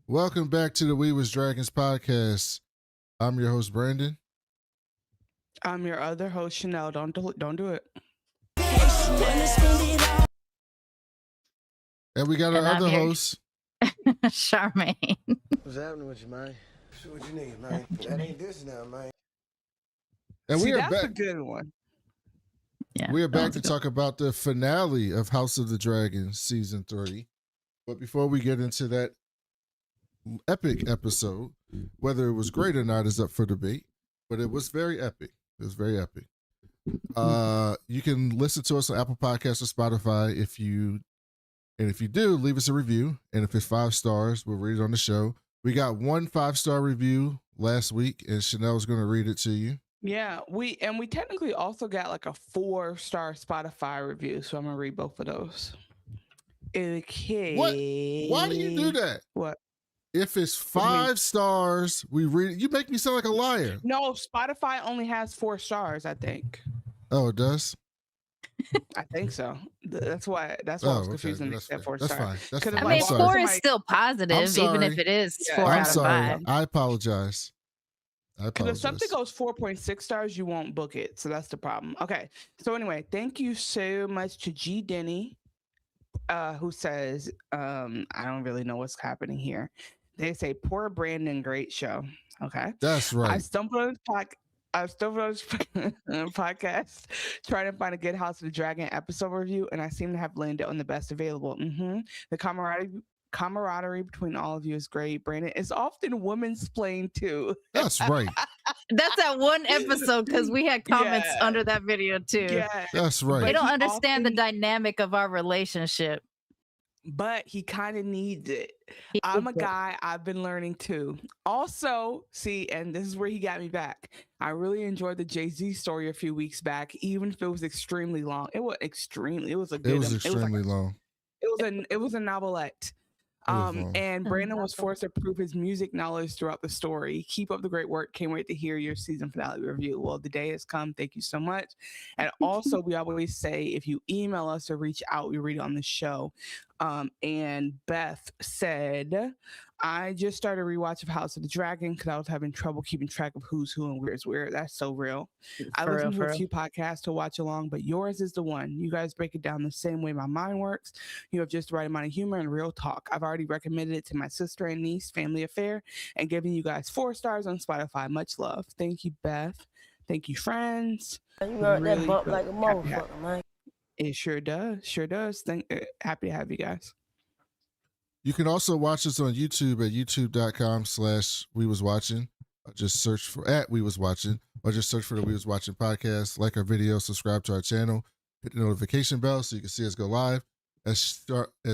Welcome back to the We Was Dragons podcast. I'm your host, Brandon. I'm your other host, Chanel. Don't do it. And we got our other host, Sharmane. What's happening with you, man? What you need, man? That ain't this now, man. And See, we are that's back. a good one. Yeah, we are back to talk about the finale of House of the Dragon season 3. But before we get into that epic episode, whether it was great or not is up for debate. But it was very epic. It was very epic. You can listen to us on Apple Podcasts or Spotify if you do, leave us a review. And if it's 5 stars, we'll read it on the show. We got 1 5-star review last week, and Chanel's going to read it to you. Yeah, we technically also got like a 4-star Spotify review, so I'm gonna read both of those. Okay. What? Why do you do that? What? If it's 5 stars, we read it. You make me sound like a liar. No, Spotify only has 4 stars, I think. Oh, it does? I think so. That's why I was confusing. That's That 4 That's stars. fine. That's I fine. mean, I'm 4 sorry. is still positive, even if it is 4 I'm out of sorry. 5. I apologize. Because if something goes 4.6 stars, you won't book it. So that's the problem. Okay. So anyway, thank you so much to G Denny, who says, I don't really know what's happening here. They say, poor Brandon, great show. Okay. That's right. I stumbled on this podcast trying to find a good House of the Dragon episode review, and I seem to have landed on the best available. The camaraderie between all of you is great. Brandon is often woman-splained too. That's right. That's that one episode because we had comments under that video too. Yeah, that's right. They don't understand the dynamic of our relationship. But he kind of needs it. I'm a guy. I've been learning too. Also, see, and this is where he got me back. I really enjoyed the Jay-Z story a few weeks back, even if it was extremely long. It was extremely. It was a good. It was extremely long. It was a novelette. And Brandon was forced to prove his music knowledge throughout the story. Keep up the great work. Can't wait to hear your season finale review. Well, the day has come. Thank you so much. And also, we always say if you email us or reach out, we read it on the show. And Beth said, I just started a rewatch of House of the Dragon because I was having trouble keeping track of who's who and where's where. That's so real. I listen to a few podcasts to watch along, but yours is the one. You guys break it down the same way my mind works. You have just the right amount of humor and real talk. I've already recommended it to my sister and niece, Family Affair, and giving you guys 4 stars on Spotify. Much love. Thank you, Beth. Thank you, friends. You heard really that bump like a motherfucker, man. It sure does. Sure does. Happy to have you guys. You can also watch us on YouTube at youtube.com/WeWasWatching. Just search for @WeWasWatching, or just search for the We Was Watching podcast. Like our video, subscribe to our channel, hit the notification bell so you can see us go live. As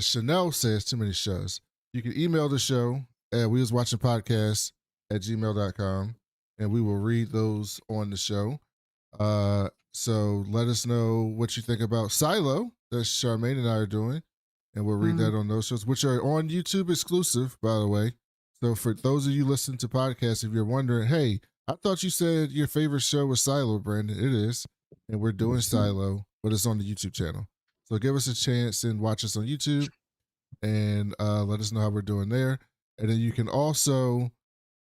Chanel says, too many shows. You can email the show at WeWasWatchingPodcast@gmail.com, and we will read those on the show. So let us know what you think about Silo that Sharmane and I are doing. And we'll read that on those shows, which are on YouTube exclusive, by the way. So for those of you listening to podcasts, if you're wondering, hey, I thought you said your favorite show was Silo, Brandon. It is. And we're doing Silo, but it's on the YouTube channel. So give us a chance and watch us on YouTube and let us know how we're doing there. And then you can also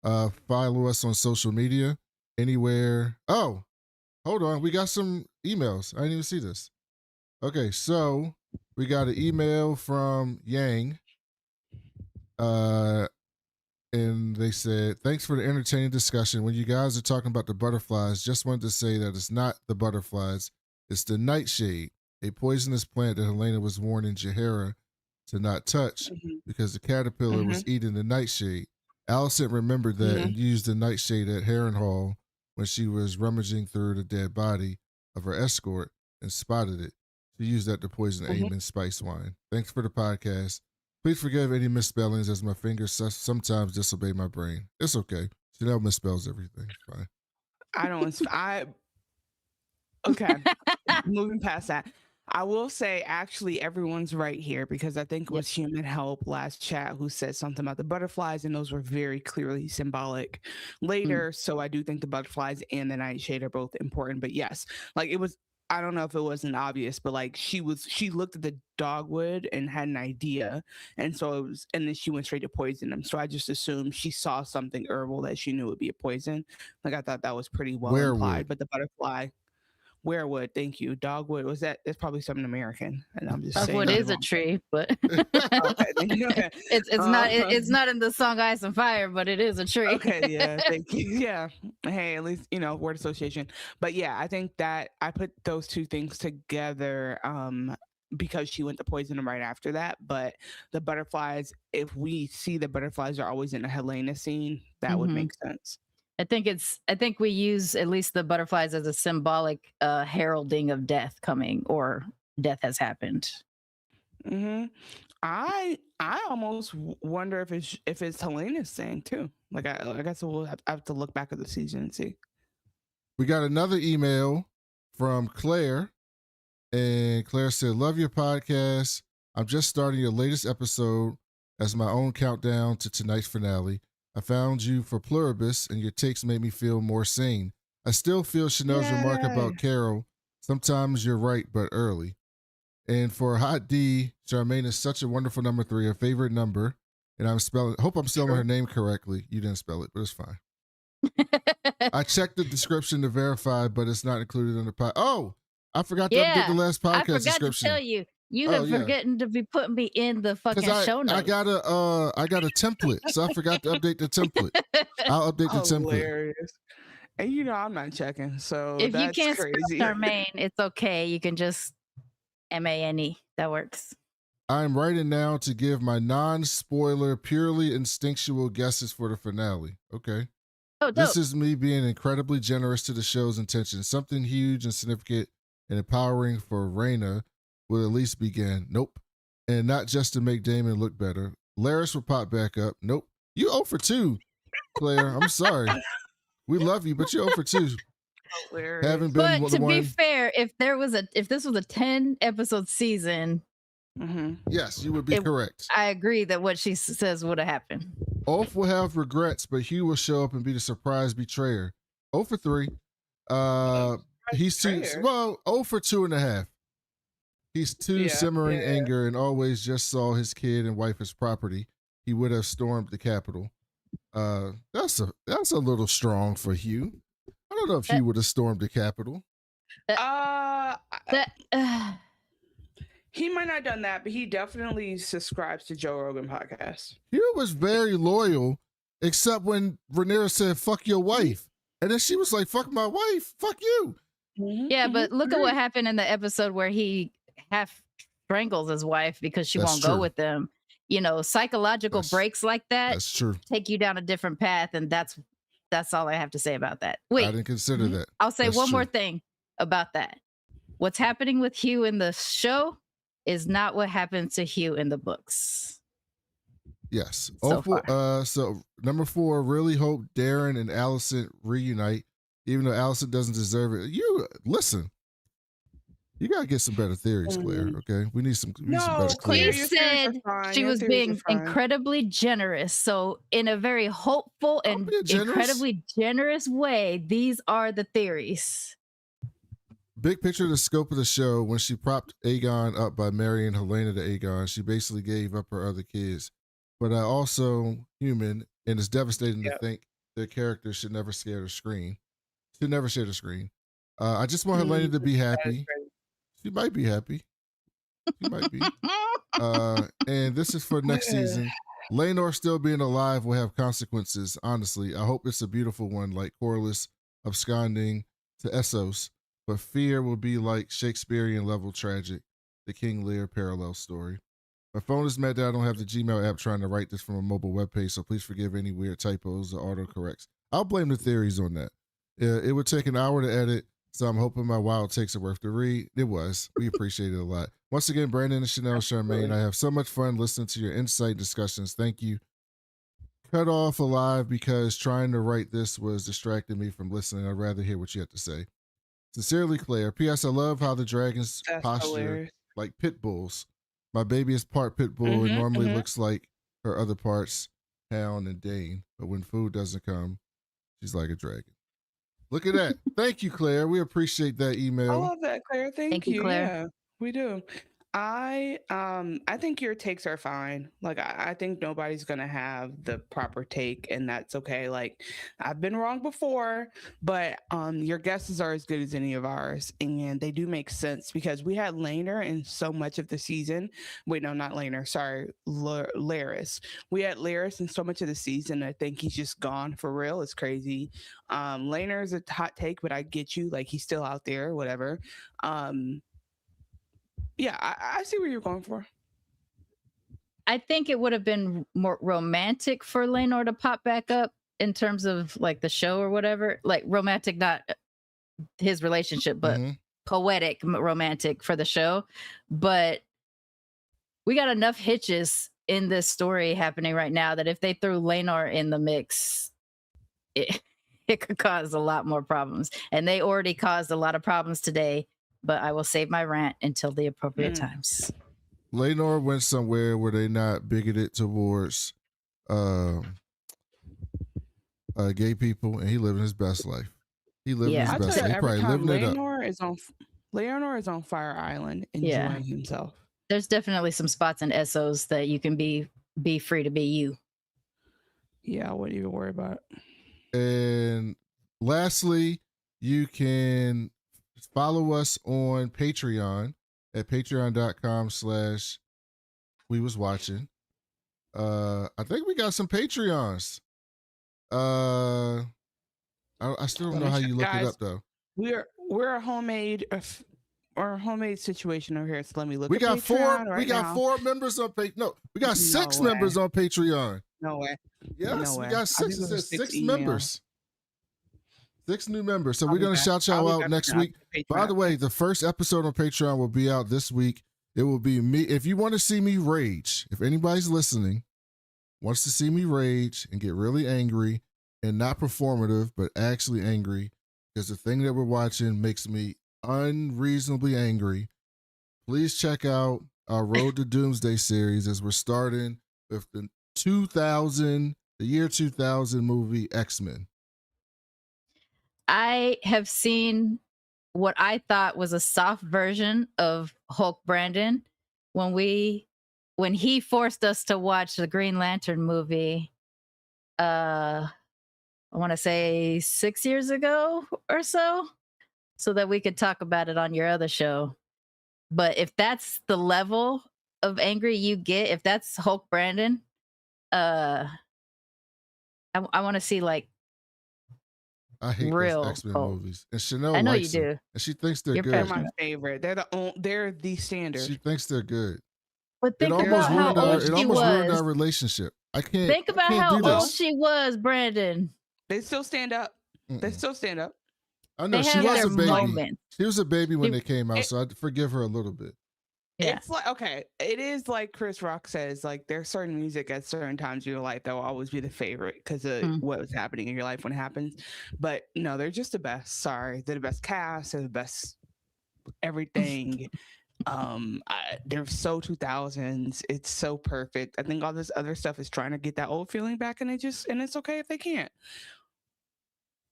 follow us on social media anywhere. Oh, hold on. We got some emails. I didn't even see this. Okay, so we got an email from Yang. And they said, thanks for the entertaining discussion. When you guys are talking about the butterflies, just wanted to say that it's not the butterflies, it's the nightshade, a poisonous plant that Helaena was warning Jaehaera to not touch because the caterpillar was eating the nightshade. Alicent remembered that and used the nightshade at Harrenhal when she was rummaging through the dead body of her escort and spotted it. She used that to poison Aemon's spice wine. Thanks for the podcast. Please forgive any misspellings as my fingers sometimes disobey my brain. It's okay. Chanel misspells everything. It's fine. Okay. Moving past that. I will say, actually, everyone's right here because I think it was Human Help last chat who said something about the butterflies, and those were very clearly symbolic later. So I do think the butterflies and the nightshade are both important. But yes, like it was I don't know if it wasn't obvious, but like she looked at the dogwood and had an idea, and so it was, and then she went straight to poison him. So I just assumed she saw something herbal that she knew would be a poison. Like I thought that was pretty well implied. But the butterfly, werewood, thank you. Dogwood was that? It's probably something American, and I'm just dogwood saying is a tree, but okay. it's not in the song Ice and Fire, but it is a tree. Okay, yeah, thank you. Yeah, hey, at least word association. But yeah, I think that I put those two things together because she went to poison him right after that. But the butterflies, if we see the butterflies are always in a Helaena scene, that would make sense. I think we use at least the butterflies as a symbolic heralding of death coming, or death has happened. I almost wonder if it's Helena's thing too. Like I guess we'll have to look back at the season and see. We got another email from Claire, and Claire said, "Love your podcast. I'm just starting your latest episode as my own countdown to tonight's finale. I found you for Pluribus, and your takes made me feel more sane. I still feel Chanel's remark about Carol. Sometimes you're right, but early. And for Hot D, Sharmane is such a wonderful number 3, her favorite number. And hope I'm spelling her name correctly. You didn't spell it, but it's fine. I checked the description to verify, but it's not included in the pod. Oh, I forgot to update the last podcast description. I forgot to tell you. You have forgotten to be putting me in the fucking show notes. I got a template, so I forgot to update the template. I'll update the template. Hilarious. And I'm not checking, so if that's you can't crazy. spell Sharmane, it's okay. You can just Mane. That works. I'm writing now to give my non-spoiler, purely instinctual guesses for the finale. Okay. Oh, dope. This is me being incredibly generous to the show's intention. Something huge and significant and empowering for Rhaenyra will at least begin. Nope. And not just to make Daemon look better. Larys will pop back up. Nope. You 0 for 2, Claire. I'm sorry. We love you, but you 0 for 2. Haven't been but to be fair, if this was a 10 episode season, yes, you would be correct. I agree that what she says would have happened. Ulf will have regrets, but Hugh will show up and be the surprise betrayer. 0 for 3. He's too 0 for 2.5. He's too simmering anger and always just saw his kid and wife as property. He would have stormed the Capitol. That's a little strong for Hugh. I don't know if Hugh would have stormed the Capitol. He might not have done that, but he definitely subscribes to Joe Rogan podcast. Hugh was very loyal, except when Rhaenyra said, "Fuck your wife." And then she was like, "Fuck my wife. Fuck you." Yeah, but look at what happened in the episode where he half strangles his wife because she won't go with them. Psychological breaks like that. That's true. Take you down a different path, and that's all I have to say about that. Wait, I didn't consider that. I'll say one more thing about that. What's happening with Hugh in the show is not what happened to Hugh in the books. Yes. So number 4, really hope Darren and Alicent reunite, even though Alicent doesn't deserve it. Listen. You gotta get some better theories, Claire. Okay, we need some better Claire. She said she was being incredibly generous. So, in a very hopeful and incredibly generous way, these are the theories. Big picture, the scope of the show. When she propped Aegon up by marrying Helaena to Aegon, she basically gave up her other kids. But I also human, and it's devastating to think their characters should never share the screen. Should never share the screen. I just want Helaena to be happy. She might be happy. She might be. And this is for next season. Laenor still being alive will have consequences, honestly. I hope it's a beautiful one, like Corlys absconding to Essos. But fear will be like Shakespearean level tragic, the King Lear parallel story. My phone is mad that I don't have the Gmail app trying to write this from a mobile webpage, so please forgive any weird typos or autocorrects. I'll blame the theories on that. It would take an hour to edit, so I'm hoping my wild takes are worth the read. It was. We appreciate it a lot. Once again, Brandon and Chanel Sharmane, I have so much fun listening to your insight discussions. Thank you. Cut off alive because trying to write this was distracting me from listening. I'd rather hear what you have to say. Sincerely, Claire. P.S. I love how the dragons posture like pit bulls. My baby is part pit bull and normally looks like her other parts, Hound and Dane. But when food doesn't come, she's like a dragon. Look at that. Thank you, Claire. We appreciate that email. I love that, Claire. Thank you, Claire. Yeah, we do. I think your takes are fine. Like I think nobody's gonna have the proper take, and that's okay. Like I've been wrong before, but your guesses are as good as any of ours, and they do make sense because we had Rhaenyra in so much of the season. Wait, no, not Rhaenyra. Sorry, Larys. We had Larys in so much of the season. I think he's just gone for real. It's crazy. Rhaenyra is a hot take, but I get you. Like he's still out there, whatever. Yeah, I see where you're going for. I think it would have been more romantic for Rhaenyra to pop back up in terms of like the show or whatever. Like romantic, not his relationship, but poetic romantic for the show. But we got enough hitches in this story happening right now that if they threw Rhaenyra in the mix, it could cause a lot more problems. And they already caused a lot of problems today. But I will save my rant until the appropriate times. Rhaenyra went somewhere where they're not bigoted towards gay people, and he living his best life. He living his best life. He probably living it up. Rhaenyra is on Fire Island enjoying himself. There's definitely some spots in Essos that you can be free to be you. Yeah, I wouldn't even worry about it. And lastly, you can follow us on Patreon at patreon.com/wewaswatching. I think we got some Patreons. I still don't know how you look it up though. We're a homemade situation over here. So let me look. We got Patreon we got 4 members on Patreon. No, we got 6 members on Patreon. No way. Yes, we got 6. It says 6 members. 6 new members. So we're going to shout y'all out next week. By the way, the first episode on Patreon will be out this week. It will be me. If you want to see me rage, if anybody's listening, wants to see me rage and get really angry and not performative, but actually angry, because the thing that we're watching makes me unreasonably angry, please check out our Road to Doomsday series as we're starting with the year 2000 movie X-Men. I have seen what I thought was a soft version of Hulk Brandon when he forced us to watch the Green Lantern movie. I want to say 6 years ago or so that we could talk about it on your other show. But if that's the level of angry you get, if that's Hulk Brandon, I want to see like. I hate real those X-Men movies. And Chanel I know likes you do. them, and she thinks they're good. They're my favorite. They're the standard. She thinks they're good. But think about how old she was. It almost ruined our relationship. I can't. Think about how old she was, Brandon. They still stand up. They still stand up. I know she was a baby. She was a baby when they came out, so I forgive her a little bit. Yeah. It's like, okay, it is like Chris Rock says, like there's certain music at certain times in your life that will always be the favorite because of what was happening in your life when it happens. But no, they're just the best. Sorry. They're the best cast, they're the best everything. They're so 2000s. It's so perfect. I think all this other stuff is trying to get that old feeling back, and it's okay if they can't.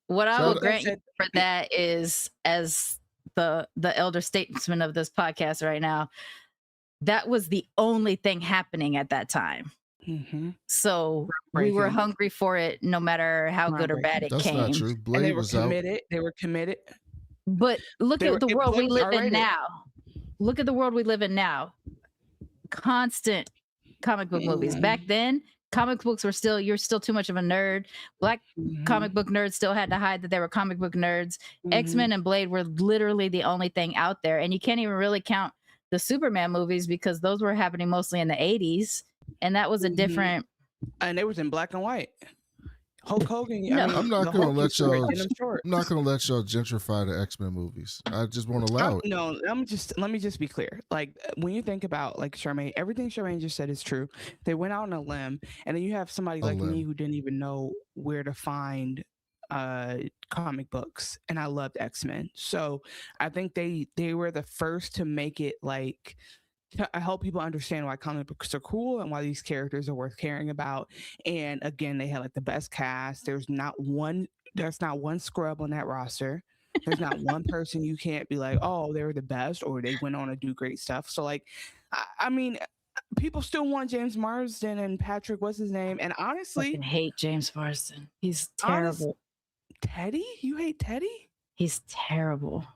What I will grant you for that is, as the elder statesman of this podcast right now, that was the only thing happening at that time. So we were hungry for it, no matter how good or bad it came. That's not true. Blade and they were was committed. out. They were committed. But look at the world we live in now. Look at the world we live in now. Constant comic book movies. Back then, comic books were you're still too much of a nerd. Black comic book nerds still had to hide that they were comic book nerds. X-Men and Blade were literally the only thing out there. And you can't even really count the Superman movies because those were happening mostly in the 80s. And that was a different. And it was in black and white. Hulk Hogan. I'm not going to let y'all. I'm not going to let y'all gentrify the X-Men movies. I just won't allow it. No, let me just be clear. Like when you think about like Sharmane, everything Sharmane just said is true. They went out on a limb, and then you have somebody like me who didn't even know where to find comic books, and I loved X-Men. So I think they were the first to make it like to help people understand why comic books are cool and why these characters are worth caring about. And again, they had like the best cast. There's not one there's not one scrub on that roster. There's not one person you can't be like, oh, they were the best, or they went on to do great stuff. So like, I mean, people still want James Marsden and Patrick, what's his name? And honestly, I hate James Marsden. He's terrible. Teddy? You hate Teddy? He's terrible.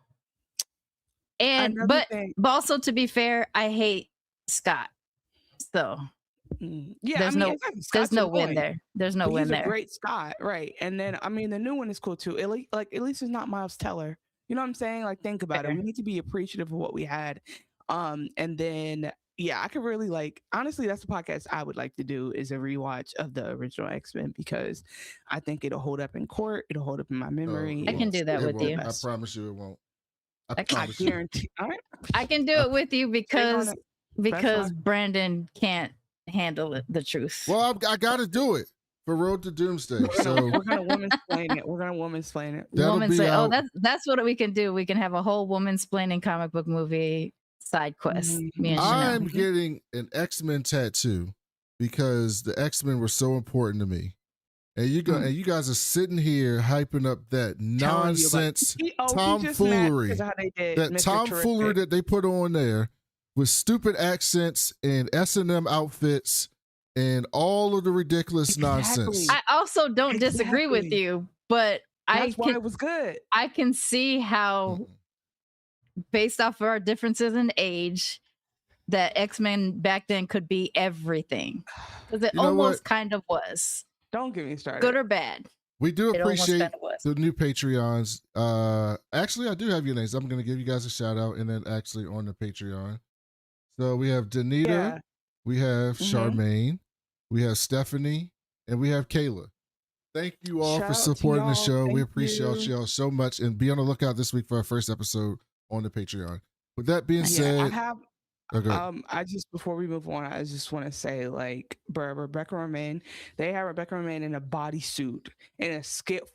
And but also, to be fair, I hate Scott. So yeah, there's no win there. There's no win there. He's a great Scott, right? And then I mean, the new one is cool too. At least it's not Miles Teller. You know what I'm saying? Like, think about it. We need to be appreciative of what we had. And then yeah, I could really honestly, that's the podcast I would like to do, is a rewatch of the original X-Men, because I think it'll hold up in court. It'll hold up in my memory. I can do that with you. I promise you it won't. I guarantee. All right. I can do it with you because Brandon can't handle the truth. Well, I got to do it for Road to Doomsday. So we're gonna woman-splain it. That's what we can do. We can have a whole woman-splaining comic book movie side quest. I'm getting an X-Men tattoo because the X-Men were so important to me. And you guys are sitting here hyping up that nonsense tomfoolery. That tomfoolery that they put on there with stupid accents and S&M outfits and all of the ridiculous nonsense. I also don't disagree with you, but that's why it was good. I can see how, based off of our differences in age, that X-Men back then could be everything. Because it almost kind of was. Don't get me started. Good or bad. We do appreciate the new Patreons. Actually, I do have your names. I'm going to give you guys a shout out, and then actually on the Patreon. So we have Danita, we have Sharmane, we have Stephanie, and we have Kayla. Thank you all for supporting the show. We appreciate y'all so much, and be on the lookout this week for our first episode on the Patreon. With that being said, I just, before we move on, I just want to say, Rebecca Romaine, they have Rebecca Romaine in a bodysuit, in a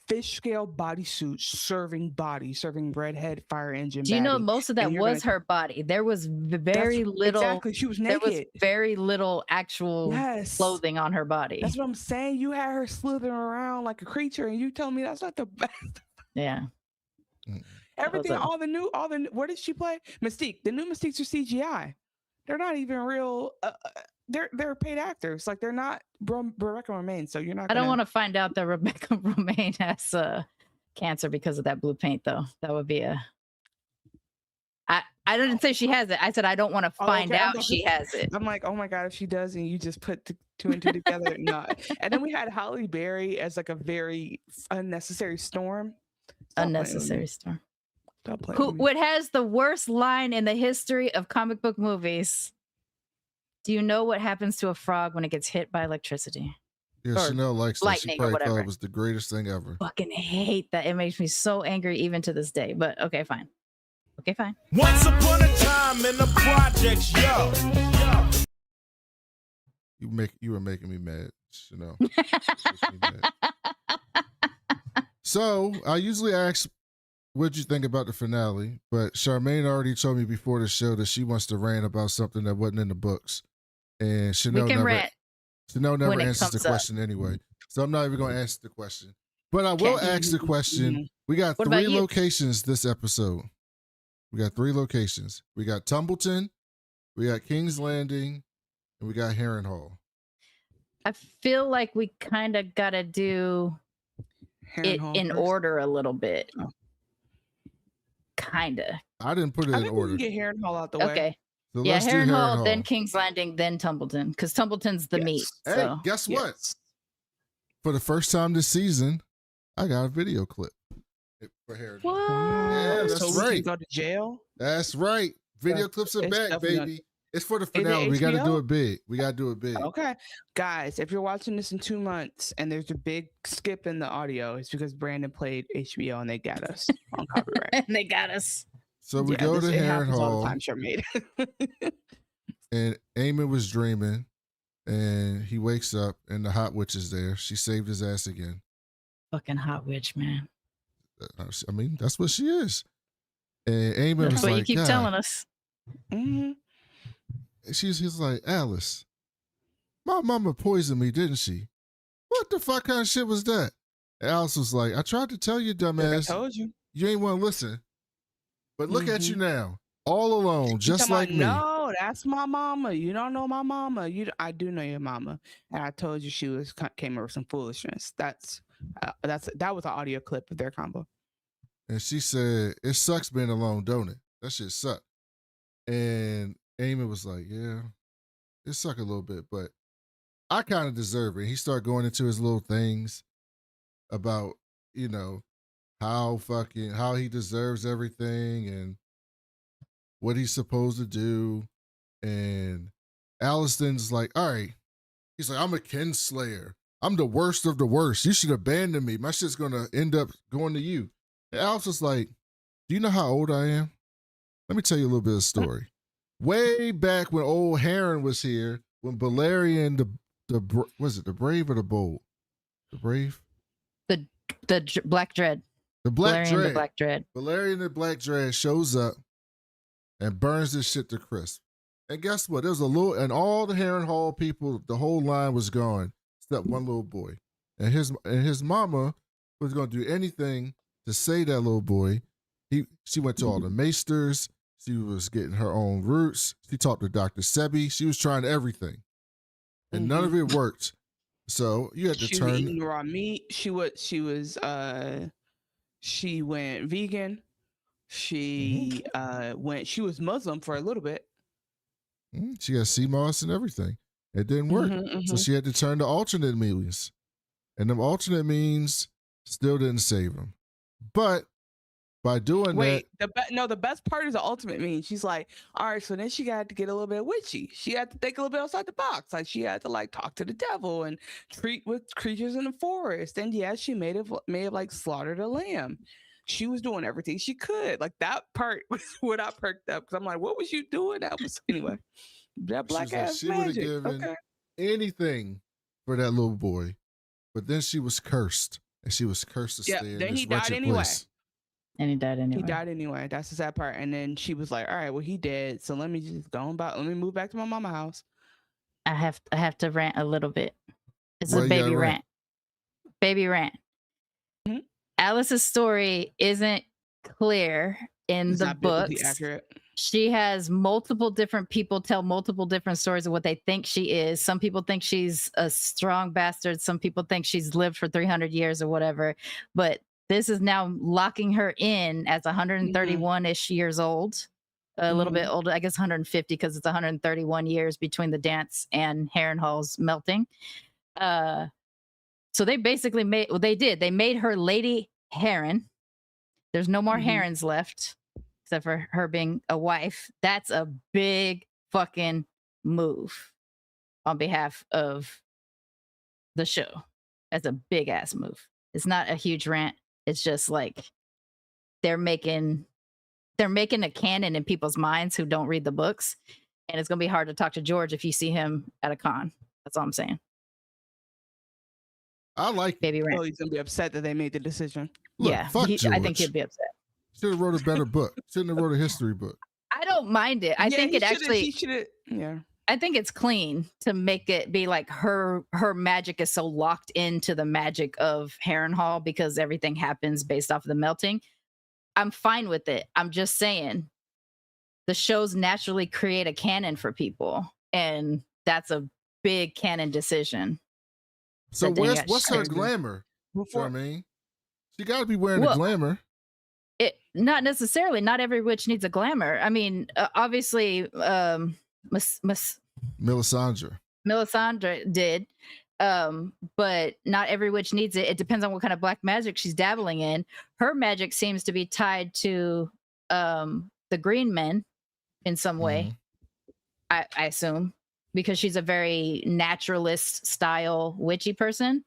fish scale bodysuit, serving redhead fire engine. Do you know most of that was her body? There was very little. Exactly, she was naked. There was very little actual clothing on her body. That's what I'm saying. You had her slithering around like a creature, and you tell me that's not the best. Yeah. Everything, where did she play? Mystique. The new Mystiques are CGI. They're not even real. They're paid actors. Like, they're not Rebecca Romaine. So you're not. I don't want to find out that Rebecca Romaine has cancer because of that blue paint, though. That would be a. I didn't say she has it. I said I don't want to find out she has it. I'm like, oh my god, if she does, and you just put two and two together, no. And then we had Halle Berry as like a very unnecessary storm. Unnecessary storm. What has the worst line in the history of comic book movies? Do you know what happens to a frog when it gets hit by electricity? Yeah, Chanel likes that. She probably thought it was the greatest thing ever. Fucking hate that. It makes me so angry even to this day. But okay, fine. Okay, fine. Once upon a time in the projects, yo. You were making me mad, Chanel. So I usually ask, what'd you think about the finale? But Sharmane already told me before the show that she wants to rant about something that wasn't in the books. And Chanel never answers the question anyway. So I'm not even going to ask the question. But I will ask the question. We got 3 locations this episode. We got 3 locations. We got Tumbleton, we got King's Landing, and we got Harrenhal. I feel like we kind of got to do it in order a little bit. Oh. Kinda. I didn't put it in order. We can get Harrenhal out the way. Okay. So yeah, Harrenhal, then King's Landing, then Tumbleton, because Tumbleton's the meat. Hey, so. Guess what? For the first time this season, I got a video clip for Harrenhal. What? Yeah, that's so right. We can go to jail. That's right. Video clips are back, baby. It's for the finale. We got to do it big. Okay. Guys, if you're watching this in 2 months and there's a big skip in the audio, it's because Brandon played HBO and they got us on copyright. And they got us. So we go to Harrenhal. Sharmane. And Aemon was dreaming. And he wakes up and the Hot Witch is there. She saved his ass again. Fucking Hot Witch, man. I mean, that's what she is. And Aemon was like, you keep telling us. Mm-hmm. He's like, Alice, my mama poisoned me, didn't she? What the fuck kind of shit was that? And Alice was like, I tried to tell you, Like I dumbass. told you. You ain't want to listen. But look at you now, all alone, She just talking like about, me. no, that's my mama. You don't know my mama. I do know your mama, and I told you she came over some foolishness. That was an audio clip of their combo. And she said, it sucks being alone, don't it? That shit suck. And Aemon was like, yeah, it suck a little bit, but I kind of deserve it. He started going into his little things about, you know, how he deserves everything and what he's supposed to do. And Alicent's like, all right. He's like, I'm a kinslayer. I'm the worst of the worst. You should abandon me. My shit's gonna end up going to you. And Alicent's like, do you know how old I am? Let me tell you a little bit of the story. Way back when old Heron was here, when Balerion was it the Brave or the Bold? The Brave? The Black Dread. The Black Balerion Dread. the Black Dread. Balerion the Black Dread shows up and burns this shit to crisp. And guess what? There was and all the Harrenhal people, the whole line was gone, except one little boy. And his mama was gonna do anything to save that little boy. She went to all the maesters. She was getting her own roots. She talked to Dr. Sebi. She was trying everything. And none of it worked. So you had to She turn. was eating raw meat. She went vegan. She was Muslim for a little bit. She got sea moss and everything. It didn't work. So she had to turn to alternate means. And them alternate means still didn't save him. But by doing the best part is the ultimate means. She's like, all right, so then she got to get a little bit witchy. She had to think a little bit outside the box. Like she had to like talk to the devil and treat with creatures in the forest. And yeah, she may have like slaughtered a lamb. She was doing everything she could. Like that part was what I perked up because I'm like, what was you doing? That was anyway. That black ass she would have given anything for that little boy, but then she was cursed, and she was cursed to stay in this wretched place. And he died anyway. He died anyway. That's the sad part. And then she was like, all right, well, he dead. So let me just let me move back to my mama house. I have to rant a little bit. It's a baby rant. Baby rant. Mm-hmm. Alice's story isn't clear in the books. Accurate. She has multiple different people tell multiple different stories of what they think she is. Some people think she's a strong bastard. Some people think she's lived for 300 years or whatever. But this is now locking her in as 131-ish years old, a little bit older, I guess 150 because it's 131 years between the dance and Harrenhal's melting. So they basically they made her Lady Heron. There's no more Herons left except for her being a wife. That's a big fucking move on behalf of the show. That's a big ass move. It's not a huge rant. It's just like they're making a canon in people's minds who don't read the books. And it's going to be hard to talk to George if you see him at a con. That's all I'm saying. I like baby rant. Oh, he's going to be upset that they made the decision. Look, yeah, fuck George. I think he'd be upset. Should have wrote a better book. Shouldn't have wrote a history book. I don't mind it. I think it actually. Yeah. I think it's clean to make it be like her magic is so locked into the magic of Harrenhal because everything happens based off of the melting. I'm fine with it. I'm just saying the shows naturally create a canon for people, and that's a big canon decision. So what's her glamour? Sharmane? She got to be wearing a glamour. Not necessarily. Not every witch needs a glamour. I mean, obviously, Melisandre did, but not every witch needs it. It depends on what kind of black magic she's dabbling in. Her magic seems to be tied to the green men in some way. I assume because she's a very naturalist style witchy person.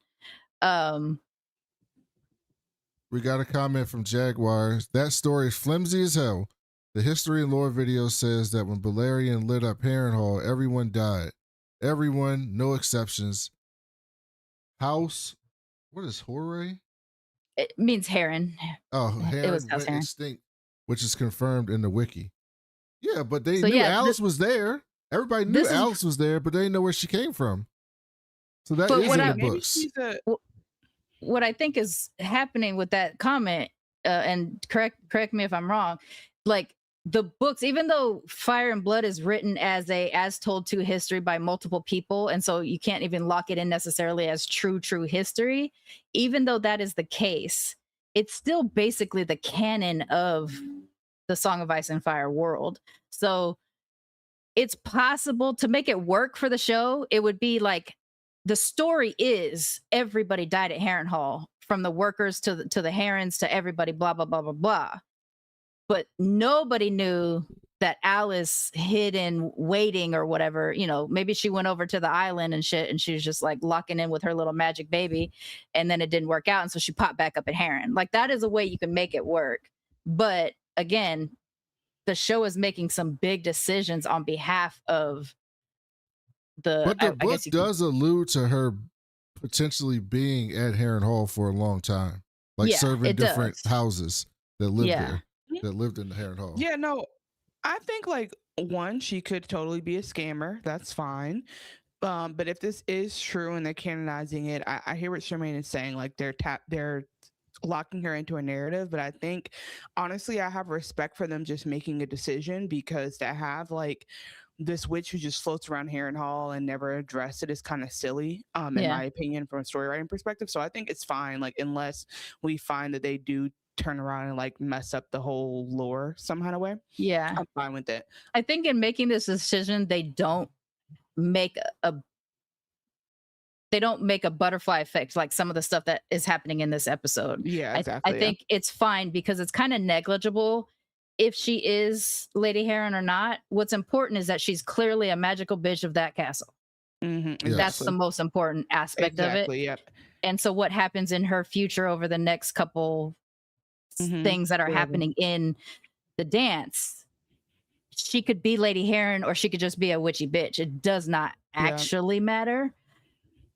We got a comment from Jaguars. That story is flimsy as hell. The history and lore video says that when Balerion lit up Harrenhal, everyone died. Everyone, no exceptions. House, what is Horay? It means Heron. Oh, Heron went extinct, which is confirmed in the wiki. Yeah, but they knew Alice was there. Everybody knew Alice was there, but they didn't know where she came from. So that is in the books. what I think is happening with that comment, and correct me if I'm wrong, like the books, even though Fire and Blood is written as told to history by multiple people, and so you can't even lock it in necessarily as true history, even though that is the case, it's still basically the canon of the Song of Ice and Fire world. So it's possible to make it work for the show. It would be like, the story is everybody died at Harrenhal, from the workers to the Herons to everybody, blah, blah, blah, blah, blah. But nobody knew that Alice hid in waiting or whatever. You know, maybe she went over to the island and shit, and she was just like locking in with her little magic baby, and then it didn't work out. And so she popped back up at Harren. Like, that is a way you can make it work. But again, the show is making some big decisions on behalf of But the book does allude to her potentially being at Harrenhal for a long time, like serving different houses that lived there, that lived in the Harrenhal. Yeah, no, I think like one, she could totally be a scammer. That's fine. But if this is true and they're canonizing it, I hear what Sharmane is saying. Like they're locking her into a narrative, but I think honestly I have respect for them just making a decision, because to have like this witch who just floats around Harrenhal and never addressed it is kind of silly, in my opinion, from a story writing perspective. So I think it's fine, like unless we find that they do turn around and like mess up the whole lore some kind of way. Yeah, I'm fine with it. I think in making this decision, they don't make a butterfly effect like some of the stuff that is happening in this episode. Yeah, exactly. I think it's fine because it's kind of negligible if she is Lady Harren or not. What's important is that she's clearly a magical bitch of that castle. Mm-hmm, that's the most important aspect of it. Yep. And so what happens in her future over the next couple things that are happening in the dance, she could be Lady Harren or she could just be a witchy bitch. It does not actually matter,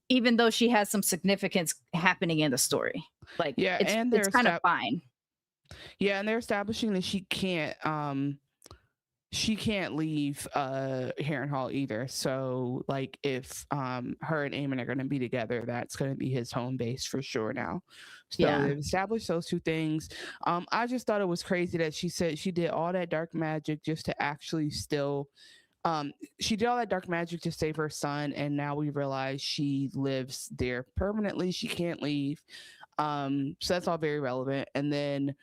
even though she has some significance happening in the story. Like, it's kind of fine. Yeah, and they're establishing that she can't leave Harrenhal either. So like if her and Aemon are going to be together, that's going to be his home base for sure now. So they've established those two things. I just thought it was crazy that she said she did all that dark magic just to actually still she did all that dark magic to save her son, and now we realize she lives there permanently. She can't leave. So that's all very relevant. And then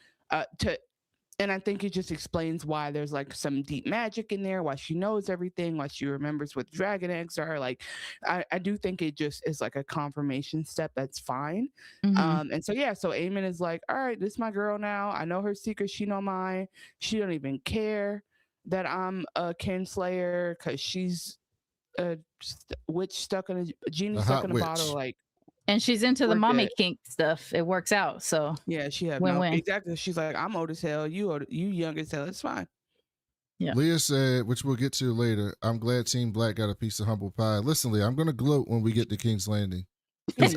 and I think it just explains why there's like some deep magic in there, why she knows everything, why she remembers what dragon eggs are. Like, I do think it just is like a confirmation step. That's fine. And so, so Aemon is like, all right, this is my girl now. I know her secret. She know mine. She don't even care that I'm a kinslayer because she's a witch stuck in a genie stuck in a bottle. Like, and she's into the mommy kink stuff. It works out. So she had win-win. Exactly. She's like, I'm old as hell. You young as hell. It's fine. Yeah. Leah said, which we'll get to later, I'm glad Team Black got a piece of humble pie. Listen, Leah, I'm going to gloat when we get to King's Landing. Because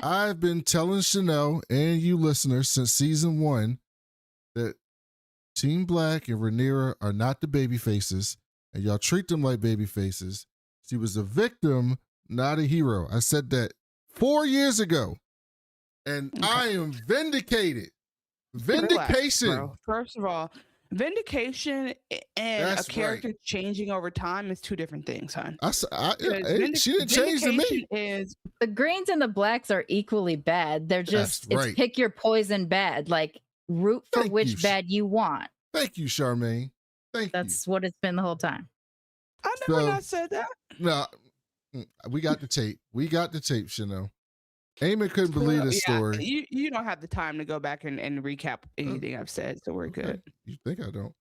I've been telling Chanel and you listeners since season 1 that Team Black and Rhaenyra are not the baby faces, and y'all treat them like baby faces. She was a victim, not a hero. I said that 4 years ago, and I am vindicated. Vindication. Relax, bro. First of all, vindication and a character changing over time is two different things, hon. She didn't change to me. The greens and the blacks are equally bad. They're just it's pick your poison bad. Like, root for which bad you want. Thank you, Sharmane. That's what it's been the whole time. I never not said that. No, we got the tape. We got the tape, Chanel. Aemon couldn't believe this story. You don't have the time to go back and recap anything I've said, so we're good. You think I don't?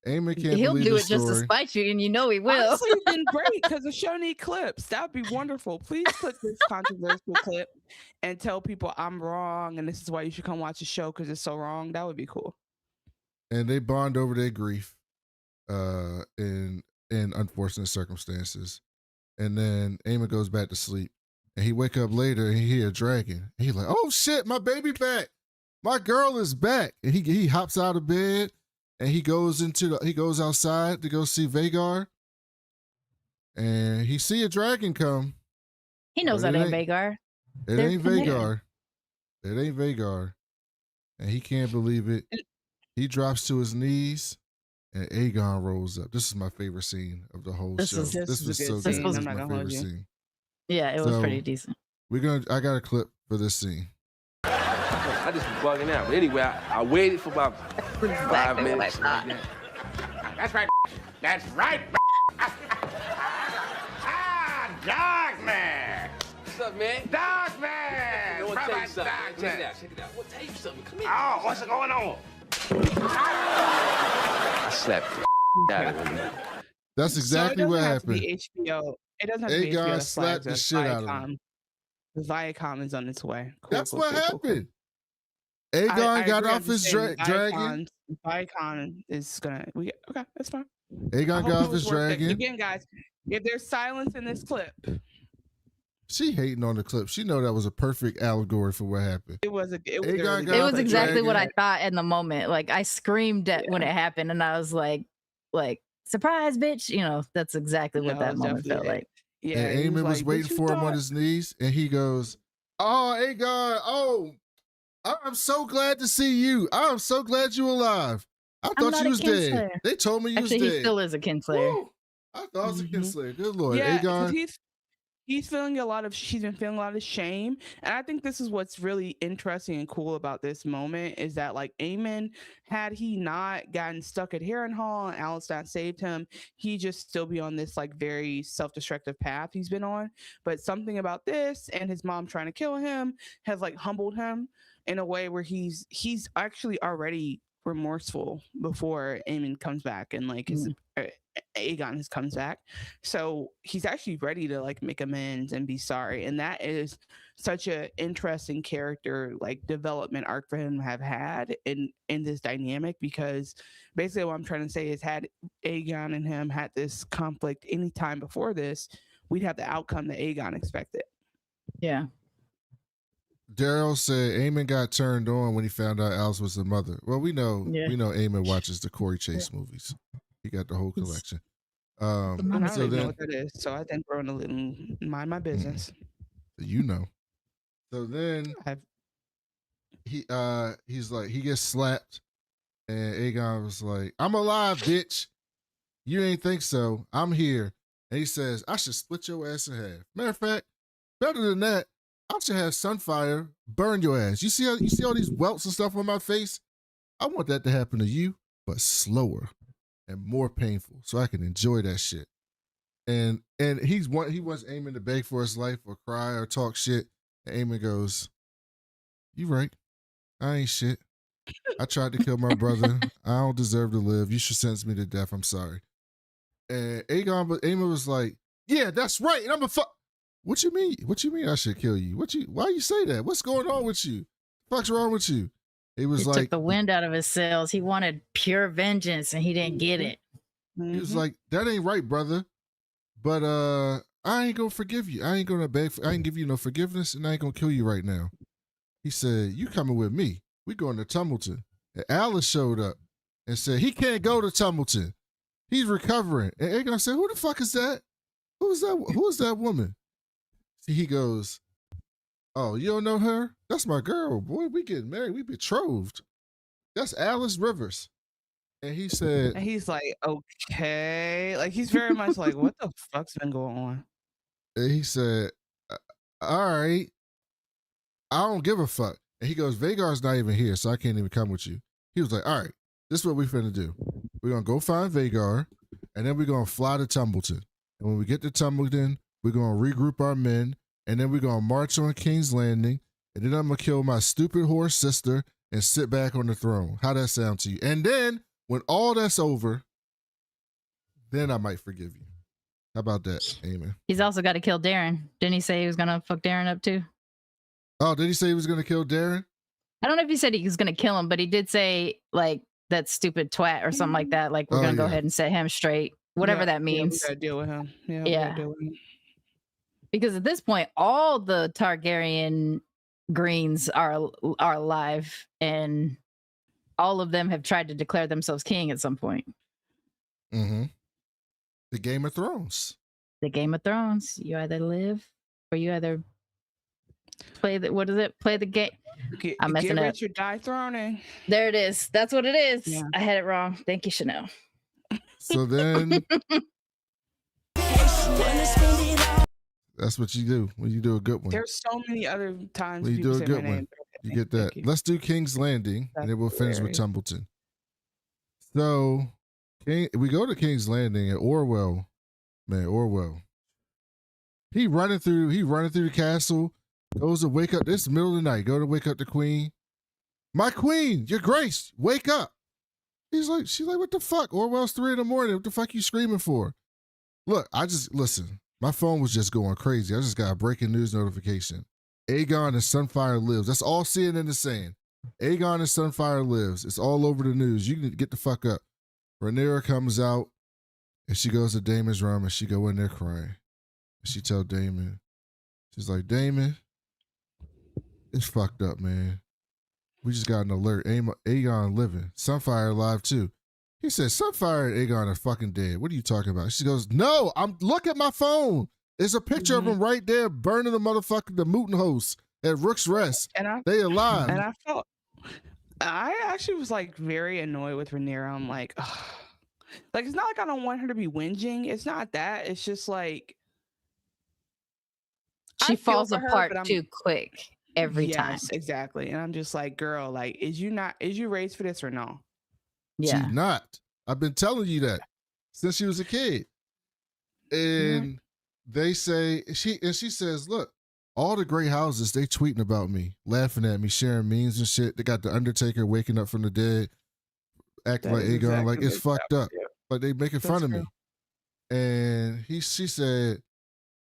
Aemon can't He'll believe do this it just to spite you, and you know he will. Honestly, it's been great because the show need clips. That would be wonderful. Please click this controversial clip and tell people I'm wrong, and this is why you should come watch the show because it's so wrong. That would be cool. And they bond over their grief in unfortunate circumstances. And then Aemon goes back to sleep. And he wake up later and he hear a dragon. And he's like, oh shit, my baby back. My girl is back. And he hops out of bed and he goes outside to go see Vhagar. And he see a dragon come. He knows that ain't Vhagar. It ain't Vhagar. It ain't Vhagar. And he can't believe it. He drops to his knees, and Aegon rolls up. This is my favorite scene of the whole show. This was so good. This is my favorite scene. Yeah, it was pretty decent. I got a clip for this scene. I just was bugging out. But anyway, I waited for about 5 minutes. That's right. That's right. Dogman. What's up, man? Dogman. I want to tell you something. Check it out. I want to tell you something. Come here. Oh, what's going on? I slapped the out of him. That's exactly what happened. HBO. It doesn't have to be HBO. Aegon slapped the shit out of him. The Viacom is on its way. That's what happened. Aegon got off his dragon. Viacom is gonna. Okay, that's fine. Aegon got off his dragon. Again, guys, if there's silence in this clip, she hating on the clip. She know that was a perfect allegory for what happened. It was exactly what I thought in the moment. Like I screamed at when it happened, and I was like, surprise, bitch. You know, that's exactly what that moment felt like. Yeah, and Aemon was waiting for him on his knees, and he goes, "Oh, Aegon, oh, I'm so glad to see you. I'm so glad you're alive. I thought you was dead. They told me you was dead." He still is a kinslayer. Woo. I thought it was a kinslayer. Good Lord, Aegon. He's feeling she's been feeling a lot of shame. And I think this is what's really interesting and cool about this moment is that like Aemon, had he not gotten stuck at Harrenhal and Alice not saved him, he just still be on this like very self-destructive path he's been on. But something about this and his mom trying to kill him has like humbled him in a way where he's actually already remorseful before Aemon comes back and like Aegon comes back, so he's actually ready to like make amends and be sorry, and that is such a interesting character like development arc for him to have had in this dynamic, because basically what I'm trying to say is had Aegon and him had this conflict any time before this, we'd have the outcome that Aegon expected. Yeah. Daryl said Aemon got turned on when he found out Alice was the mother. Well, we know Aemon watches the Corey Chase movies. He got the whole collection. I don't really know what that is, so I think we're in a little mind my business. You know. So then he's like, he gets slapped, and Aegon was like, "I'm alive, bitch. You ain't think so. I'm here." And he says, "I should split your ass in half. Matter of fact, better than that, I should have Sunfyre burn your ass. You see all these welts and stuff on my face? I want that to happen to you, but slower and more painful, so I can enjoy that shit." And he wants Aemon to beg for his life or cry or talk shit. And Aemon goes, "You right. I ain't shit. I tried to kill my brother. I don't deserve to live. You should sentence me to death. I'm sorry." And Aemon was like, "Yeah, that's right. And I'm a fuck." What you mean? What you mean I should kill you? Why you say that? What's going on with you? What's wrong with you? It was like took the wind out of his sails. He wanted pure vengeance and he didn't get it. He was like, "That ain't right, brother. But I ain't gonna forgive you. I ain't gonna I ain't give you no forgiveness, and I ain't gonna kill you right now." He said, "You coming with me. We going to Tumbleton." And Alice showed up and said, "He can't go to Tumbleton. He's recovering." And Aegon said, "Who the fuck is that? Who is that woman?" See, he goes, "Oh, you don't know her? That's my girl, boy. We getting married. We betrothed. That's Alice Rivers." And he said, and he's like, "Okay." Like, he's very much like, what the fuck's been going on? And he said, "All right. I don't give a fuck." And he goes, "Vhagar's not even here, so I can't even come with you." He was like, "All right, this is what we finna do. We're gonna go find Vhagar, and then we're gonna fly to Tumbleton. And when we get to Tumbleton, we're gonna regroup our men, and then we're gonna march on King's Landing, and then I'm gonna kill my stupid whore sister and sit back on the throne. How that sound to you? And then when all that's over, then I might forgive you." How about that, Aemon? He's also got to kill Darren. Didn't he say he was gonna fuck Darren up too? Oh, did he say he was gonna kill Darren? I don't know if he said he was gonna kill him, but he did say like that stupid twat or something like that. Like, we're gonna go ahead and set him straight, whatever that means. We gotta deal with him. Yeah. Because at this point, all the Targaryen Greens are alive, and all of them have tried to declare themselves king at some point. Mm-hmm. The Game of Thrones. The Game of Thrones. You either live or you either What is it? Play the game. I'm messing get up. rich or die throning. There it is. That's what it is. Yeah. I had it wrong. Thank you, Chanel. So then that's what you do when you do a good one. There's so many other times when you people do a say good my one. name. You get that. Let's do King's Landing, and then we'll finish with Tumbleton. So we go to King's Landing at Orwell. Man, Orwell. He running through the castle, goes to wake up. This is the middle of the night. Go to wake up the queen. My queen, your grace, wake up. She's like, what the fuck? Orwell's 3 a.m. What the fuck you screaming for? Look, listen, my phone was just going crazy. I just got a breaking news notification. Aegon and Sunfyre lives. That's all CNN is saying. Aegon and Sunfyre lives. It's all over the news. You can get the fuck up. Rhaenyra comes out and she goes to Daemon's room and she go in there crying. And she tell Daemon, she's like, Daemon, it's fucked up, man. We just got an alert. Aegon living. Sunfyre alive too. He says, Sunfyre and Aegon are fucking dead. What are you talking about? She goes, no, look at my phone. There's a picture of them right there burning the Mooten host at Rook's Rest. And they alive. And I actually was like very annoyed with Rhaenyra. I'm like, ugh. Like, it's not like I don't want her to be whinging. It's not that. It's just like she falls apart too quick every time. Yes, exactly. And I'm just like, girl, like, is you raised for this or no? Yeah. She's not. I've been telling you that since she was a kid. And they say she says, look, all the great houses, they tweeting about me, laughing at me, sharing memes and shit. They got the Undertaker waking up from the dead, acting like Aegon, exactly, like it's fucked up. Yeah. Like they making fun of me. And she said,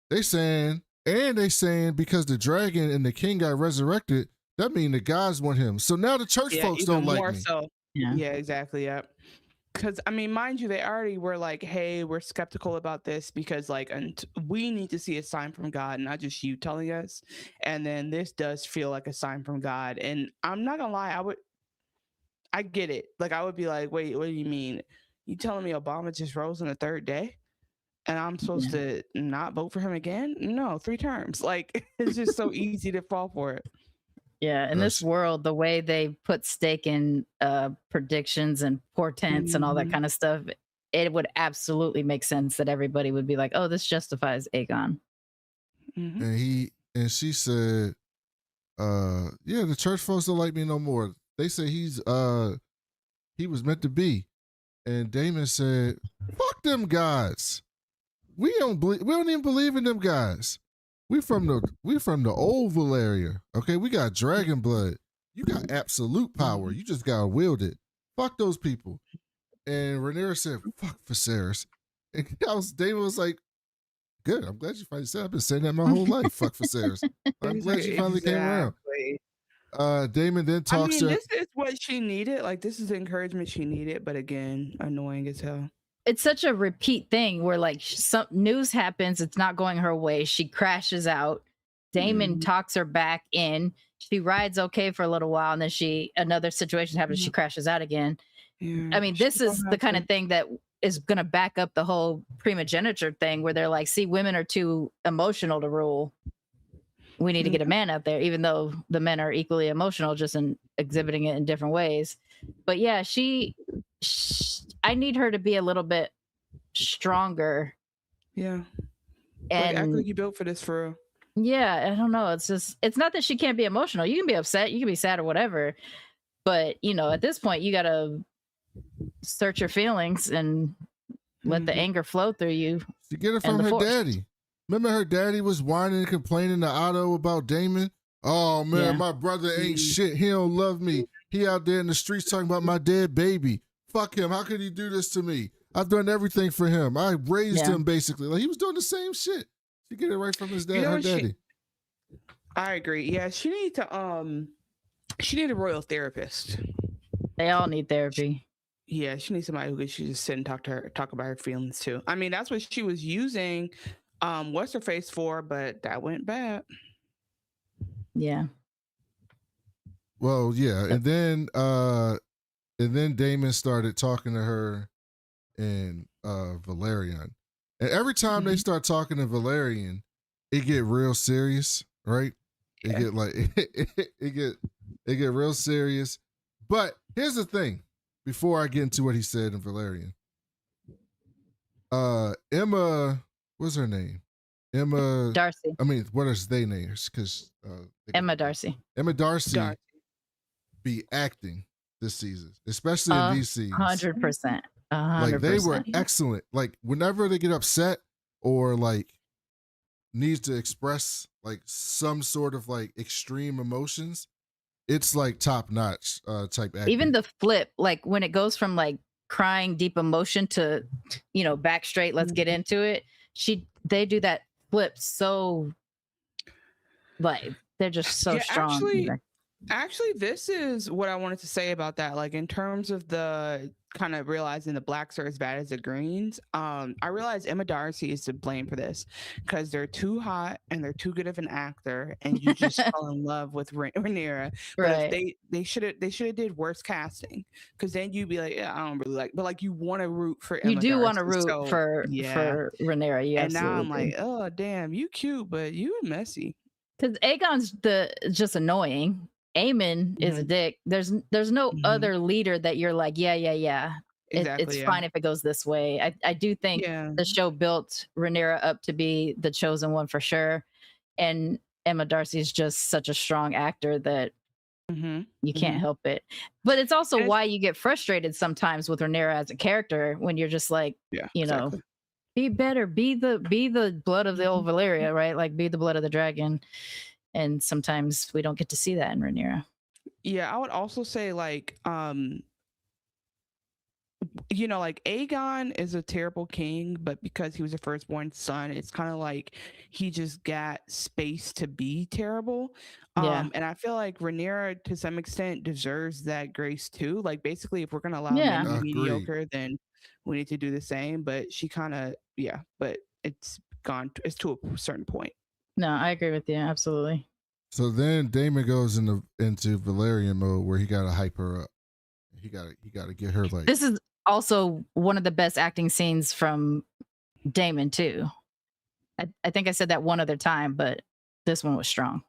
they saying because the dragon and the king got resurrected, that mean the gods want him. So now the church folks don't like me. So. Yeah, exactly. Yep. Because, I mean, mind you, they already were like, hey, we're skeptical about this because, like, we need to see a sign from God, not just you telling us. And then this does feel like a sign from God. And I'm not going to lie, I get it. Like, I would be like, wait, what do you mean? You telling me Obama just rose on the 3rd day? And I'm supposed to not vote for him again? No, 3 terms. Like, it's just so easy to fall for it. Yeah, in this world, the way they put stake in predictions and portents and all that kind of stuff, it would absolutely make sense that everybody would be like, "Oh, this justifies Aegon." And she said, "Yeah, the church folks don't like me no more. They say he was meant to be." And Daemon said, "Fuck them guys. We don't even believe in them guys. We from the old Valyria. Okay, we got dragon blood. You got absolute power. You just gotta wield it. Fuck those people." And Rhaenyra said, "Fuck Viserys." And Daemon was like, "Good. I'm glad you finally said. I've been saying that my whole life. Fuck Viserys. I'm glad you finally came around." Daemon then talks to her. This is what she needed. Like, this is the encouragement she needed. But again, annoying as hell. It's such a repeat thing where like some news happens, it's not going her way. She crashes out. Daemon talks her back in. She rides okay for a little while, and then another situation happens. She crashes out again. I mean, this is the kind of thing that is going to back up the whole primogeniture thing where they're like, see, women are too emotional to rule. We need to get a man out there, even though the men are equally emotional, just in exhibiting it in different ways. But yeah, I need her to be a little bit stronger. Yeah. And like, act like you built for this for real. Yeah, I don't know. It's not that she can't be emotional. You can be upset, you can be sad or whatever. But, at this point, you got to search your feelings and let the anger flow through you. She get it from her daddy. Remember her daddy was whining and complaining to Otto about Daemon? Oh, man, my brother ain't shit. He don't love me. He out there in the streets talking about my dead baby. Fuck him. How could he do this to me? I've done everything for him. I raised him, basically. Like, he was doing the same shit. She get it right from his dad, her daddy. I agree. Yeah, she need a royal therapist. They all need therapy. Yeah, she needs somebody who could just sit and talk about her feelings too. I mean, that's what she was using what's her face for, but that went bad. Yeah. Well, yeah, and then Daemon started talking to her in Valyrian. And every time they start talking in Valyrian, it get real serious, right? It get like it get real serious. But here's the thing. Before I get into what he said in Valerian, Emma, what's her name? Emma Darcy. I mean, what is their names? Because Emma Darcy. Emma Darcy be acting this season, especially in these scenes. 100%. Like they were excellent. Like whenever they get upset or like needs to express like some sort of like extreme emotions, it's like top notch type acting. Even the flip, like when it goes from like crying deep emotion to, you know, back straight, let's get into it. They do that flip so like they're just so strong. Actually, this is what I wanted to say about that. Like in terms of the kind of realizing the blacks are as bad as the greens, I realize Emma Darcy is to blame for this because they're too hot and they're too good of an actor, and you just fall in love with Rhaenyra. But Right. they should have did worse casting, because then you'd be like, yeah, I don't really like, but like you want to root for Emma. You do want to root so, for Rhaenyra, you and now I'm absolutely like, oh damn, you cute, but you messy. because Aegon's just annoying. Aemon is a dick. There's no other leader that you're like, yeah. Exactly, It's fine if it goes this way. I do think the show built Rhaenyra up to be the chosen one for sure, and Emma Darcy is just such a strong actor that you can't help it. But it's also why you get frustrated sometimes with Rhaenyra as a character when you're just like, you know, be better, be the blood of the old Valyria, right? Like be the blood of the dragon. And sometimes we don't get to see that in Rhaenyra. Yeah, I would also say like, you know, like Aegon is a terrible king, but because he was a firstborn son, it's kind of like he just got space to be terrible. And I feel like Rhaenyra to some extent deserves that grace too. Like basically, if we're gonna allow men to be mediocre, then we need to do the same. But she kind of but it's to a certain point. No, I agree with you. Absolutely. So then Daemon goes into Valerian mode where he got to hype her up. He got to get her like. This is also one of the best acting scenes from Daemon too. I think I said that one other time, but this one was strong.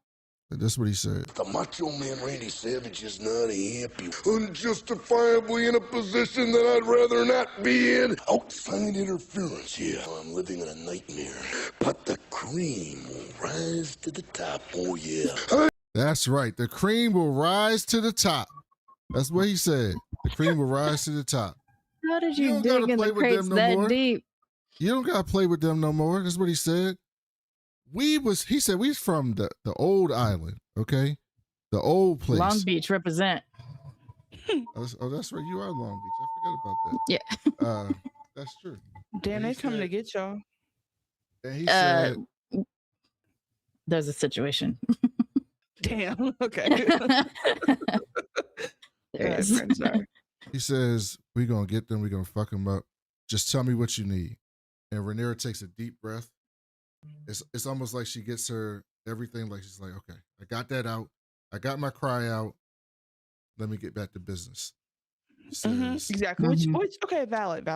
That's what he said. The macho man Randy Savage is not happy. Unjustifiably in a position that I'd rather not be in. Outside interference, I'm living in a nightmare. But the cream will rise to the top, oh yeah. That's right. The cream will rise to the top. That's what he said. The cream will rise to the top. How did you dig in the crates that deep? You don't gotta play with them no more. That's what he said. He said we's from the old island, okay? The old place. Long Beach represent. Oh, that's right. You are Long Beach. I forgot about that. Yeah. That's true. Damn, they coming to get y'all. And he said there's a situation. Damn. Okay. There is. He says, we're gonna get them, we're gonna fuck them up. Just tell me what you need. And Rhaenyra takes a deep breath. It's almost like she gets her everything, like she's like, okay, I got that out. I got my cry out. Let me get back to business. Says, exactly. Which okay, valid.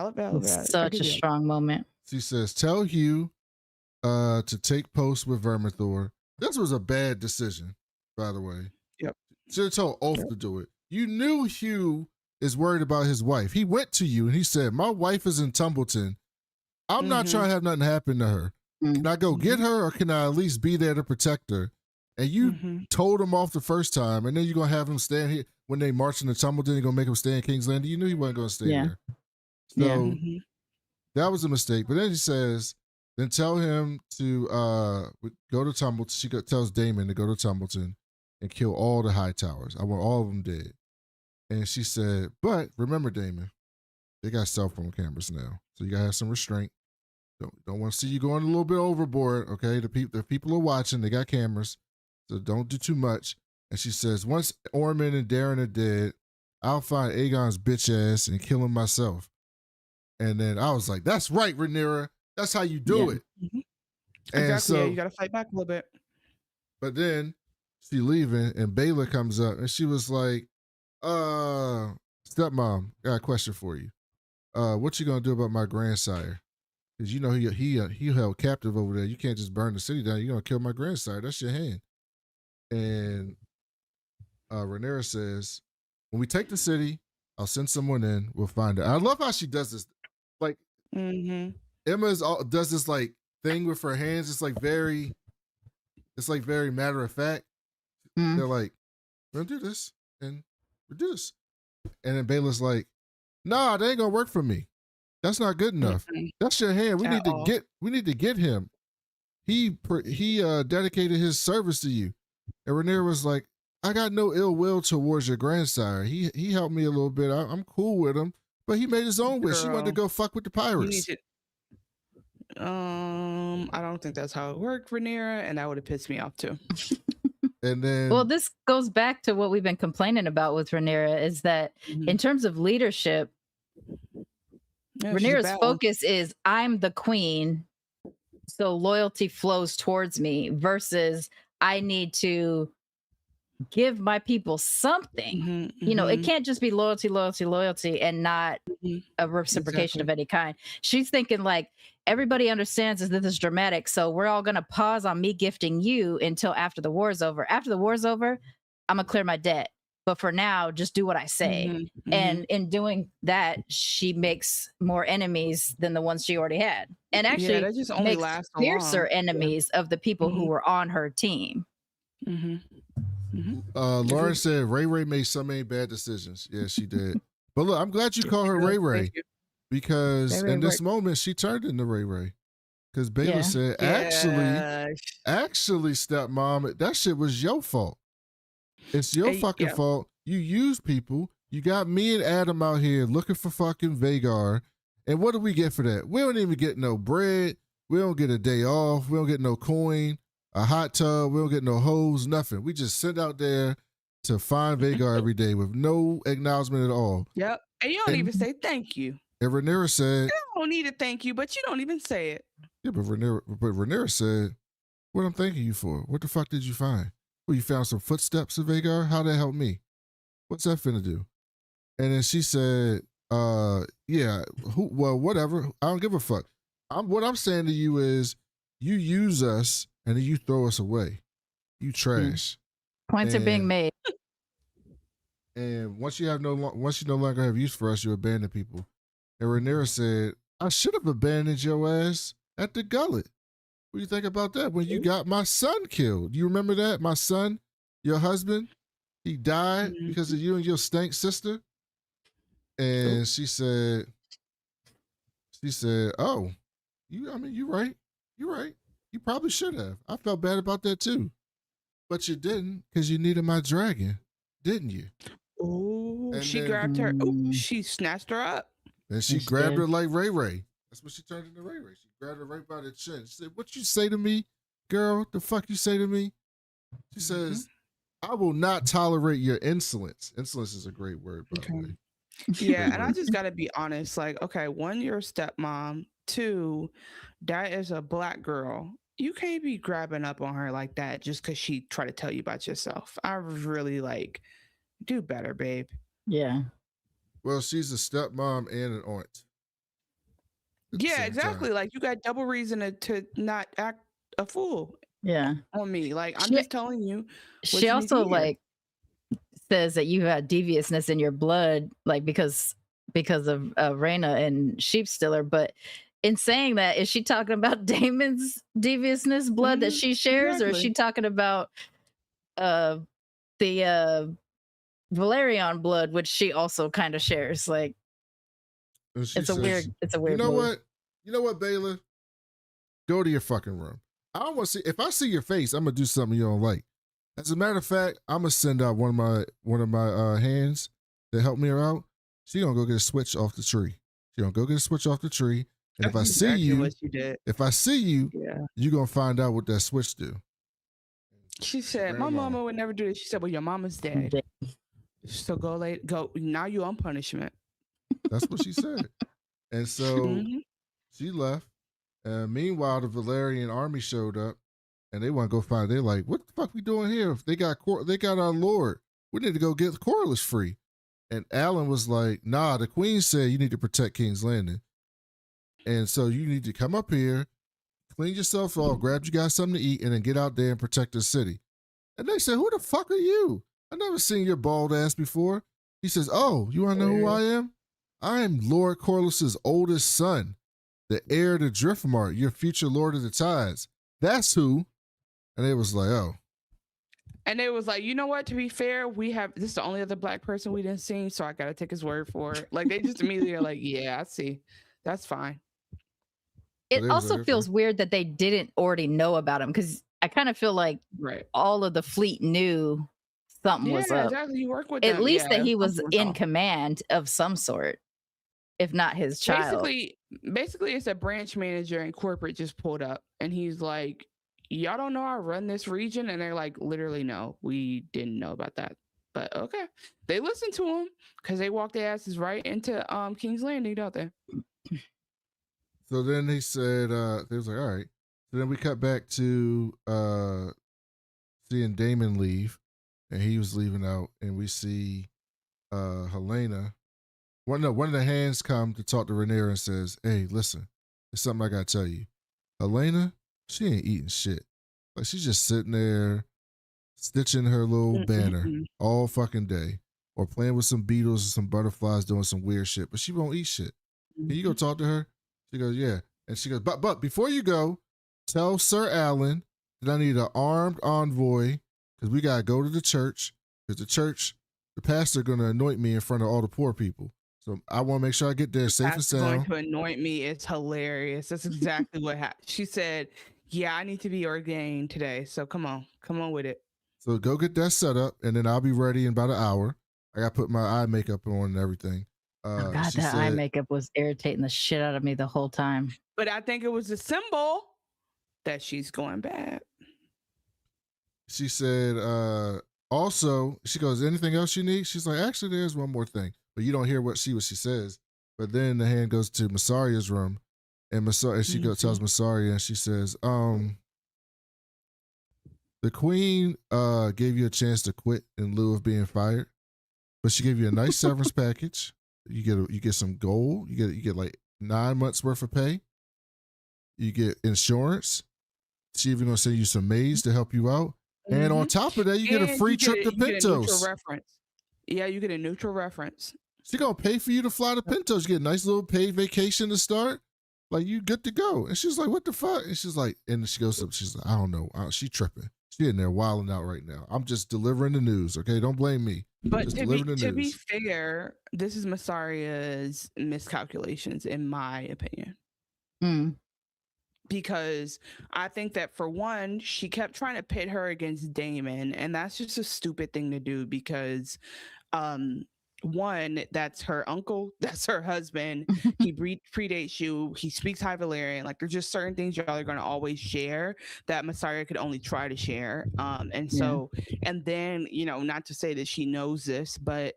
Such a strong moment. She says, tell Hugh to take post with Vermithor. This was a bad decision, by the way. Yep. Should have told Ulf to do it. You knew Hugh is worried about his wife. He went to you and he said, my wife is in Tumbleton. I'm not trying to have nothing happen to her. Can I go get her, or can I at least be there to protect her? And you told him off the first time, and then you're going to have him stand here. When they march into Tumbleton, you're going to make him stay in King's Landing. You knew he wasn't going to stay there. So that was a mistake. But then he says, then tell him to go to Tumbleton. She tells Daemon to go to Tumbleton and kill all the Hightowers. I want all of them dead. And she said, but remember, Daemon, they got cell phone cameras now. So you got to have some restraint. Don't want to see you going a little bit overboard, okay? The people are watching. They got cameras, so don't do too much. And she says, once Ormund and Darren are dead, I'll find Aegon's bitch ass and kill him myself. And then I was like, that's right, Rhaenyra. That's how you do it. And exactly. so, you got to fight back a little bit. But then she leaving, and Baela comes up, and she was like, stepmom, got a question for you. What you gonna do about my grandsire? Because you know he held captive over there. You can't just burn the city down. You're gonna kill my grandsire. That's your hand. And Rhaenyra says, when we take the city, I'll send someone in. We'll find it. I love how she does this. Like, Emma does this like thing with her hands. It's like very matter of fact. They're like, we're gonna do this and we'll do this. And then Baela's like, nah, that ain't gonna work for me. That's not good enough. That's your hand. We need to get him. He dedicated his service to you. And Rhaenyra was like, I got no ill will towards your grandsire. He helped me a little bit. I'm cool with him, but he made his own wish. He wanted to go fuck with the pirates. I don't think that's how it worked, Rhaenyra, and that would have pissed me off too. And then, well, this goes back to what we've been complaining about with Rhaenyra, is that in terms of leadership, Rhaenyra's focus is I'm the queen, so loyalty flows towards me, versus I need to give my people something. You know, it can't just be loyalty and not a reciprocation of any kind. She's thinking like, everybody understands that this is dramatic, so we're all going to pause on me gifting you until after the war's over. After the war's over, I'm going to clear my debt. But for now, just do what I say. And in doing that, she makes more enemies than the ones she already had. And actually that just only makes fiercer enemies of the people who were on her team. Lauren said Ray made so many bad decisions. Yeah, she did. But look, I'm glad you call her Ray. Because in this moment, she turned into Ray. Because Baela said, actually, stepmom, that shit was your fault. It's your fucking fault. You used people. You got me and Adam out here looking for fucking Vhagar. And what do we get for that? We don't even get no bread. We don't get a day off. We don't get no coin, a hot tub. We don't get no hose, nothing. We just sit out there to find Vhagar every day with no acknowledgement at all. Yep. And you don't even say thank you. And Rhaenyra said, you don't need a thank you, but you don't even say it. Yeah, but Rhaenyra said, what I'm thanking you for? What the fuck did you find? Well, you found some footsteps of Vhagar? How'd that help me? What's that finna do? And then she said, well, whatever. I don't give a fuck. What I'm saying to you is, you use us and then you throw us away. You trash. Points are being made. And once you no longer have use for us, you abandon people. And Rhaenyra said, I should have abandoned your ass at the gullet. What do you think about that? When you got my son killed. You remember that? My son, your husband, he died because of you and your stank sister. And she said, oh, you're right. You're right. You probably should have. I felt bad about that too. But you didn't, because you needed my dragon, didn't you? Oh, she grabbed her. Oh, she snatched her up. And she grabbed her like Ray. That's what she turned into Ray. She grabbed her right by the chin. She said, what you say to me, girl? The fuck you say to me? She says, I will not tolerate your insolence. Insolence is a great word, by the way. Yeah, and I just got to be honest. Like, okay, one, you're a stepmom. Two, that is a black girl. You can't be grabbing up on her like that just because she tried to tell you about yourself. I really do better, babe. Yeah. Well, she's a stepmom and an aunt. Yeah, exactly. Time. Like, you got double reason to not act a fool. Yeah. On me. Like, I'm just telling you. She also says that you had deviousness in your blood, like because of Rhaena and Sheepstiller. But in saying that, is she talking about Daemon's deviousness blood that she shares, or is she talking about the Valerian blood, which she also kind of shares? Like, it's a weird. You know what? You know what, Baela? Go to your fucking room. I don't want to see. If I see your face, I'm gonna do something you don't like. As a matter of fact, I'm gonna send out one of my hands to help me out. She gonna go get a switch off the tree. She gonna go get a switch off the tree. And if I see you, you're gonna find out what that switch do. She said, my mama would never do this. She said, well, your mama's dead. So go. Now you're on punishment. That's what she said. And so she left. And meanwhile, the Valerian army showed up, and they want to go find. They're like, "What the fuck we doing here? They got our lord. We need to go get Corlys free." And Alan was like, "Nah, the queen said you need to protect King's Landing, and so you need to come up here, clean yourself off, grab you guys something to eat, and then get out there and protect the city." And they said, who the fuck are you? I never seen your bald ass before. He says, oh, you want to know who I am? I am Lord Corlys's oldest son, the heir to Driftmark, your future Lord of the Tides. That's who. And it was like, oh. And it was like, you know what? To be fair, this is the only other black person we didn't see, so I gotta take his word for it. Like they just immediately are like, yeah, I see. That's fine. It also feels weird that they didn't already know about him, because I kind of feel like all of the fleet knew something was up. Exactly. You work with At them. least that he was in command of some sort, if not his child. Basically, it's a branch manager in corporate just pulled up, and he's like, y'all don't know I run this region? And they're like, literally, no, we didn't know about that. But okay. They listened to him because they walked their asses right into King's Landing, don't they? So then they said, they was like, all right. So then we cut back to seeing Daemon leave, and he was leaving out, and we see Helaena. One of the hands come to talk to Rhaenyra and says, hey, listen, there's something I gotta tell you. Helaena, she ain't eating shit. Like, she's just sitting there stitching her little banner all fucking day, or playing with some beetles or some butterflies, doing some weird shit, but she won't eat shit. Can you go talk to her? She goes, yeah. And she goes, but before you go, tell Sir Alan that I need an armed envoy, because we gotta go to the church, because the pastor gonna anoint me in front of all the poor people. So I want to make sure I get there safe and sound. Going to anoint me. It's hilarious. That's exactly what happened. She said, yeah, I need to be ordained today. So come on with it. So go get that set up, and then I'll be ready in about an hour. I got to put my eye makeup on and everything. Oh God, that eye makeup was irritating the shit out of me the whole time. But I think it was a symbol that she's going bad. She said, also, she goes, anything else you need? She's like, actually, there's one more thing. But you don't hear what she says. But then the hand goes to Mysaria's room, and she tells Mysaria, and she says, the queen gave you a chance to quit in lieu of being fired, but she gave you a nice severance package. You get some gold. You get like 9 months worth of pay. You get insurance. She even gonna send you some maids to help you out. And on top of that, you get a free trip to Pintos. Yeah, you get a neutral reference. She gonna pay for you to fly to Pintos. You get a nice little paid vacation to start. Like, you good to go. And she's like, what the fuck? And she's like, and she goes up, she's like, I don't know. She tripping. She in there wilding out right now. I'm just delivering the news, okay? Don't blame me. But to be fair, this is Mysaria's miscalculations, in my opinion. Because I think that, for one, she kept trying to pit her against Daemon, and that's just a stupid thing to do because one, that's her uncle, that's her husband. He predates you. He speaks High Valyrian. Like, there's just certain things y'all are going to always share that Mysaria could only try to share. And then, not to say that she knows this, but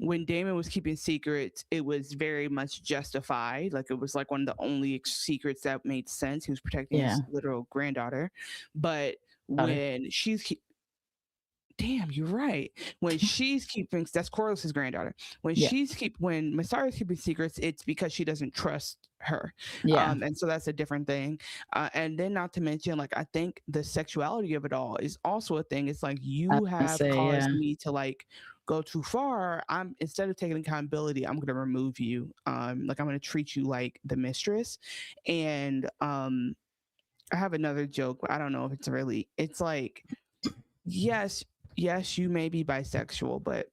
when Daemon was keeping secrets, it was very much justified. Like, it was like one of the only secrets that made sense. He was protecting his literal granddaughter. But when damn, you're right. When she's keeping, that's Corlys's granddaughter. When when Mysaria's keeping secrets, it's because she doesn't trust her. And so that's a different thing. And then, not to mention, like, I think the sexuality of it all is also a thing. It's like, you have caused me to, like, go too far. Instead of taking accountability, I'm gonna remove you. Like, I'm gonna treat you like the mistress. And I have another joke, but I don't know if it's like, yes, you may be bisexual, but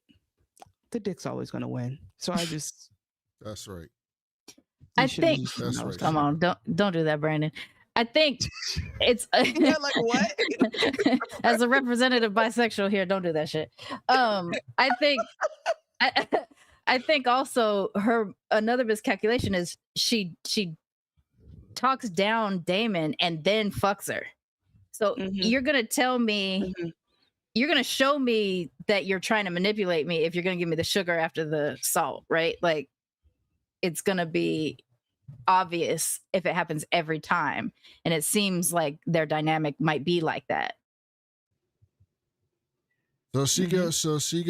the dick's always going to win. So I just... That's right. I think... That's right. Come on, don't do that, Brandon. I think it's... Yeah, like, what? As a representative bisexual here, don't do that shit. I think... I think also another miscalculation is she talks down Daemon and then fucks her. So you're going to tell me... You're going to show me that you're trying to manipulate me if you're going to give me the sugar after the salt, right? Like, it's going to be obvious if it happens every time. And it seems like their dynamic might be like that. So she goes, she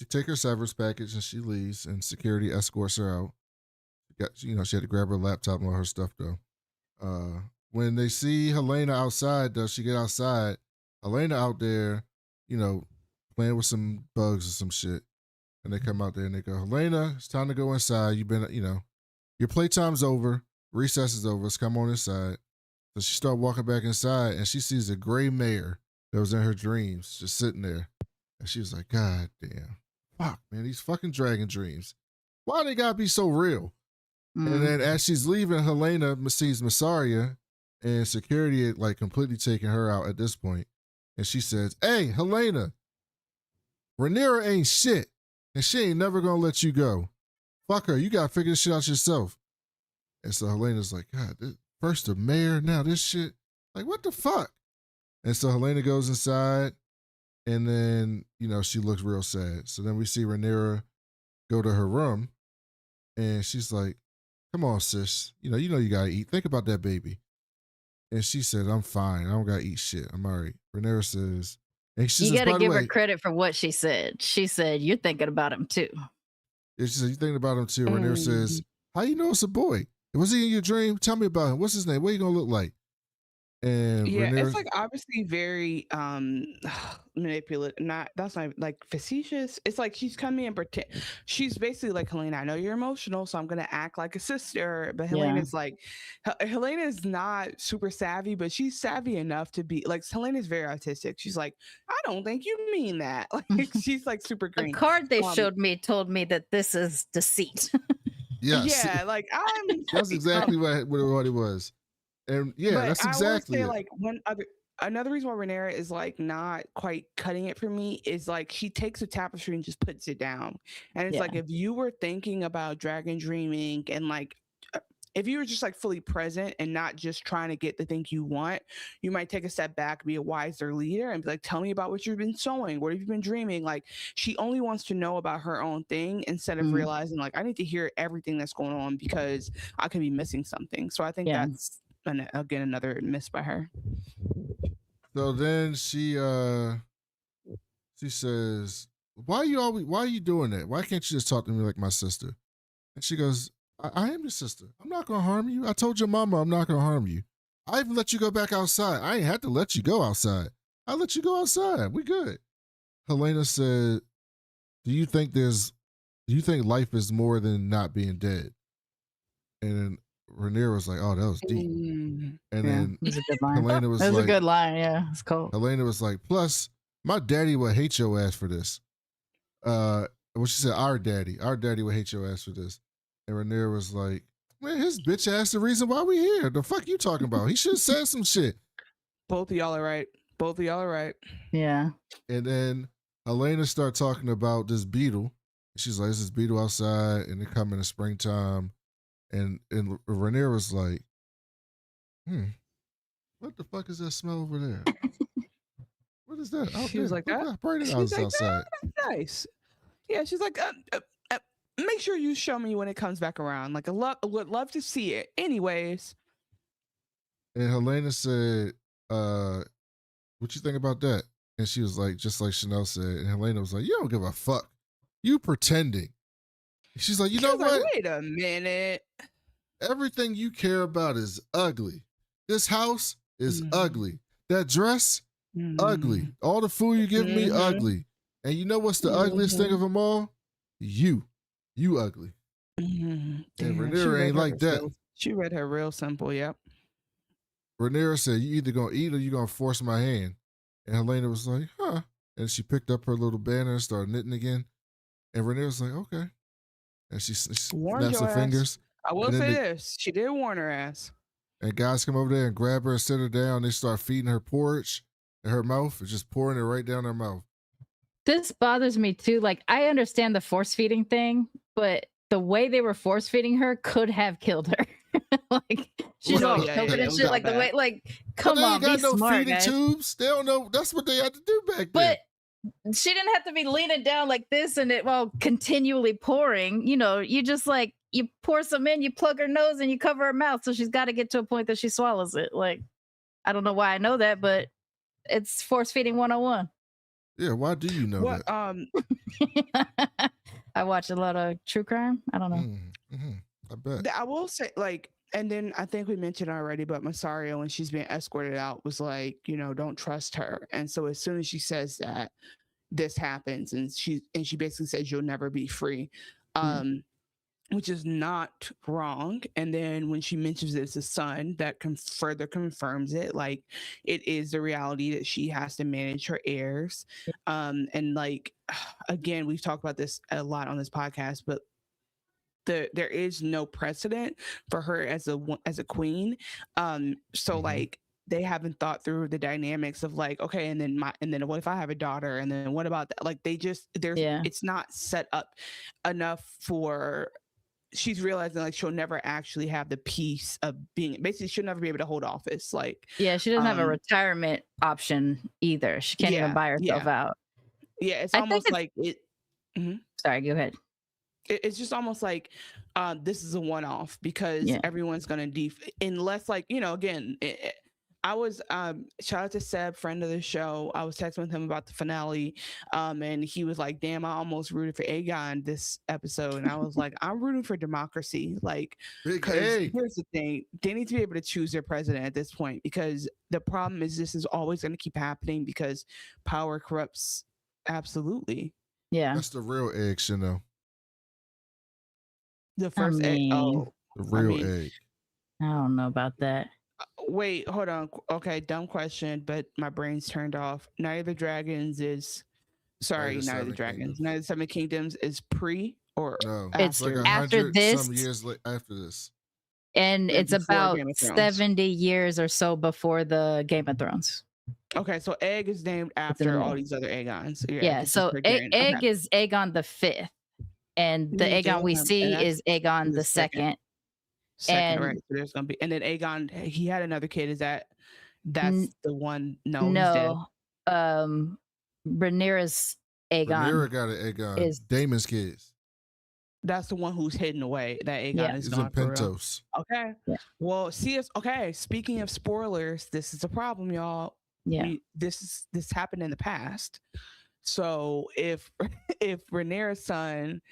take her severance package and she leaves, and security escorts her out. She had to grab her laptop and all her stuff, though. When they see Helaena outside, though, she get outside, Helaena out there playing with some bugs or some shit. And they come out there and they go, Helaena, it's time to go inside. You've been, your playtime's over. Recess is over. Let's come on inside. So she started walking back inside and she sees a gray mare that was in her dreams just sitting there. And she was like, God damn. Fuck, man, these fucking dragon dreams. Why they gotta be so real? And then as she's leaving, Helaena sees Mysaria and security had like completely taken her out at this point. And she says, hey, Helaena, Rhaenyra ain't shit. And she ain't never gonna let you go. Fuck her. You gotta figure this shit out yourself. And so Helena's like, God, first the mayor, now this shit. Like, what the fuck? And so Helaena goes inside and then, she looks real sad. So then we see Rhaenyra go to her room and she's like, come on, sis. You gotta eat. Think about that baby. And she said, I'm fine. I don't gotta eat shit. I'm all right. Rhaenyra says, and she you says, gotta give her credit for what she said. She said, you're thinking about him too. Yeah, she said, you're thinking about him too. Rhaenyra says, how you know it's a boy? Was he in your dream? Tell me about him. What's his name? What you gonna look like? And yeah, Rhaenyra, it's like obviously very manipulative. That's not like facetious. It's like she's coming and pretend. She's basically like, Helaena, I know you're emotional, so I'm gonna act like a sister. But Helena's like, Helaena is not super savvy, but she's savvy enough to be like. Helena's very autistic. She's like, I don't think you mean that. Like she's like super green. The card they showed me told me that this is deceit. yes. Yeah, like that's exactly what it was. And yeah, but that's exactly I it. will say, like, another reason why Rhaenyra is like not quite cutting it for me is like she takes a tapestry and just puts it down. And it's like, if you were thinking about dragon dreaming and like if you were just like fully present and not just trying to get the thing you want, you might take a step back, be a wiser leader and be like, tell me about what you've been sewing. What have you been dreaming? Like she only wants to know about her own thing instead of realizing like, I need to hear everything that's going on because I could be missing something. So I think that's, and again, another miss by her. So then she says, why are you doing that? Why can't you just talk to me like my sister? And she goes, I am your sister. I'm not gonna harm you. I told your mama I'm not gonna harm you. I even let you go back outside. I ain't had to let you go outside. I let you go outside. We good. Helaena said, do you think life is more than not being dead? And then Rhaenyra was like, oh, that was deep. And then it was a good line. Helaena was that was like, a good line. Yeah, it's cool. Helaena was like, plus, my daddy would hate your ass for this. Well, she said, our daddy would hate your ass for this. And Rhaenyra was like, man, his bitch ass the reason why we here. The fuck you talking about? He should have said some shit. Both of y'all are right. Yeah. And then Helaena started talking about this beetle. She's like, there's this beetle outside and it come in the springtime. And Rhaenyra was like, what the fuck is that smell over there? What is that? She was like, that? She's like, outside. That's nice. Yeah, she's like, make sure you show me when it comes back around. Like, would love to see it. Anyways. And Helaena said, what you think about that? And she was like, just like Chanel said. And Helaena was like, you don't give a fuck. You pretending. She's like, you know what? Like, wait a minute. Everything you care about is ugly. This house is ugly. That dress, ugly. All the food you give me, ugly. And you know what's the ugliest thing of them all? You ugly. And Rhaenyra ain't like that. She read her real simple, yep. Rhaenyra said, you either gonna eat or you gonna force my hand. And Helaena was like, huh. And she picked up her little banner and started knitting again. And Rhaenyra was like, okay. And she snaps her fingers. I will say this. She did warn her ass. And guys come over there and grab her and sit her down. They start feeding her porridge in her mouth. It's just pouring it right down her mouth. This bothers me too. Like, I understand the force feeding thing, but the way they were force feeding her could have killed her. Like, she's all choking and shit. Like, the way, like, come on, be smart, guys. They ain't got no feeding tubes. They don't know. That's what they had to do back then. But she didn't have to be leaning down like this and it while continually pouring. You know, you just like, you pour some in, you plug her nose and you cover her mouth. So she's got to get to a point that she swallows it. Like, I don't know why I know that, but it's force feeding 101. Yeah, why do you know that? I watch a lot of true crime. I don't know. I bet. I will say, like, And then I think we mentioned already, but Mysaria, when she's being escorted out, was like, don't trust her. And so as soon as she says that, this happens, and she basically says you'll never be free, which is not wrong. And then when she mentions it's a son, that further confirms it. Like, it is the reality that she has to manage her heirs. And like, again, we've talked about this a lot on this podcast, but there is no precedent for her as a queen. So like, they haven't thought through the dynamics of like, okay, and then what if I have a daughter, and then what about that? Like, it's not set up enough for. She's realizing like she'll never actually have the peace of being, basically she'll never be able to hold office. Like, she doesn't have a retirement option either. She can't even buy herself out. Yeah, it's almost like it. Sorry, go ahead. It's just almost like this is a one-off, because everyone's gonna unless, like, again, I was shout out to Seb, friend of the show. I was texting with him about the finale, and he was like, damn, I almost rooted for Aegon this episode. And I was like, I'm rooting for democracy. Like, because here's the thing, they need to be able to choose their president at this point, because the problem is this is always going to keep happening, because power corrupts absolutely. That's the real egg, Shino. The first egg. Oh, the real egg. I don't know about that. Wait, hold on. Okay, dumb question, but my brain's turned off. Night of the Dragons is Night of the Dragons. Night of the Seven Kingdoms is pre or no? It's like after this. Some years after this, and it's about 70 years or so before the Game of Thrones. Okay, so Egg is named after all these other Aegons. So Egg is Aegon the 5th, and the Aegon we see is Aegon the 2nd. Second, right? So there's gonna be, and then Aegon, he had another kid. Is that's the one? No. Rhaenyra's Aegon. Rhaenyra got an Aegon. Is Daemon's kids. That's the one who's hidden away. That Aegon is gone. Pentos. Okay. Yeah. Well, okay. Speaking of spoilers, this is a problem, y'all. Yeah. This happened in the past. So if Rhaenyra's son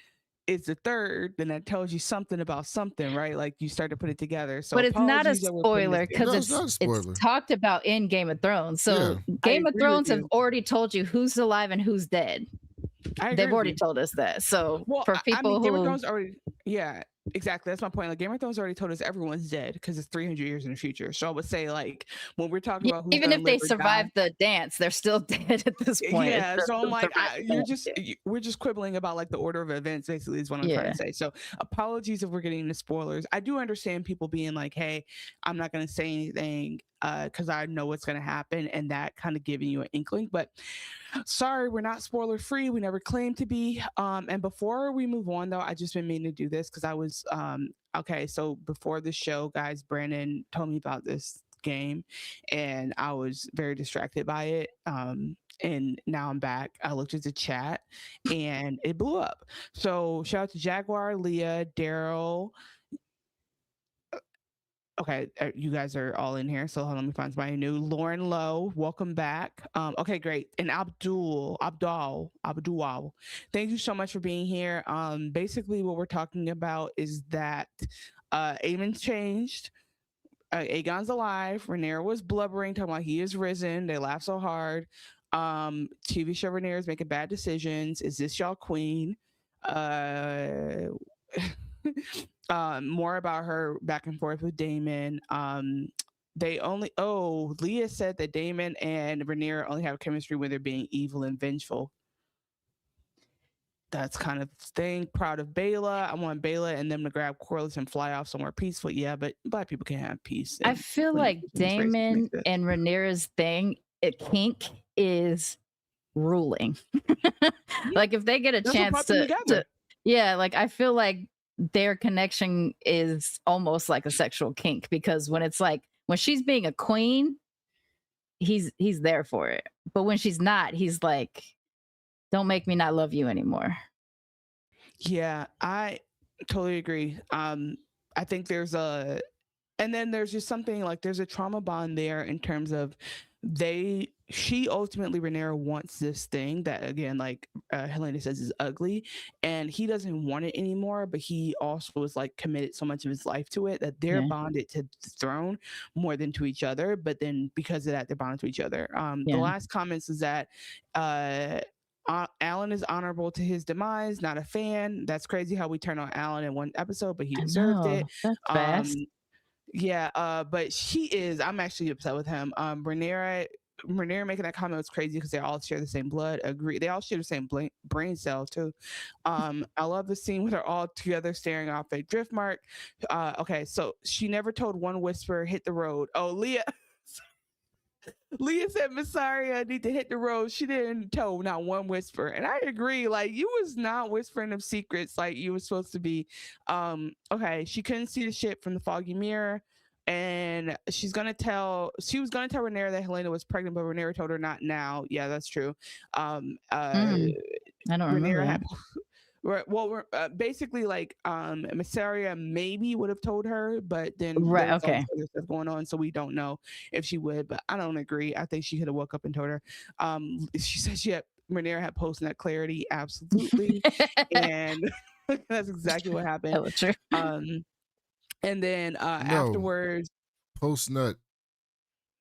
is the third, then that tells you something about something, right? Like, you start to put it together. So, but it's not a spoiler, because it's talked about in Game of Thrones. So Game of Thrones have already told you who's alive and who's dead. They've already told us that. So for people Game of Thrones already, exactly. That's my point. Like, Game of Thrones already told us everyone's dead, because it's 300 years in the future. So I would say, like, when we're talking about even if they survive the dance, they're still dead at this point. Yeah. So I'm like, we're just quibbling about like the order of events, basically, is what I'm trying to say. So apologies if we're getting into spoilers. I do understand people being like, hey, I'm not going to say anything because I know what's going to happen, and that kind of giving you an inkling. But sorry, we're not spoiler free. We never claimed to be. And before we move on, though, I just been meaning to do this because I was okay. So before the show, guys, Brandon told me about this game, and I was very distracted by it. And now I'm back. I looked at the chat, and it blew up. So shout out to Jaguar, Leah, Daryl. Okay, you guys are all in here, so hold on, let me find somebody new. Lauren Lowe, welcome back. Okay, great. And Abdul, thank you so much for being here. Basically, what we're talking about is that Aemon's changed. Aegon's alive. Rhaenyra was blubbering, talking about he is risen. They laugh so hard. TV show Rhaenyra is making bad decisions. Is this y'all queen? More about her back and forth with Daemon. Leah said that Daemon and Rhaenyra only have chemistry when they're being evil and vengeful. That's kind of thing. Proud of Baela. I want Baela and them to grab Corlys and fly off somewhere peaceful. Yeah, but Black people can't have peace. I feel like Daemon and Rhaenyra's kink is ruling. Like, if they get a chance to like, I feel like their connection is almost like a sexual kink, because when it's like, when she's being a queen, he's there for it, but when she's not, he's like, don't make me not love you anymore. Yeah, I totally agree. I think there's just something like, there's a trauma bond there in terms of they she ultimately, Rhaenyra wants this thing that, again, like Helaena says, is ugly, and he doesn't want it anymore, but he also is like committed so much of his life to it that they're bonded to the throne more than to each other. But then because of that, they're bonded to each other. The last comments is that Alan is honorable to his demise, not a fan. That's crazy how we turn on Alan in one episode, but he deserved it. That's fast. Yeah, but I'm actually upset with him. Rhaenyra making that comment was crazy because they all share the same blood. Agree. They all share the same brain cell too. I love the scene with her all together staring off a drift mark. Okay, so she never told one whisper, hit the road. Oh, Leah said Mysaria need to hit the road. She didn't tell not one whisper. And I agree. Like, you was not whispering of secrets like you were supposed to be. Okay, she couldn't see the shit from the foggy mirror. And she was gonna tell Rhaenyra that Helaena was pregnant, but Rhaenyra told her not now. Yeah, that's true. I don't remember that. Basically, like Mysaria maybe would have told her, but then other stuff going on, so we don't know if she would. But I don't agree. I think she could have woke up and told her. She said Rhaenyra had post-nut clarity, absolutely, and that's exactly what happened. That was true. And then afterwards, post-nut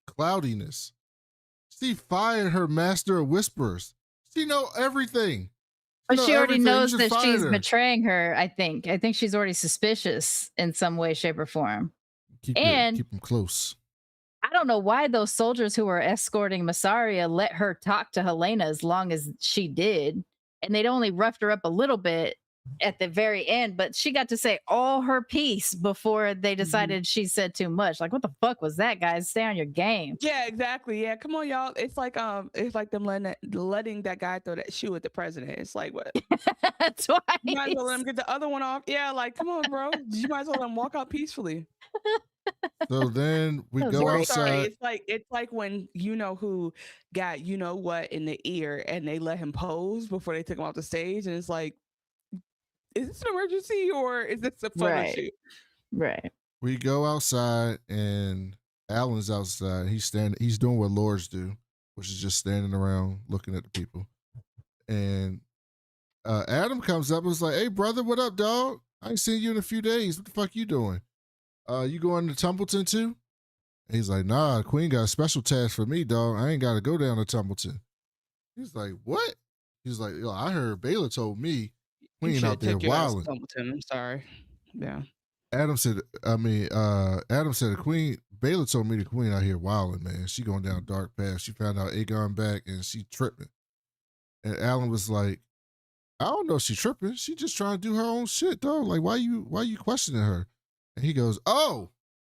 cloudiness. She fired her master of whispers. She know everything. But she already knows that she's betraying her, I think. I think she's already suspicious in some way, shape, or form. Keep them close. I don't know why those soldiers who were escorting Mysaria let her talk to Helaena as long as she did. And they'd only roughed her up a little bit at the very end, but she got to say all her piece before they decided she said too much. Like, what the fuck was that, guys? Stay on your game. Yeah, exactly. Yeah, come on, y'all. It's like them letting that guy throw that shoe at the president. It's like, what? Twice. You might as well let him get the other one off. Yeah, like, come on, bro. You might as well let him walk out peacefully. So then we go outside. It's like when you know who got you know what in the ear, and they let him pose before they took him off the stage, and it's like, is this an emergency or is this a photo shoot? Right. We go outside and Alan's outside. He's doing what lords do, which is just standing around looking at the people. And Adam comes up and was like, "Hey brother, what up, dog? I ain't seen you in a few days. What the fuck you doing? You going to Tumbleton too?" And he's like, "Nah, Queen got a special task for me, dog. I ain't gotta go down to Tumbleton." He's like, "What?" He's like, "Yo, I heard Baela told me Queen out there wilding." I'm sorry. Yeah. Adam said the Queen, Baela told me the Queen out here wilding, man. She going down dark path. She found out Aegon back and she tripping. And Alan was like, "I don't know if she tripping. She just trying to do her own shit, dog. Like, why you questioning her?" And he goes, Oh,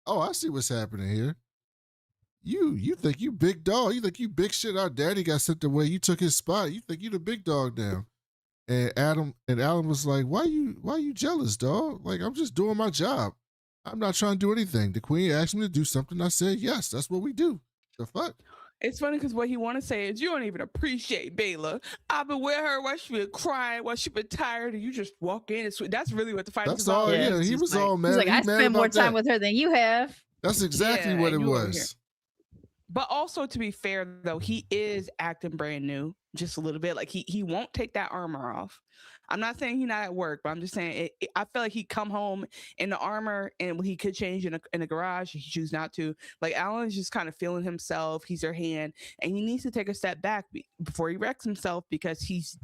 I see what's happening here. You think you big dog. You think you big shit. Our daddy got sent away. You took his spot. You think you the big dog now. And Alan was like, why you jealous, dog? Like, I'm just doing my job. I'm not trying to do anything. The Queen asked me to do something. I said, yes, that's what we do. The fuck? It's funny because what he want to say is, you don't even appreciate Baela. I've been with her while she been crying, while she been tired, and you just walk in and that's really what the fight is about. Yeah, he was all mad. He's like, I spent more time with her than you have. That's exactly what it was. But also, to be fair, though, he is acting brand new, just a little bit. Like, he won't take that armor off. I'm not saying he's not at work, but I'm just saying I feel like he'd come home in the armor and he could change in a garage. He choose not to. Like, Alan's just kind of feeling himself. He's her hand, and he needs to take a step back before he wrecks himself, because he's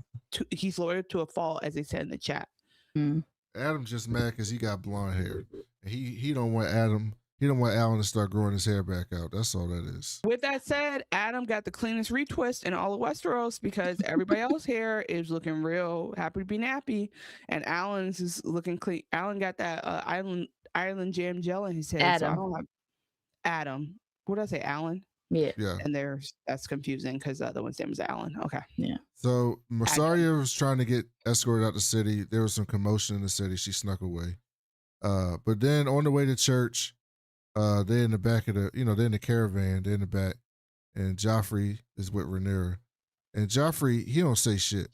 loyal to a fault, as they said in the chat. Adam's just mad because he got blonde hair. He don't want Adam. He don't want Alan to start growing his hair back out. That's all that is. With that said, Adam got the cleanest retwist in all of Westeros, because everybody else's hair is looking real happy to be nappy, and Alan's is looking clean. Alan got that Island Jam gel in his head. Adam. So I don't have Adam. What did I say? Alan? Yeah. And that's confusing because the other one's name is Alan. Okay. Yeah. So Mysaria was trying to get escorted out the city. There was some commotion in the city. She snuck away. But then on the way to church, they're in the back of they're in the caravan, they're in the back, and Joffrey is with Rhaenyra. And Joffrey, he don't say shit.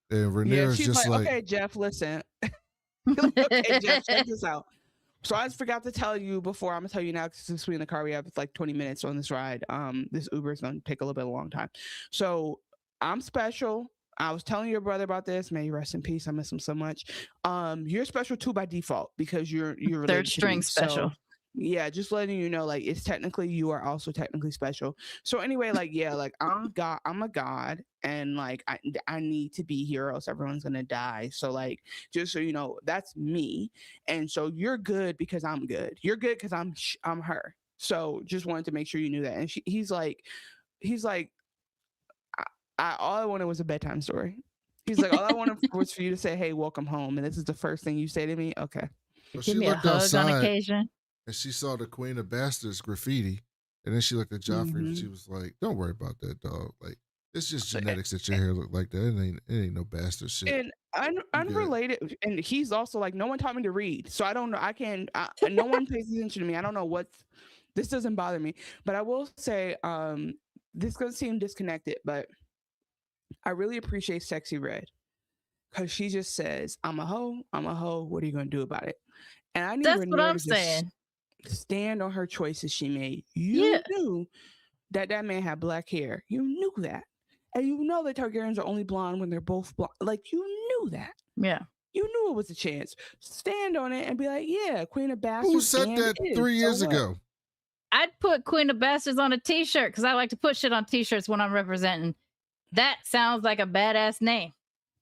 And Rhaenyra's she's just like, okay, Jeff, listen. Okay, Jeff, check this out. So I just forgot to tell you before. I'm gonna tell you now because since we're in the car, we have like 20 minutes on this ride. This Uber is gonna take a little bit of a long time. So I'm special. I was telling your brother about this. May he rest in peace. I miss him so much. You're special too by default because you're related third to string me. special. So, yeah, just letting you know, like it's technically you are also technically special. So anyway, like yeah, like I'm God, I'm a god, and like I need to be here, or else everyone's gonna die. So like just so you know, that's me, and so you're good because I'm good. You're good because I'm her. So just wanted to make sure you knew that. And he's like, all I wanted was a bedtime story. He's like, all I wanted was for you to say, "Hey, welcome home," and this is the first thing you say to me. Okay. So Give she me a looked hug on outside occasion. and she saw the Queen of Bastards graffiti, and then she looked at Joffrey and she was like, "Don't worry about that, dog. Like, it's just genetics that your hair look like that. It ain't no bastard shit." And unrelated, and he's also like, no one taught me to read, so I don't know. No one pays attention to me. I don't know what's. This doesn't bother me, but I will say, this is gonna seem disconnected, but I really appreciate Sexy Red because she just says, "I'm a hoe. I'm a hoe. What are you gonna do about it?" And I need That's what Rhaenyra I'm to just saying. stand on her choices she made. You knew that man had black hair. You knew that. And you know that Targaryens are only blonde when they're both blonde. Like, you knew that. Yeah. You knew it was a chance. Stand on it and be like, yeah, Queen of Bastards. Who said that 3 years ago? I'd put Queen of Bastards on a t-shirt because I like to put shit on t-shirts when I'm representing. That sounds like a badass name.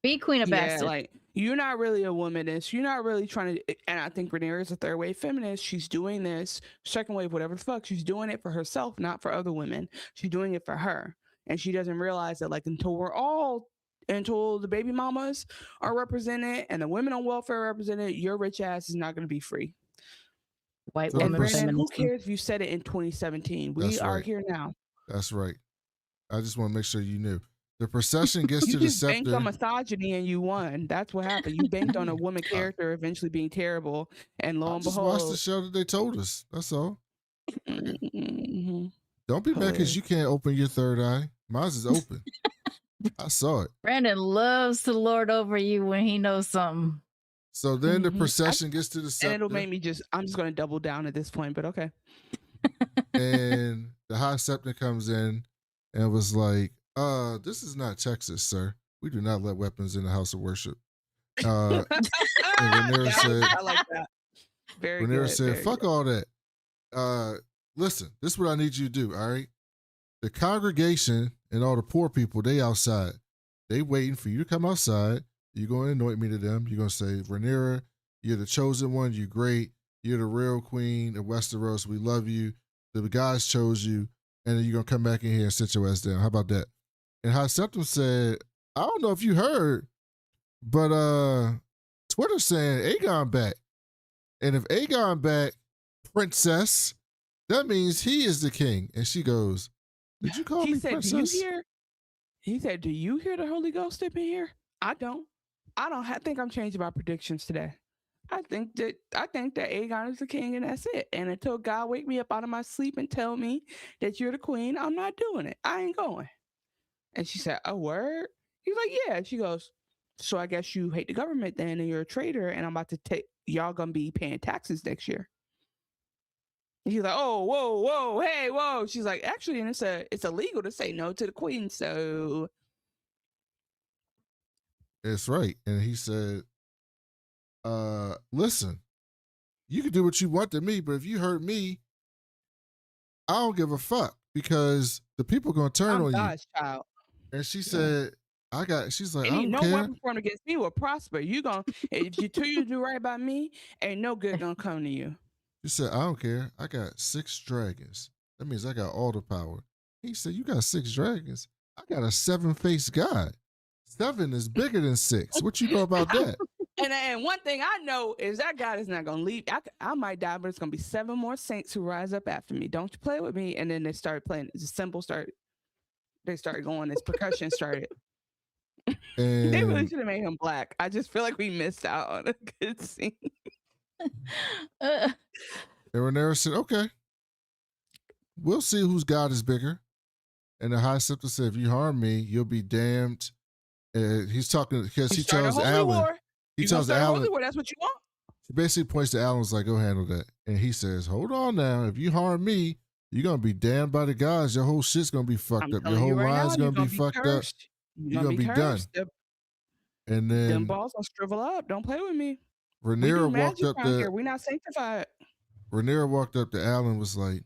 Be Queen of Bastards. Like, you're not really a womanist. You're not really trying to, and I think Rhaenyra is a third wave feminist. She's doing this, second wave, whatever the fuck. She's doing it for herself, not for other women. She's doing it for her. And she doesn't realize that, like, until the baby mamas are represented and the women on welfare are represented, your rich ass is not going to be free. White So woman. Brandon, who cares if you said it in 2017? We are here now. That's right. I just want to make sure you knew. The procession gets to the just banked scepter. on misogyny and you won. That's what happened. You banked on a woman character eventually being terrible, and lo and behold, watch the show that they told us. That's all. Mm-hmm. Don't be mad because you can't open your third eye. Mine is open. I saw it. Brandon loves to lord over you when he knows something. So then the procession gets to the scepter. And it'll make me I'm just going to double down at this point, but okay. And the High Septon comes in and was like, this is not Texas, sir. We do not let weapons in the house of worship. And Rhaenyra said, I like that. Very Rhaenyra good. said, fuck all that. Listen, this is what I need you to do, all right? The congregation and all the poor people, they outside. They waiting for you to come outside. You're going to anoint me to them. You're going to say, Rhaenyra, you're the chosen one. You're great. You're the real queen of Westeros. We love you. The guys chose you. And then you're going to come back in here and sit your ass down. How about that? And High Septon said, I don't know if you heard, but Twitter saying Aegon back. And if Aegon back, princess, that means he is the king. And she goes, did you call me princess? He said, do you hear the Holy Ghost up in here? I don't. I think I'm changing my predictions today. I think that Aegon is the king and that's it. And until God wake me up out of my sleep and tell me that you're the queen, I'm not doing it. I ain't going. And she said, a word? He's like, yeah. She goes, so I guess you hate the government then and you're a traitor and I'm about to y'all gonna be paying taxes next year. And he's like, oh, whoa, hey, whoa. She's like, actually, and it's illegal to say no to the queen, so. That's right. And he said, listen, you can do what you want to me, but if you hurt me, I don't give a fuck because the people are going to turn on God's you. Child. And she said, she's like, and I don't no care. weapon formed against me will prosper. If you do right by me, ain't no good gonna come to you. She said, I don't care. I got 6 dragons. That means I got all the power. He said, you got 6 dragons? I got a 7-faced god. 7 is bigger than 6. What you know about that? And one thing I know is that God is not gonna leave. I might die, but it's gonna be 7 more saints who rise up after me. Don't you play with me? And then they started playing. The cymbals started. They started going. This percussion started. And they really should have made him black. I just feel like we missed out on a good scene. And Rhaenyra said, okay, we'll see whose God is bigger. And the High Septon said, if you harm me, you'll be damned. He's talking because he tells Alan. He tells Alan. That's what you want? She basically points to Alan, was like, go handle that. And he says, hold on now. If you harm me, you're going to be damned by the gods. Your whole shit's going to be fucked up. Your whole line's going to be fucked up. You're going to be done. And then them balls will shrivel up. Don't play with me. Rhaenyra walked up here. We're not sanctified. Rhaenyra walked up to Alan and was like,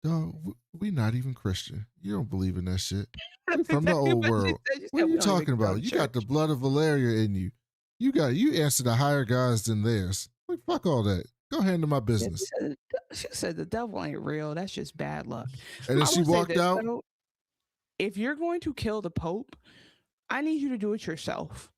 dog, we not even Christian. You don't believe in that shit. You're from the old world. What are you talking about? You got the blood of Valeria in you. You answer to higher gods than theirs. Like, fuck all that. Go handle my business. She said the devil ain't real. That's just bad luck. And then she walked out. Though, if you're going to kill the Pope, I need you to do it yourself.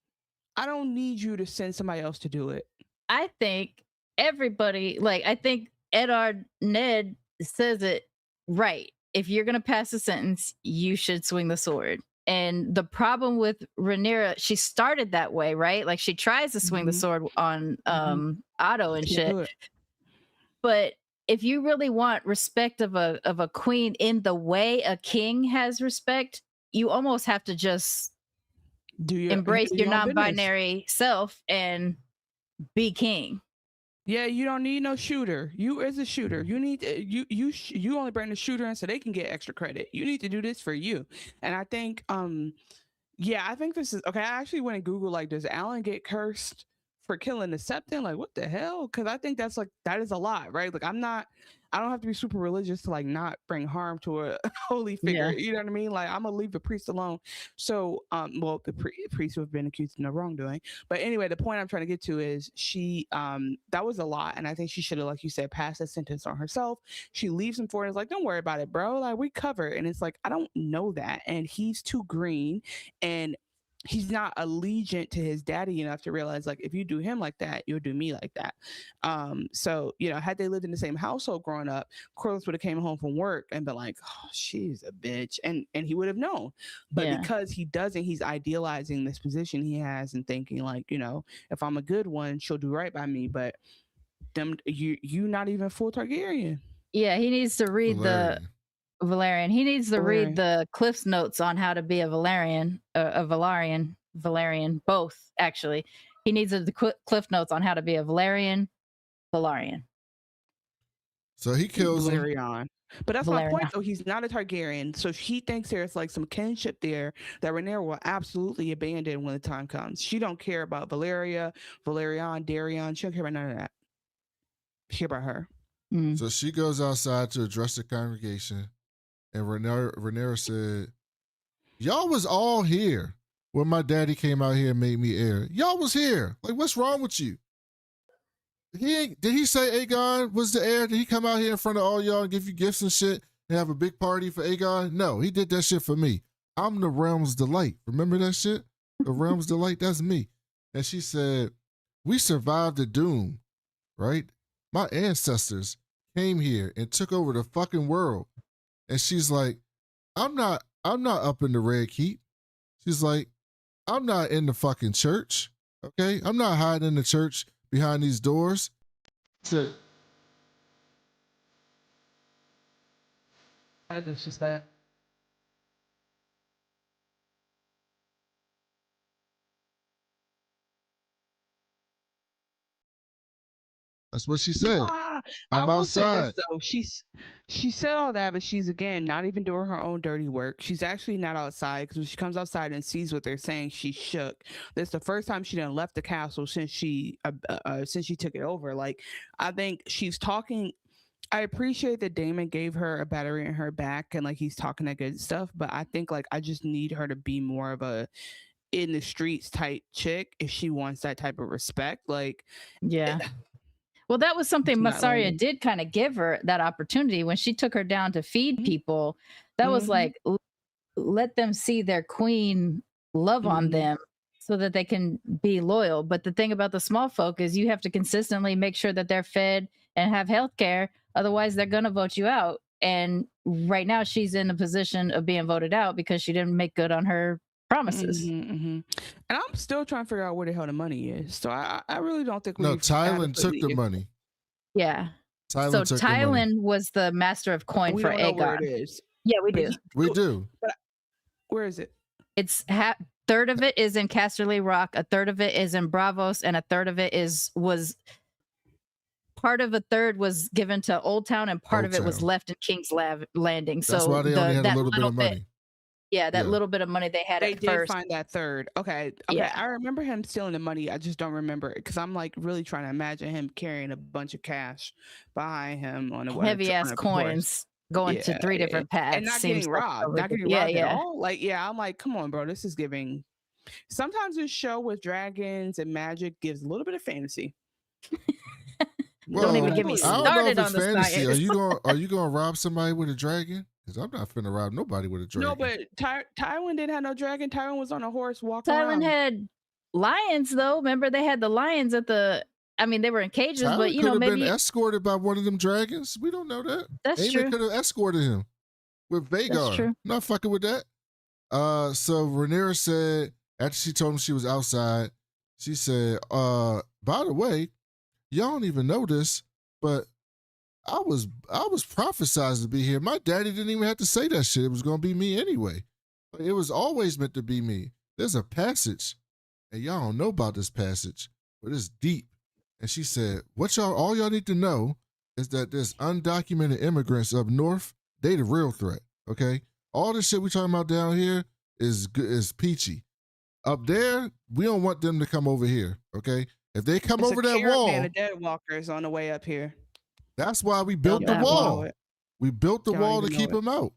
I don't need you to send somebody else to do it. I think everybody, I think Ned says it right. If you're going to pass a sentence, you should swing the sword. And the problem with Rhaenyra, she started that way, right? Like she tries to swing the sword on Otto and shit. But if you really want respect of a queen in the way a king has respect, you almost have to just embrace your non-binary self and be king. Yeah, you don't need no shooter. You as a shooter, you need you only bring the shooter in so they can get extra credit. You need to do this for you. And I think I think this is okay. I actually went and Googled, like, does Alan get cursed for killing the Septon? Like, what the hell? Because I think that is a lot, right? Like, I don't have to be super religious to like not bring harm to a holy figure. Yeah. You know what I mean? Like, I'm gonna leave the priest alone. So, the priest who have been accused of no wrongdoing. But anyway, the point I'm trying to get to is she, that was a lot, and I think she should have, like you said, passed a sentence on herself. She leaves him for it. It's like, don't worry about it, bro. Like, we cover. And it's like, I don't know that, and he's too green, and he's not allegiant to his daddy enough to realize, like, if you do him like that, you'll do me like that. So, you know, had they lived in the same household growing up, Corliss would have came home from work and been like, oh, she's a bitch. And he would have known. But because he doesn't, he's idealizing this position he has and thinking, like, you know, if I'm a good one, she'll do right by me. But you not even full Targaryen. Yeah, he needs to read Valerian. He needs to read the Cliff's notes on how to be a Valerian, both, actually. He needs the Cliff notes on how to be a Valerian. So he kills Valerian. But that's my point, though. He's not a Targaryen. So he thinks there's like some kinship there that Rhaenyra will absolutely abandon when the time comes. She don't care about Valerian, Darion. She don't care about none of that. She care about her. So she goes outside to address the congregation. And Rhaenyra said, y'all was all here when my daddy came out here and made me heir. Y'all was here. Like, what's wrong with you? Did he say Aegon was the heir? Did he come out here in front of all y'all and give you gifts and shit and have a big party for Aegon? No, he did that shit for me. I'm the realm's delight. Remember that shit? The realm's delight, that's me. And she said, we survived the doom, right? My ancestors came here and took over the fucking world. And she's like, I'm not up in the Red Keep. She's like, I'm not in the fucking church. Okay? I'm not hiding in the church behind these doors. So it's just that. That's what she said. I'm outside. So she said all that, but she's, again, not even doing her own dirty work. She's actually not outside, because when she comes outside and sees what they're saying, she's shook. That's the first time she done left the castle since she took it over. Like, I think she's talking. I appreciate that Daemon gave her a battery in her back and like he's talking that good stuff, but I think like I just need her to be more of a in the streets type chick if she wants that type of respect. Like, yeah. Well, that was something Mysaria did kind of give her that opportunity when she took her down to feed people. That was like, let them see their queen love on them so that they can be loyal. But the thing about the small folk is you have to consistently make sure that they're fed and have health care. Otherwise, they're going to vote you out. And right now she's in a position of being voted out because she didn't make good on her promises. And I'm still trying to figure out where the hell the money is. So I really don't think Tywin took the money. Yeah. Tywin was the master of coin for Aegon. Where it is. Yeah, we do. We do. But where is it? It's third of it is in Casterly Rock, a third of it is in Bravos, and a third of it was part of a third was given to Old Town, and part of it was left in King's Landing. That's So why they only had that a little bit of money. That little bit of money they had They at did first. find that third. Okay. Yeah. I remember him stealing the money. I just don't remember it because I'm like really trying to imagine him carrying a bunch of cash behind him on a heavy ass coins going to 3 different paths and not getting robbed. Not getting robbed at all. Like, I'm like, come on, bro. This is giving. Sometimes this show with dragons and magic gives a little bit of fantasy. Don't even get me started on the fantasy. science. Are you gonna rob somebody with a dragon? Because I'm not finna rob nobody with a dragon. No, but Tywin didn't have no dragon. Tywin was on a horse walking Tywin around. had lions though. Remember they had the lions at the. I mean, they were in cages, Tywin but you know, maybe been escorted by one of them dragons. We don't know that. That's Aemon true. could have escorted him with Vhagar. That's true. Not fucking with that. So Rhaenyra said after she told him she was outside, she said, by the way, y'all don't even know this, but I was prophesized to be here. My daddy didn't even have to say that shit. It was gonna be me anyway. It was always meant to be me. There's a passage, and y'all don't know about this passage, but it's deep. And she said, all y'all need to know is that there's undocumented immigrants up north. They the real threat. Okay, all this shit we talking about down here is peachy. Up there, we don't want them to come over here. Okay, if they come over that wall, the dead walkers on the way up here. That's why we built the wall. We built the wall to keep them out.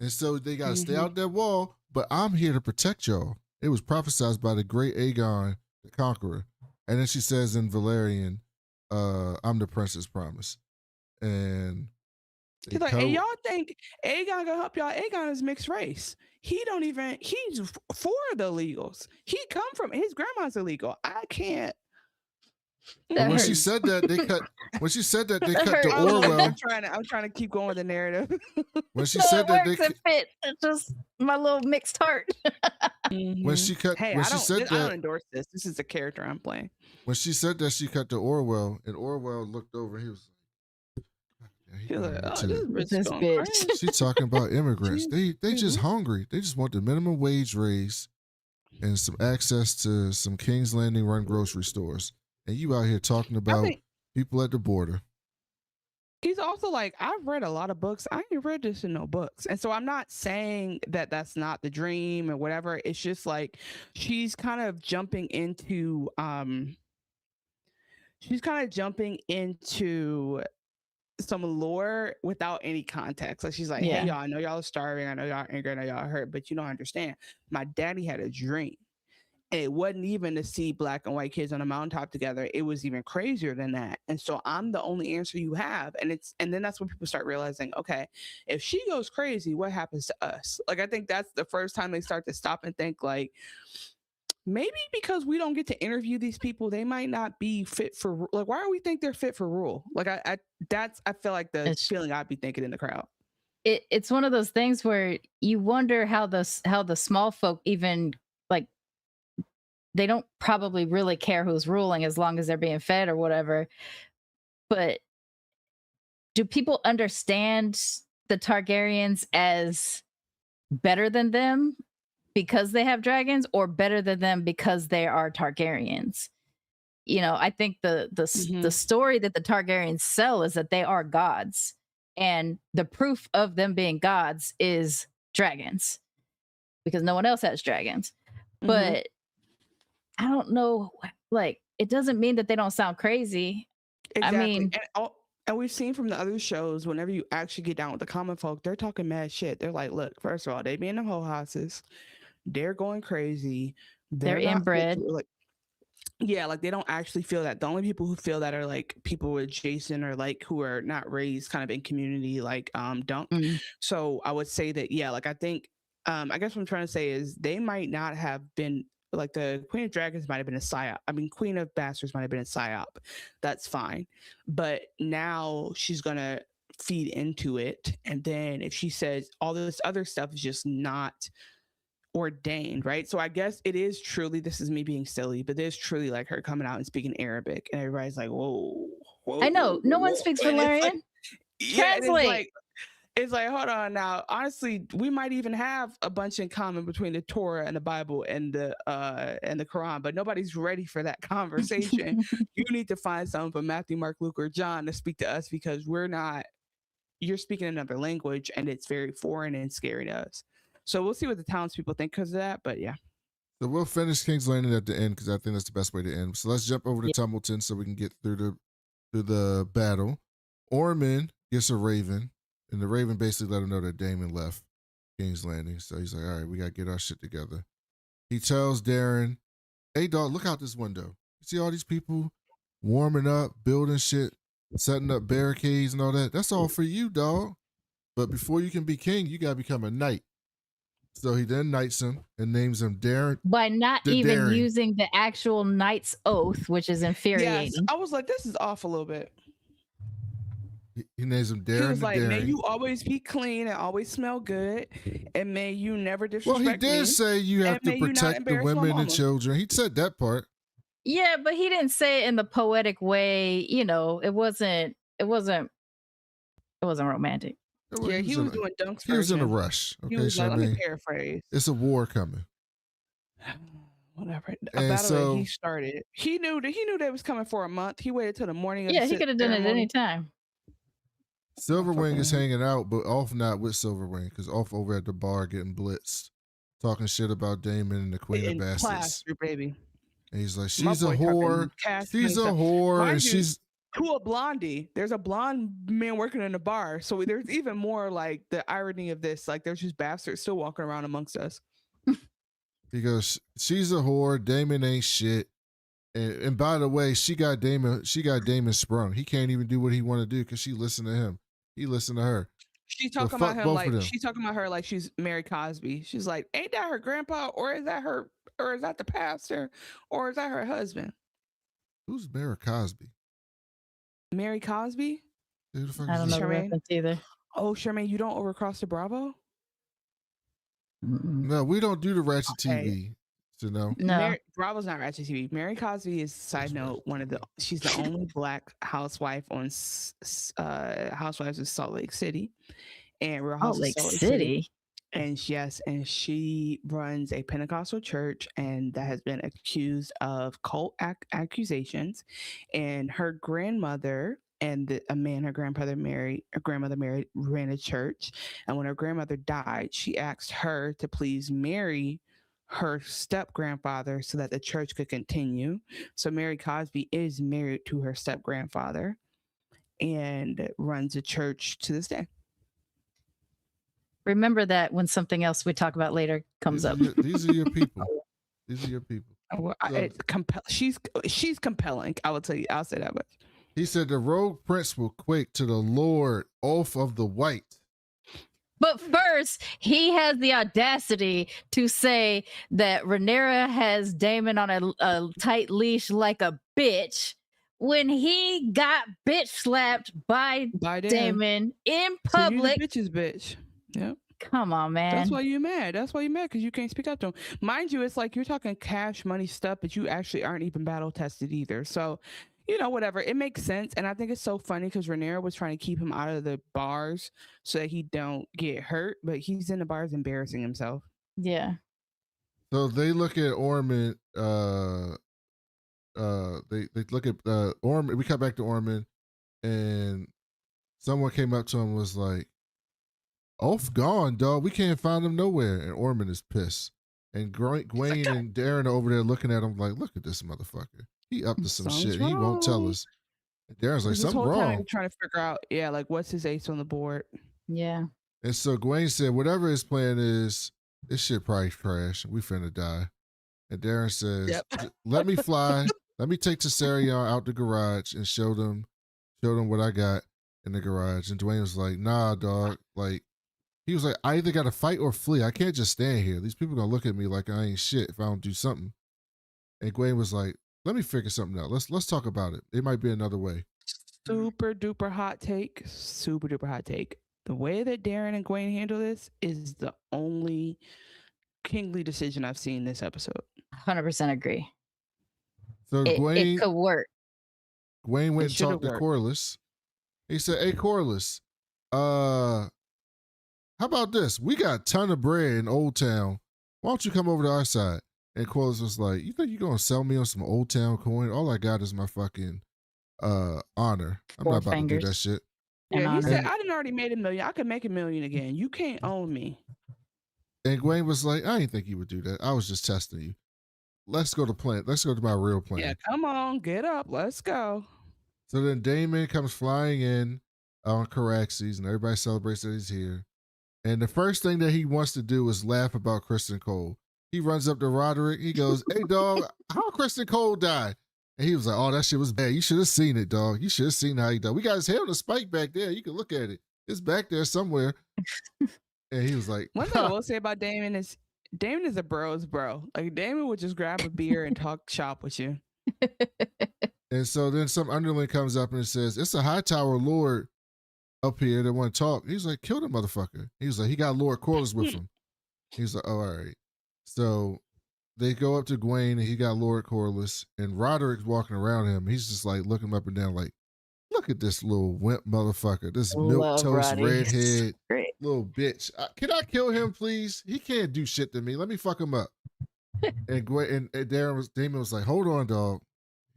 And so they got to stay out that wall, but I'm here to protect y'all. It was prophesied by the great Aegon, the Conqueror. And then she says in Valerian, I'm the princess promise. And he's like, hey, y'all think Aegon gonna help y'all? Aegon is mixed race. He's for the illegals. His grandma's illegal. I can't. When she said that, they cut to Orwell. I'm trying to keep going with the narrative. When she said that, it's just my little mixed heart. When she cut, I don't endorse this. This is the character I'm playing. When she said that, she cut to Orwell, and Orwell looked over. He was like, this bitch. She's talking about immigrants. They just hungry. They just want the minimum wage raise and some access to some King's Landing run grocery stores. And you out here talking about people at the border. He's also like, I've read a lot of books. I ain't read this in no books. And so I'm not saying that that's not the dream or whatever. It's just like she's kind of jumping into some lore without any context. Like she's like, hey y'all, I know y'all are starving. I know y'all are angry. I know y'all are hurt, but you don't understand. My daddy had a dream. It wasn't even to see black and white kids on a mountaintop together. It was even crazier than that. And so I'm the only answer you have. And then that's when people start realizing, okay, if she goes crazy, what happens to us? Like, I think that's the first time they start to stop and think like, maybe because we don't get to interview these people, they might not be fit for, like, why do we think they're fit for rule? Like I feel like the feeling I'd be thinking in the crowd. It's one of those things where you wonder how the small folk even like, they don't probably really care who's ruling as long as they're being fed or whatever. But do people understand the Targaryens as better than them because they have dragons, or better than them because they are Targaryens? You know, I think the story that the Targaryens sell is that they are gods, and the proof of them being gods is dragons, because no one else has dragons. But I don't know, like, it doesn't mean that they don't sound crazy. Exactly. I mean, and we've seen from the other shows, whenever you actually get down with the common folk, they're talking mad shit. They're like, look, first of all, they be in the whole houses. They're going crazy. They're inbred. Like, yeah, like they don't actually feel that. The only people who feel that are like people adjacent or like who are not raised kind of in community, like Dunk. So I would say that, yeah, like I think, I guess what I'm trying to say is they might not have been, like the Queen of Dragons might have been a psyop. I mean, Queen of Bastards might have been a psyop. That's fine. But now she's going to feed into it. And then if she says all this other stuff is just not ordained, right? So I guess it is truly, this is me being silly, but there's truly like her coming out and speaking Arabic. And everybody's like, whoa. I know. No one speaks Valerian. Like, yeah, Translate. It's like, hold on now. Honestly, we might even have a bunch in common between the Torah and the Bible and the Quran, but nobody's ready for that conversation. You need to find someone from Matthew, Mark, Luke, or John to speak to us because we're not. You're speaking another language, and it's very foreign and scary to us. So we'll see what the townspeople think because of that. But yeah. So we'll finish King's Landing at the end because I think that's the best way to end. So let's jump over to Tumbleton so we can get through the battle. Ormond gets a raven, and the raven basically let him know that Daemon left King's Landing. So he's like, all right, we got to get our shit together. He tells Darren, hey, dog, look out this window. You see all these people warming up, building shit, setting up barricades and all that? That's all for you, dog. But before you can be king, you got to become a knight. So he then knights him and names him Darren. By not even using the actual knight's oath, which is infuriating. Yes, I was like, this is off a little bit. He names him Darren. He was like, Darren. may you always be clean and always smell good, and may you never disrespect me. Well, he did say you have to protect the women and children. He said that part. Yeah, but he didn't say it in the poetic way. You know, it wasn't romantic. Yeah, he was doing Dunk's version. He was in a rush. Okay, he was like, let me paraphrase. It's a war coming. Whatever. A battle that he started. He knew that was coming for a month. He waited till the morning of the he could have done it any time. Silverwing is hanging out, but off not with Silverwing, because off over at the bar getting blitzed, talking shit about Daemon and the Queen of Bastards. Plaster, baby. And he's like, she's a whore. She's a whore, and she's to a blondie. There's a blonde man working in the bar, so there's even more like the irony of this. Like, there's just bastards still walking around amongst us. He goes, she's a whore. Daemon ain't shit. And by the way, she got Daemon sprung. He can't even do what he want to do because she listened to him. He listened to her. She's talking about him like she's talking about her like she's Mary Cosby. She's like, ain't that her grandpa, or is that her, or is that the pastor, or is that her husband? Who's Mary Cosby? Mary Cosby? I don't know the reference either. Oh, Sharmane, you don't overcross the Bravo? No, we don't do the Ratchet TV. So no. Bravo's not Ratchet TV. Mary Cosby is, side note, she's the only Black housewife on Housewives of Salt Lake City and Real Housewives of Salt Lake City. And she runs a Pentecostal church, and that has been accused of cult accusations. And her grandmother and a man her grandmother married ran a church. And when her grandmother died, she asked her to please marry her step grandfather so that the church could continue. So Mary Cosby is married to her step grandfather and runs a church to this day. Remember that when something else we talk about later comes up. These are your people. These are your people. She's compelling. I will tell you. I'll say that much. He said the rogue prince will quake to the Lord oath of the white. But first, he has the audacity to say that Rhaenyra has Daemon on a tight leash like a bitch when he got bitch slapped by Daemon in public. So you the bitch's bitch. Yep. Come on, man. That's why you're mad. Because you can't speak up to him. Mind you, it's like you're talking cash money stuff, but you actually aren't even battle tested either. So, whatever. It makes sense. And I think it's so funny because Rhaenyra was trying to keep him out of the bars so that he don't get hurt, but he's in the bars embarrassing himself. Yeah. So they look at Ormond, they look at Ormond. We cut back to Ormond, and someone came up to him and was like, Oath gone, dog. We can't find him nowhere. And Ormond is pissed. And Gwaine and Darren are over there looking at him like, look at this motherfucker. He up to some shit. Wrong. He won't tell us. And Darren's like, something wrong. Trying to figure out, like, what's his ace on the board? Yeah. And so Gwaine said, whatever his plan is, this shit probably trash. We finna die. And Darren says, let me fly. Let me take Mysaria out the garage and show them what I got in the garage. And Dwayne was like, nah, dog. Like, he was like, I either got to fight or flee. I can't just stand here. These people going to look at me like I ain't shit if I don't do something. And Gwaine was like, let me figure something out. Let's talk about it. It might be another way. Super duper hot take. Super duper hot take. The way that Darren and Gwaine handle this is the only kingly decision I've seen this episode. 100% agree. So it could work. Gwaine went and talked to Corlys. He said, hey, Corlys, how about this? We got a ton of bread in Old Town. Why don't you come over to our side? And Corlys was like, you think you're going to sell me on some Old Town coin? All I got is my fucking honor. I'm not about to do that shit. Yeah, he said, I done already made $1 million. I could make $1 million again. You can't own me. And Gwen was like, I didn't think you would do that. I was just testing you. Let's go to plan. Let's go to my real plan. Yeah, come on, get up. Let's go. So then Daemon comes flying in on Caraxes, and everybody celebrates that he's here. And the first thing that he wants to do is laugh about Kristen Cole. He runs up to Roderick. He goes, hey, dog, how Kristen Cole died? And he was like, oh, that shit was bad. You should have seen it, dog. You should have seen how he died. We got his hair on the spike back there. You can look at it. It's back there somewhere. And he was like, one thing I will say about Daemon is a bro's bro. Like, Daemon would just grab a beer and talk shop with you. And so then some underling comes up and it says, it's a Hightower lord up here that want to talk. He's like, kill the motherfucker. He was like, he got Lord Corlys with him. He's like, oh, all right. So they go up to Gwaine and he got Lord Corlys, and Roderick's walking around him. He's just like looking up and down like, look at this little wimp motherfucker. This milquetoast redhead little bitch. Can I kill him, please? He can't do shit to me. Let me fuck him up. And Daemon was like, hold on, dog.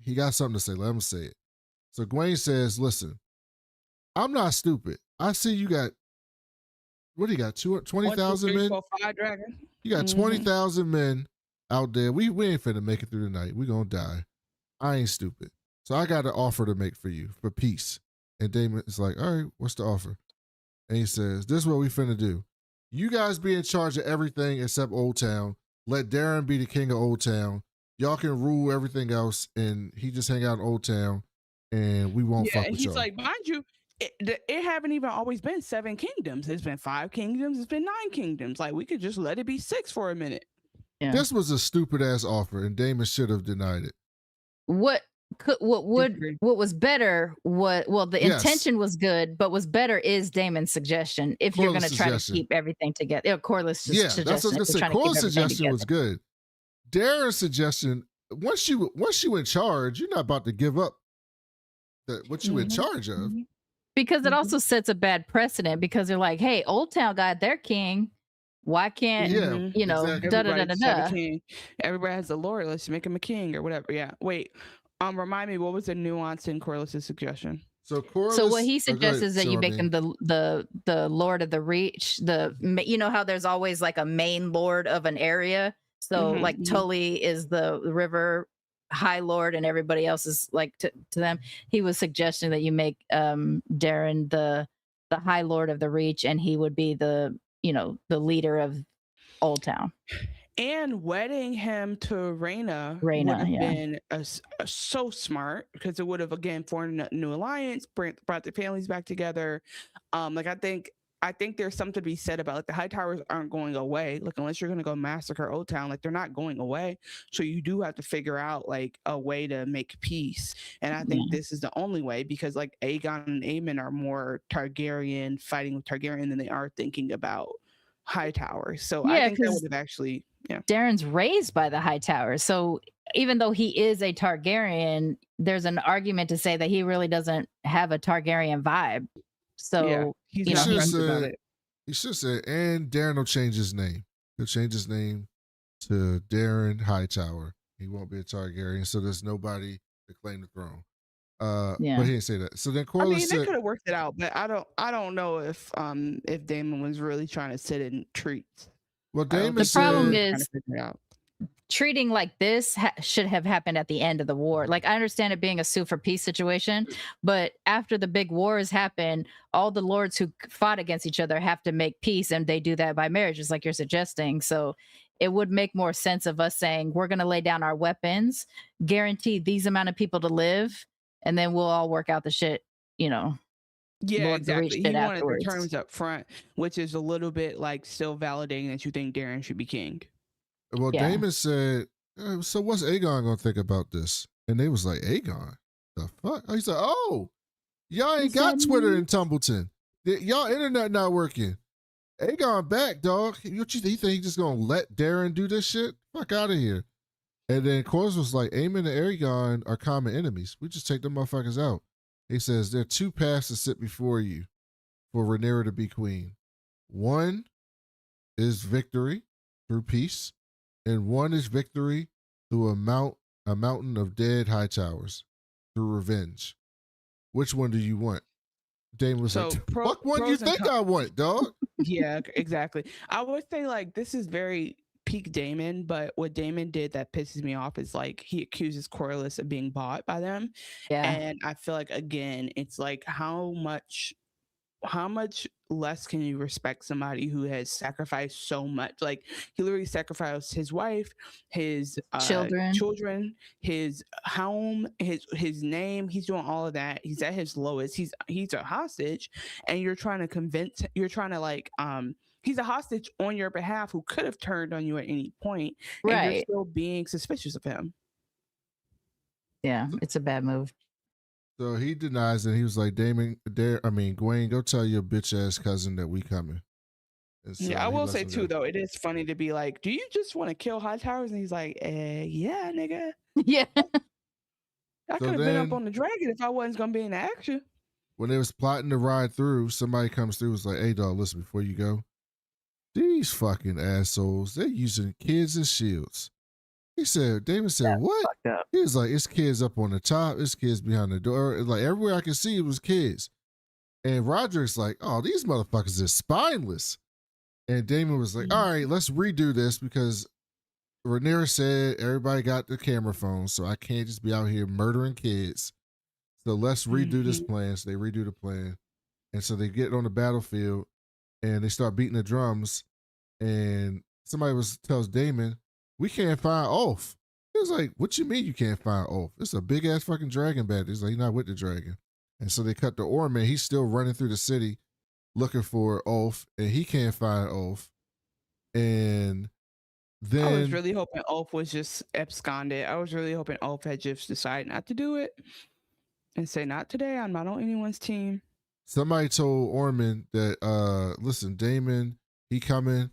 He got something to say. Let him say it. So Gwaine says, listen, I'm not stupid. I see you got, what do you got, 20,000 men? You got 20,000 men out there. We ain't finna make it through the night. We gonna die. I ain't stupid. So I got an offer to make for you, for peace. And Daemon is like, all right, what's the offer? And he says, this is what we finna do. You guys be in charge of everything except Old Town. Let Darren be the king of Old Town. Y'all can rule everything else, and he just hang out in Old Town, and we won't fuck with y'all. He's like, mind you, it haven't even always been 7 kingdoms. It's been 5 kingdoms. It's been 9 kingdoms. Like, we could just let it be 6 for a minute. Yeah. This was a stupid ass offer, and Daemon should have denied it. What was better the intention was good, but was better is Daemon's suggestion. If you're going to try to keep everything together, Corlys' suggestion. That's what I was going to say. Corlys' suggestion was good. Darren's suggestion, once you in charge, you're not about to give up what you in charge of. Because it also sets a bad precedent, because they're like, hey, Old Town got their king. Why can't, exactly. Everybody has a lord. Let's make him a king or whatever. Yeah. Wait, remind me, what was the nuance in Corlys' suggestion? So what he suggests is that you make him the Lord of the Reach. You know how there's always like a main lord of an area. So like Tully is the river high lord, and everybody else is like to them. He was suggesting that you make Darren the high lord of the Reach, and he would be the leader of Old Town. And wedding him to Rhaenyra would have been so smart, because it would have again formed a new alliance, brought the families back together. I think there's something to be said about, like, the Hightowers aren't going away. Like, unless you're going to go massacre Old Town, like, they're not going away. So you do have to figure out like a way to make peace. And I think this is the only way, because like Aegon and Aemon are more Targaryen, fighting with Targaryen, than they are thinking about Hightowers. So I think that would have actually, Darren's raised by the Hightowers. So even though he is a Targaryen, there's an argument to say that he really doesn't have a Targaryen vibe. So he should have said, and Darren will change his name. He'll change his name to Darren Hightower. He won't be a Targaryen, so there's nobody to claim the throne. But he didn't say that. So then Corlys they could have worked it out, but I don't know if Daemon was really trying to sit in treats. Well, Daemon the problem is treating like this should have happened at the end of the war. Like, I understand it being a sue for peace situation, but after the big wars happen, all the lords who fought against each other have to make peace, and they do that by marriage, just like you're suggesting. So it would make more sense of us saying, we're going to lay down our weapons, guarantee these amount of people to live, and then we'll all work out the shit, Yeah, Lord exactly. He wanted afterwards. the terms up front, which is a little bit like still validating that you think Darren should be king. Well, Daemon said, so what's Aegon going to think about this? And they was like, Aegon? The fuck? He's like, oh, y'all ain't got Twitter in Tumbleton. Y'all internet not working. Aegon back, dog. You think he just going to let Darren do this shit? Fuck out of here. And then Corlys was like, Aemon and Aegon are common enemies. We just take them motherfuckers out. He says, there are 2 paths to sit before you for Rhaenyra to be queen. One is victory through peace, and one is victory through a mountain of dead Hightowers through revenge. Which one do you want? Damon was like, fuck one you think I want, dog. Yeah, exactly. I would say like this is very peak Daemon, but what Daemon did that pisses me off is like he accuses Corlys of being bought by them. Yeah. And I feel like again, it's like how much less can you respect somebody who has sacrificed so much? Like he literally sacrificed his wife, his children, his home, his name. He's doing all of that. He's at his lowest. He's a hostage, and you're trying to like he's a hostage on your behalf who could have turned on you at any point, and you're still being suspicious of him. Yeah, it's a bad move. So he denies it. He was like, Gwen, go tell your bitch ass cousin that we coming. So yeah, I will say too, though, it is funny to be like, do you just want to kill Hightowers? And he's like, yeah, nigga. Yeah. I could have been up on the dragon if I wasn't going to be in action. When they was plotting to ride through, somebody comes through and was like, hey, dog, listen, before you go, these fucking assholes, they're using kids as shields. David said, what? He was like, it's kids up on the top, it's kids behind the door. Like everywhere I could see it was kids. And Roderick's like, oh, these motherfuckers are spineless. And Damon was like, all right, let's redo this because Rhaenyra said everybody got the camera phones, so I can't just be out here murdering kids. So let's redo this plan. So they redo the plan. And so they get on the battlefield and they start beating the drums. And somebody tells Damon, we can't find Ulf. He was like, what you mean you can't find Ulf? It's a big ass fucking dragon bat. He's like, he's not with the dragon. And so they cut to Ormund. He's still running through the city looking for Ulf, and he can't find Ulf. And then I was really hoping Ulf was just absconded. I was really hoping Ulf had just decided not to do it and say, not today. I'm not on anyone's team. Somebody told Ormund that, listen, Daemon, he coming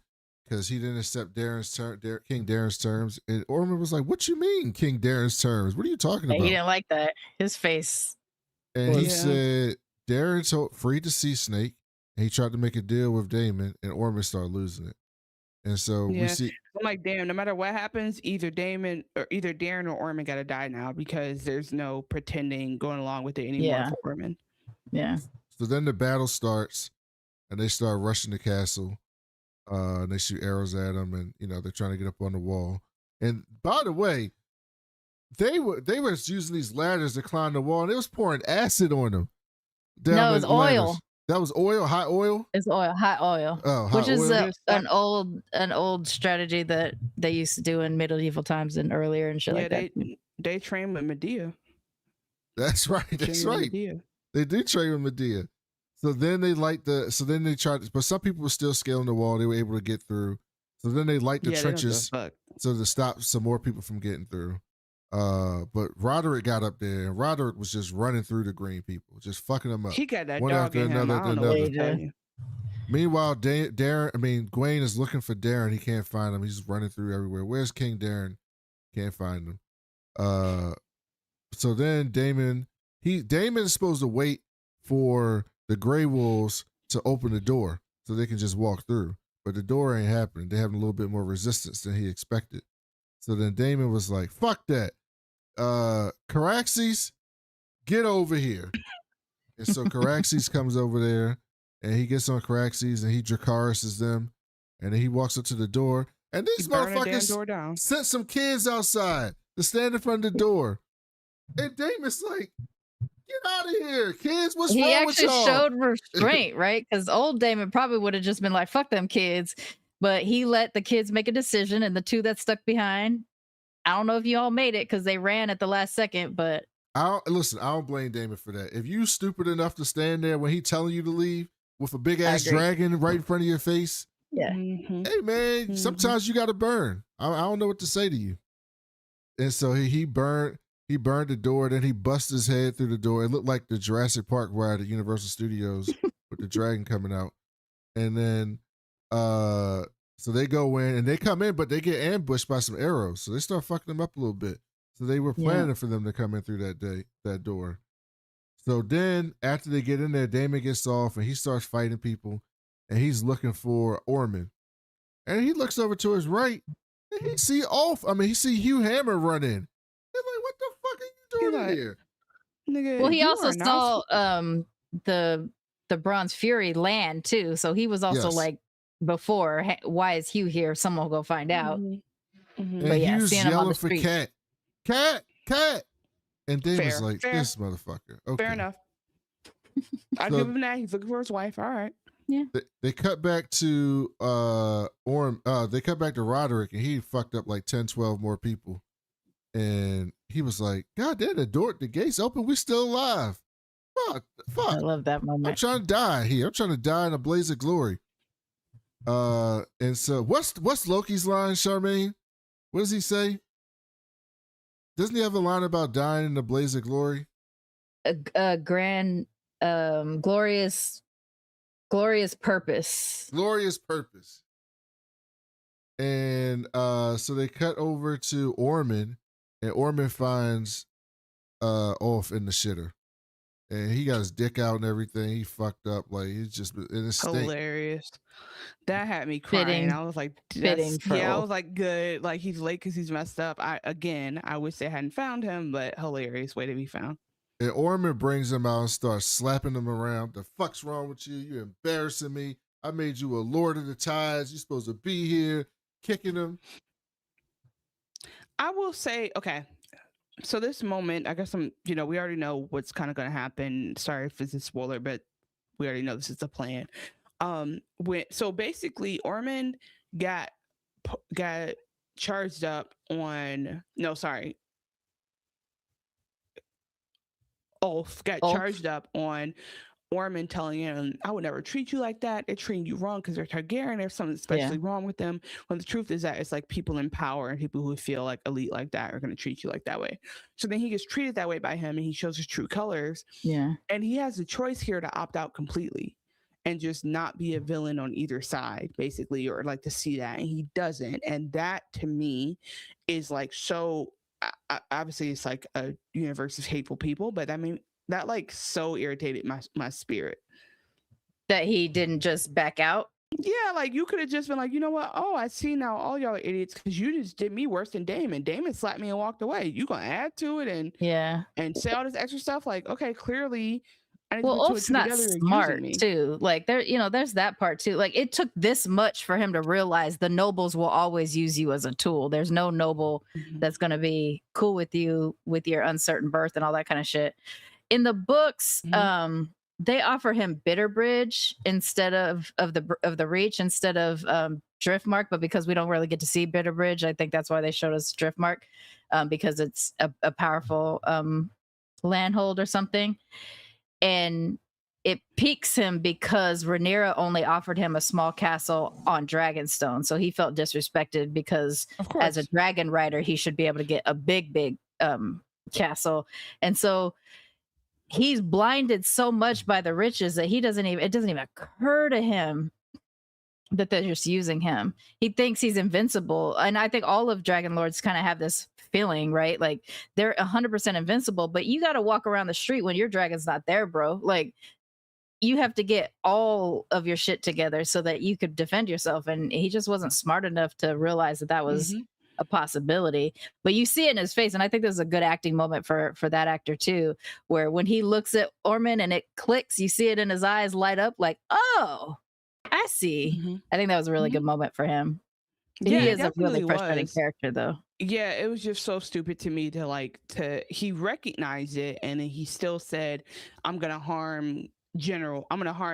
because he didn't accept King Darren's terms. And Ormund was like, what you mean King Darren's terms? What are you talking about? He didn't like that. His face. And he said, Darren freed the sea snake, and he tried to make a deal with Daemon, and Ormund started losing it. And so we see. I'm like, damn, no matter what happens, either Darren or Ormund got to die now because there's no pretending going along with it anymore for Ormund. Yeah. So then the battle starts, and they start rushing the castle. And they shoot arrows at them, and they're trying to get up on the wall. And by the way, they were using these ladders to climb the wall, and it was pouring acid on them. No, it was oil. That was oil, hot oil. It's oil, hot oil. Oh, which is an old strategy that they used to do in medieval times and earlier and shit like that. They train with Medea. That's right. That's right. They do train with Medea. So then they tried, but some people were still scaling the wall. They were able to get through. So then they light the trenches so to stop some more people from getting through. But Roderick got up there, and Roderick was just running through the green people, just fucking them up. He got that one dog in him. I don't know what to tell you. Meanwhile, Gwaine is looking for Darren. He can't find him. He's running through everywhere. Where's King Darren? Can't find him. So then Daemon is supposed to wait for the Grey Wolves to open the door so they can just walk through. But the door ain't happening. They're having a little bit more resistance than he expected. So then Daemon was like, fuck that. Caraxes, get over here. And so Caraxes comes over there, and he gets on Caraxes, and he Dracarys them. And then he walks up to the door. And these motherfuckers sent some kids outside to stand in front of the door. And Daemon's like, get out of here, kids. What's wrong with y'all? He actually showed restraint, right? Because old Daemon probably would have just been like, fuck them kids. But he let the kids make a decision, and the two that stuck behind, I don't know if you all made it because they ran at the last second, but... I don't blame Daemon for that. If you stupid enough to stand there when he telling you to leave with a big-ass dragon right in front of your face, hey, man, sometimes you got to burn. I don't know what to say to you. And so he burned the door, then he busted his head through the door. It looked like the Jurassic Park ride at Universal Studios with the dragon coming out. And then, so they go in and they come in, but they get ambushed by some arrows. So they start fucking them up a little bit. So they were planning for them to come in through that door. So then after they get in there, Daemon gets off and he starts fighting people. and he's looking for Ormund. And he looks over to his right, and he see Hugh Hammer run in. He's like, what the fuck are you doing in here? Nigga, well, he also are not saw the Bronze Fury land too, so he was also Yes. like, before, why is Hugh here? Someone will go find out. And But yeah, Hugh's seeing him on yelling the for street. Cat. And Damon's Fair, like, fair. this motherfucker. Okay. Fair enough. I'll So- give him that. He's looking for his wife. All right. They cut back to they cut back to Roderick, and he fucked up like 10, 12 more people. And he was like, God damn, the gates open, we still alive. I Fuck. love that I'm moment. trying to die here. I'm trying to die in a blaze of glory. And so what's Loki's line, Sharmane? What does he say? Doesn't he have a line about dying in a blaze of glory? A grand, glorious purpose. Glorious purpose. And so they cut over to Ormund, and Ormund finds Ulf in the shitter. And he got his dick out and everything. He fucked up. Like, he's just in his state. Hilarious. That had me crying. Fitting. I was like, Fitting for I Ulf. was like, good. Like, he's late because he's messed up. I wish they hadn't found him, but hilarious way to be found. And Ormond brings him out and starts slapping him around. The fuck's wrong with you? You're embarrassing me. I made you a Lord of the Tides. You're supposed to be here. Kicking him. I will say, okay. So this moment, I guess we already know what's kind of going to happen. Sorry if it's a spoiler, but we already know this is the plan. So basically Ormond got charged up on, Ulf got charged up on Ormond telling him, I would never treat you like that. They're treating you wrong because they're Targaryen. There's something especially wrong with them. When the truth is that it's like people in power and people who feel like elite like that are going to treat you like that way. So then he gets treated that way by him, and he shows his true colors. Yeah. And he has the choice here to opt out completely and just not be a villain on either side, basically, or like to see that. And he doesn't. And that to me is like, so obviously it's like a universe of hateful people, but I mean, that like so irritated my spirit. That he didn't just back out. Yeah, like you could have just been like, you know what? Oh, I see now all y'all are idiots because you just did me worse than Damon. Damon slapped me and walked away. You gonna add to it and say all this extra stuff? Like, okay, clearly. Well, Ulf's not smart too. Like there's that part too. Like it took this much for him to realize the nobles will always use you as a tool. There's no noble that's gonna be cool with you with your uncertain birth and all that kind of shit. In the books, they offer him Bitterbridge instead of the Reach instead of Driftmark, but because we don't really get to see Bitterbridge, I think that's why they showed us Driftmark, because it's a powerful landhold or something. And it piques him because Rhaenyra only offered him a small castle on Dragonstone, so he felt disrespected because as a dragon rider, he should be able to get a big castle, and so he's blinded so much by the riches that it doesn't even occur to him that they're just using him. He thinks he's invincible. And I think all of Dragon Lords kind of have this feeling, right? Like they're 100% invincible, but you got to walk around the street when your dragon's not there, bro. Like you have to get all of your shit together so that you could defend yourself. And he just wasn't smart enough to realize that was a possibility. But you see it in his face, and I think this is a good acting moment for that actor too, where when he looks at Ormond and it clicks, you see it in his eyes light up like, oh, I see. I think that was a really good moment for him. Yeah, he is a really frustrating character though. Yeah, it was just so stupid to me he recognized it, and then he still said, I'm gonna harm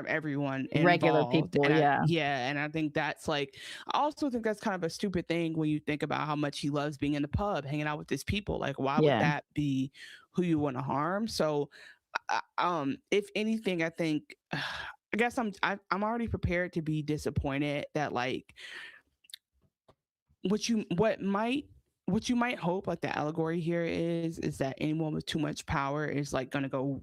everyone involved. Regular people. And and I think that's like, I also think that's kind of a stupid thing when you think about how much he loves being in the pub hanging out with his people. Like, why would that be who you want to harm? So if anything, I think I guess I'm already prepared to be disappointed that like what you might hope, like the allegory here is that anyone with too much power is like gonna go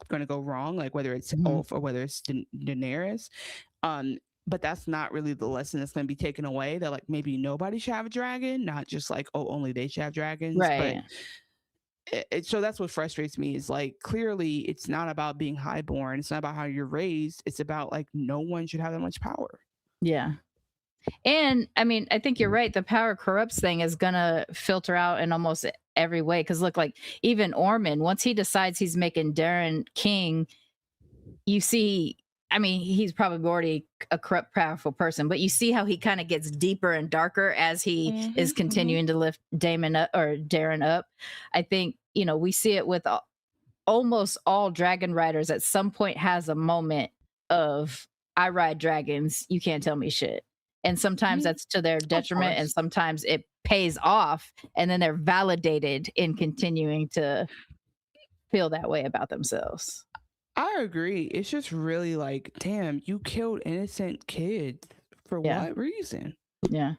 wrong, like whether it's Ulf or whether it's Daenerys. But that's not really the lesson that's going to be taken away, that like maybe nobody should have a dragon, not just like, oh, only they should have dragons. Right. so that's what frustrates me is like, clearly it's not about being highborn. It's not about how you're raised. It's about like, no one should have that much power. Yeah. And I mean, I think you're right. The power corrupts thing is going to filter out in almost every way. Cause look, like even Ormond, once he decides he's making Darren king, you see, I mean, he's probably already a corrupt, powerful person, but you see how he kind of gets deeper and darker as he is continuing to lift Daemon up or Darren up. I think, you know, we see it with almost all dragon riders at some point has a moment of, I ride dragons, you can't tell me shit. And sometimes that's to their detriment, and sometimes it pays off, and then they're validated in continuing to feel that way about themselves. I agree. It's just really like, damn, you killed innocent kids for what reason? Yeah.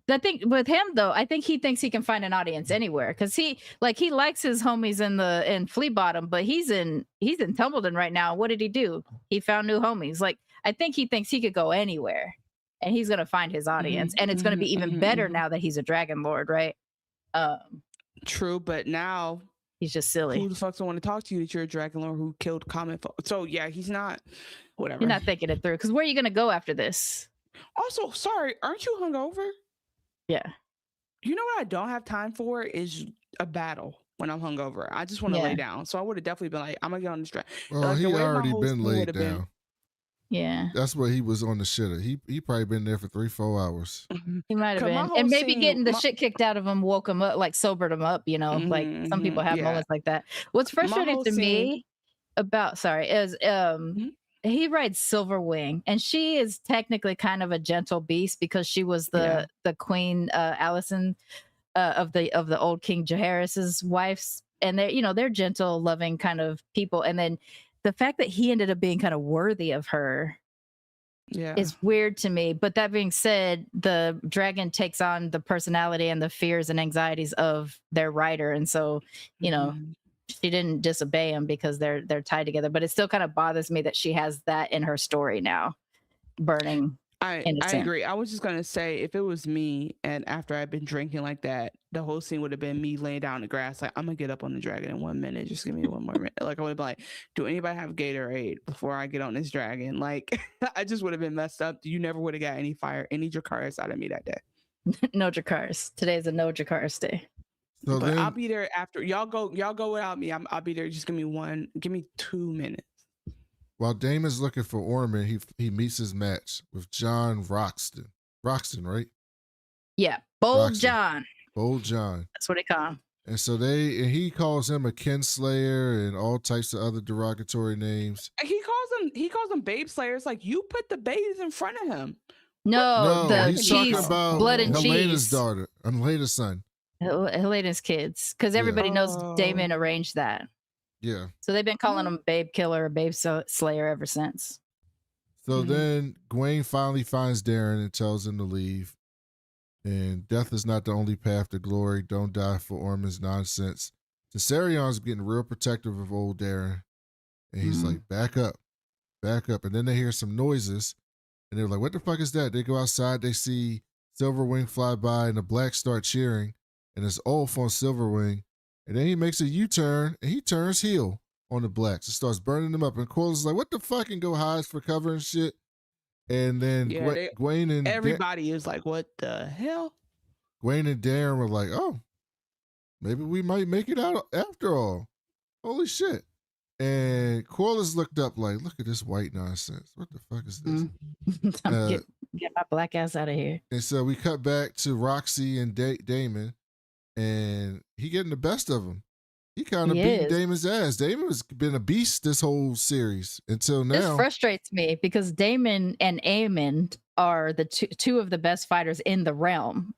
I think with him though, I think he thinks he can find an audience anywhere because he likes his homies in Flea Bottom, but he's in Tumbleton right now. What did he do? He found new homies. Like, I think he thinks he could go anywhere. And he's going to find his audience. And it's going to be even better now that he's a dragon lord, right? True, but now he's just silly. Who the fuck don't want to talk to you that you're a dragon lord who killed common folk? So yeah, he's not, whatever. You're not thinking it through. Because where are you going to go after this? Also, sorry, aren't you hungover? Yeah. You know what I don't have time for is a battle when I'm hungover. I just want to lay down. So I would have definitely been like, I'm going to get on this dragon. Well, like, he already been laid down. Yeah, that's what he was on the shitter. He probably been there for 3-4 hours. He might have been, and maybe getting the shit kicked out of him woke him up, like sobered him up. You know, like some people have moments like that. What's frustrating to me about is he rides Silverwing, and she is technically kind of a gentle beast because she was the Queen Alicent of the old King Jaehaerys's wives, and they're gentle, loving kind of people, and then. The fact that he ended up being kind of worthy of her is weird to me. But that being said, the dragon takes on the personality and the fears and anxieties of their rider. And so, she didn't disobey him because they're tied together. But it still kind of bothers me that she has that in her story now, burning. I agree. I was just going to say, if it was me and after I'd been drinking like that, the whole scene would have been me laying down in the grass. Like, I'm going to get up on the dragon in 1 minute. Just give me 1 more minute. Like, I would be like, do anybody have Gatorade before I get on this dragon? Like, I just would have been messed up. You never would have got any Dracarys out of me that day. No Dracarys. Today is a no Dracarys day. So but I'll be there after y'all go without me. I'll be there. Just give me 2 minutes. While Daemon's looking for Ormond, he meets his match with John Roxton. Roxton, right? Yeah, Bold Roxton. John. Bold John. That's what they call him. And so he calls him a kinslayer and all types of other derogatory names. He calls them babe slayers. Like, you put the babes in front of him. No, he's talking about blood and Helena's cheese. daughter, Helena's son. Helena's kids, because everybody knows Daemon arranged that. Yeah. So they've been calling him Babe Killer or Babe Slayer ever since. So then Gwaine finally finds Darren and tells him to leave. And death is not the only path to glory. Don't die for Ormond's nonsense. Visarion's getting real protective of old Darren. And he's like, back up. And then they hear some noises. And they're like, what the fuck is that? They go outside. They see Silverwing fly by and the blacks start cheering. And it's Ulf on Silverwing. And then he makes a U-turn and he turns heel on the blacks and starts burning them up. And Corlys is like, what the fuck? And go hides for cover and shit. And then Gwaine and everybody is like, what the hell? Gwaine and Darren were like, oh, maybe we might make it out after all. Holy shit. And Corlys looked up like, look at this white nonsense. What the fuck is this? Get my black ass out of here. And so we cut back to Roxy and Daemon. And he getting the best of him. He kind of beating Daemon's ass. Daemon has been a beast this whole series until now. This frustrates me because Daemon and Aemond are the two of the best fighters in the realm,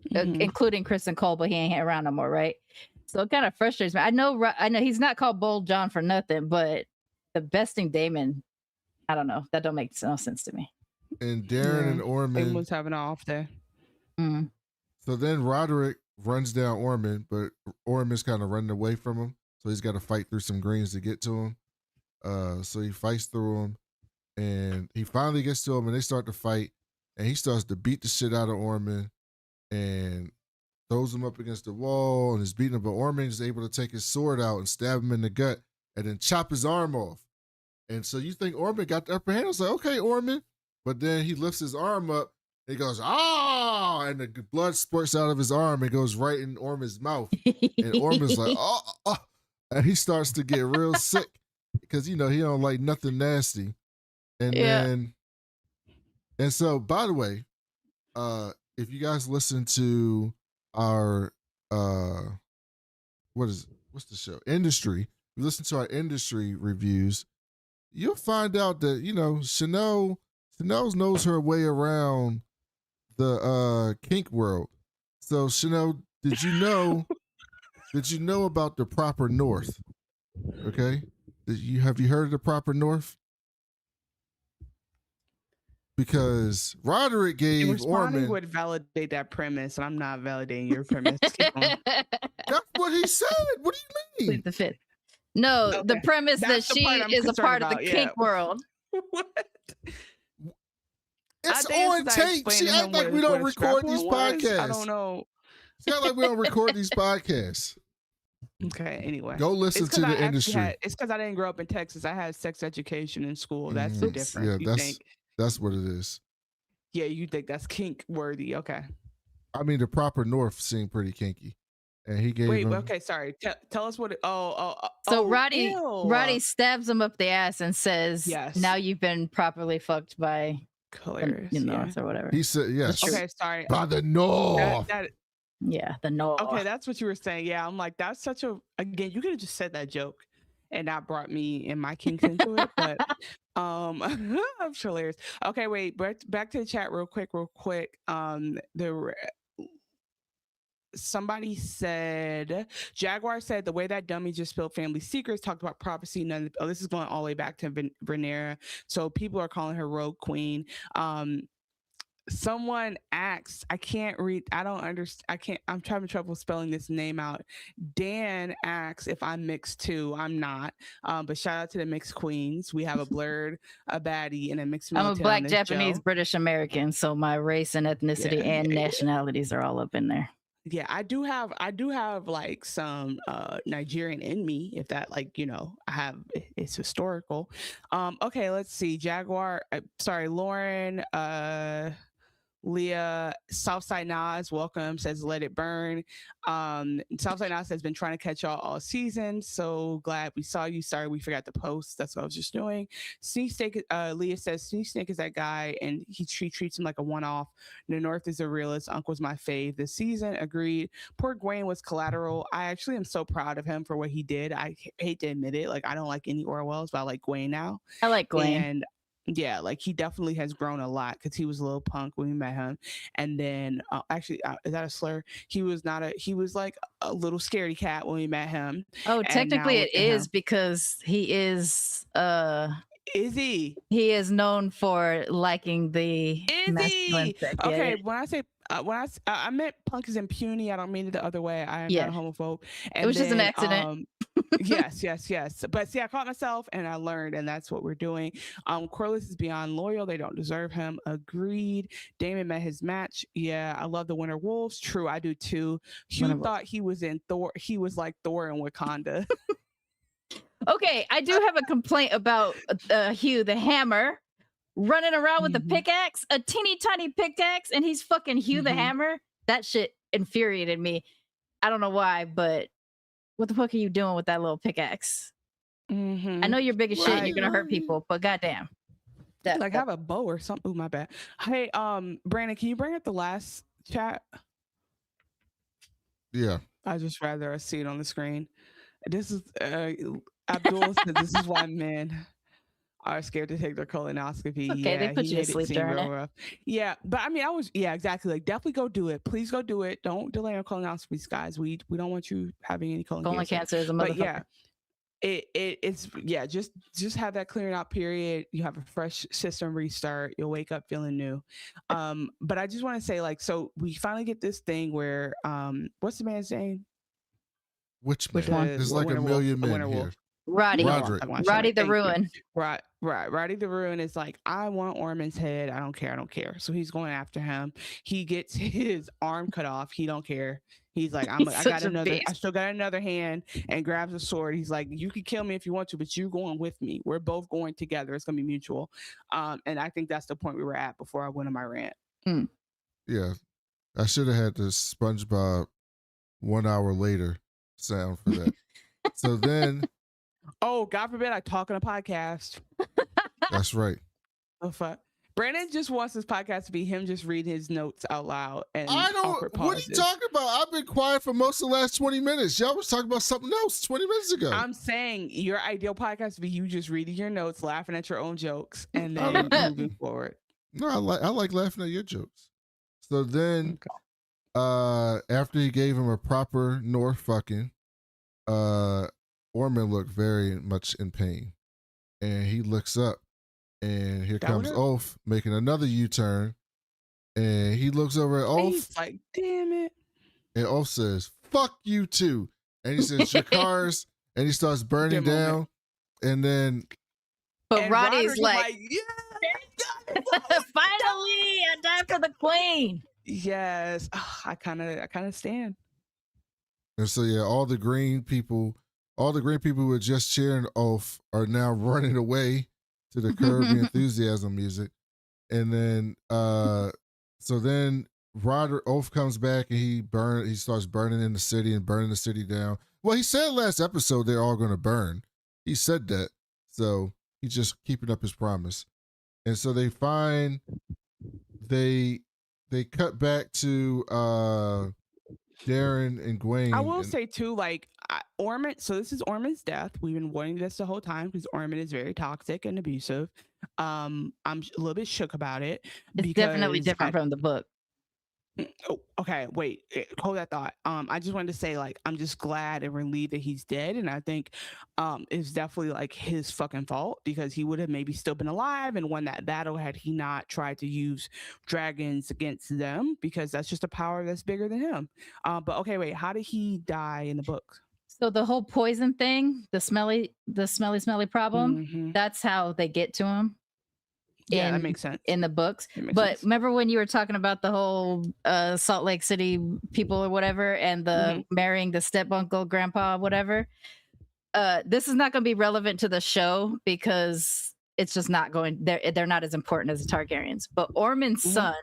including Kristen Cole, but he ain't around no more, right? So it kind of frustrates me. I know he's not called Bold John for nothing, but the besting Daemon, I don't know. That don't make no sense to me. And Darren and Ormond. Daemon's having an off day. So then Roderick runs down Ormond, but Ormond's kind of running away from him. So he's got to fight through some greens to get to him. So he fights through him and he finally gets to him and they start to fight and he starts to beat the shit out of Ormond. And throws him up against the wall and is beating him, but Ormond is able to take his sword out and stab him in the gut and then chop his arm off. And so you think Ormond got the upper hand. I was like, okay, Ormond. But then he lifts his arm up and he goes, ah, and the blood spurts out of his arm and goes right in Ormond's mouth. And Ormond's like, oh. And he starts to get real sick because, he don't like nothing nasty. And so, by the way, if you guys listen to our, what's the show? Industry. You listen to our industry reviews, you'll find out that, Chanel knows her way around the kink world. So Chanel, did you know about the proper North? Okay. Have you heard of the proper North? Because Roderick gave Ormond would validate that premise, and I'm not validating your premise. Keep on. That's what he said. What do you mean? The fit. No, okay. The premise That's that she is a part of the kink world. What? It's on tape. She act like we don't record these podcasts. I don't know. She act like we don't record these podcasts. Okay, anyway. Go listen to the industry. It's because I didn't grow up in Texas. I had sex education in school. That's the difference. Yeah, that's what it is. Yeah, you think that's kink worthy. Okay. I mean, the proper North seemed pretty kinky. And he gave him... okay, sorry. Tell us what it... So Roddy stabs him up the ass and says, yes, now you've been properly fucked by Hilarious, the North or whatever. He said, yes. Okay, sorry. By the North. Yeah, the North. Okay, that's what you were saying. Yeah, I'm like, that's such a... Again, you could have just said that joke and that brought me and my kinks into it. But I'm hilarious. Okay, wait. Back to the chat real quick. Somebody said, Jaguar said, the way that dummy just spilled family secrets, talked about prophecy. This is going all the way back to Rhaenyra. So people are calling her Rogue Queen. Someone asked, I can't read, I don't understand, I'm having trouble spelling this name out. Dan asks if I'm mixed too. I'm not. But shout out to the mixed queens. We have a blurred, a baddie, and a mixed I'm a Black, Japanese, British American. So my race and ethnicity and nationalities are all up in there. Yeah, I do have like some Nigerian in me, if that, like, it's historical. Okay, let's see. Jaguar, Lauren, Leah, Southside Nas, welcome, says let it burn. Southside Nas has been trying to catch y'all all season. So glad we saw you. Sorry we forgot to post. That's what I was just doing. Sneak Snake, Leah says Sneak Snake is that guy and she treats him like a one-off. The North is a realist. Uncle's my fave this season. Agreed. Poor Gwaine was collateral. I actually am so proud of him for what he did. I hate to admit it. Like, I don't like any Orwells, but I like Gwaine now. I like Gwaine. And yeah, like he definitely has grown a lot because he was a little punk when we met him. And then actually, is that a slur? He was like a little scaredy cat when we met him. Oh, technically it is because he is he? He is known for liking the masculine sex. Okay, when I say I meant punk is impunity. I don't mean it the other way. I am not a homophobe. And it was just an accident. Yes. But see, I caught myself and I learned, and that's what we're doing. Corliss is beyond loyal. They don't deserve him. Agreed. Damon met his match. Yeah, I love the Winter Wolves. True, I do too. Hugh thought he was in Thor. He was like Thor in Wakanda. Okay, I do have a complaint about Hugh the Hammer running around with a pickaxe, a teeny tiny pickaxe, and he's fucking Hugh the Hammer. That shit infuriated me. I don't know why, but what the fuck are you doing with that little pickaxe? I know you're big as shit and you're gonna hurt people, but goddamn. Have a bow or something. Ooh, my bad. Hey, Brandon, can you bring up the last chat? Yeah. I just rather see it on the screen. This is Abdul said this is why men are scared to take their colonoscopy. Okay, they put you to sleep during it. Rough. Yeah, but I mean, exactly. Like, definitely go do it. Please go do it. Don't delay on colonoscopies, guys. We don't want you having any colon cancer is a motherfucker. But yeah, it's just have that clearing out period. You have a fresh system restart. You'll wake up feeling new. But I just want to say, like, so we finally get this thing where what's the man's name? Which man? There's like a million men here. Roddy the Ruin. Right. Roddy the Ruin is like, I want Ormond's head. I don't care. So he's going after him. He gets his arm cut off. He don't care. He's like, I still got another hand, and grabs a sword. He's like, you can kill me if you want to, but you're going with me. We're both going together. It's gonna be mutual. And I think that's the point we were at before I went on my rant. Yeah, I should have had the SpongeBob 1 hour later sound for that. So then, oh, God forbid I talk on a podcast. That's right. Oh fuck. Brandon just wants his podcast to be him just reading his notes out loud. And I don't. What are you talking about? I've been quiet for most of the last 20 minutes. Y'all was talking about something else 20 minutes ago. I'm saying your ideal podcast would be you just reading your notes, laughing at your own jokes, and then moving forward. No, I like laughing at your jokes. So then, after he gave him a proper North fucking, Ormond looked very much in pain, and he looks up. And here comes Ulf making another U-turn. And he looks over at Ulf. He's like, damn it. And Ulf says, fuck you too. And he says, your cars. And he starts burning down. And then. But Roddy's like, yeah, finally, I died for the queen. Yes. I kind of stand. And so, yeah, all the green people who were just cheering Ulf are now running away to the Curb Your Enthusiasm music. And then so then Ulf comes back and he starts burning in the city and burning the city down. Well, he said last episode they're all gonna burn. He said that. So he's just keeping up his promise. And so they cut back to Darren and Gwaine. I will say too, like Ormond. So this is Ormond's death. We've been wanting this the whole time because Ormond is very toxic and abusive. I'm a little bit shook about it. It's definitely different from the book. Oh, okay. Wait, hold that thought. I just wanted to say, like, I'm just glad and relieved that he's dead, and I think it's definitely like his fucking fault because he would have maybe still been alive and won that battle had he not tried to use dragons against them because that's just a power that's bigger than him. But okay, wait, how did he die in the book? So the whole poison thing, the smelly problem, that's how they get to him. Yeah, that makes sense. In the books. But remember when you were talking about the whole Salt Lake City people or whatever and the marrying the step uncle, grandpa, whatever? This is not going to be relevant to the show because it's just not going, they're not as important as the Targaryens. But Ormond's son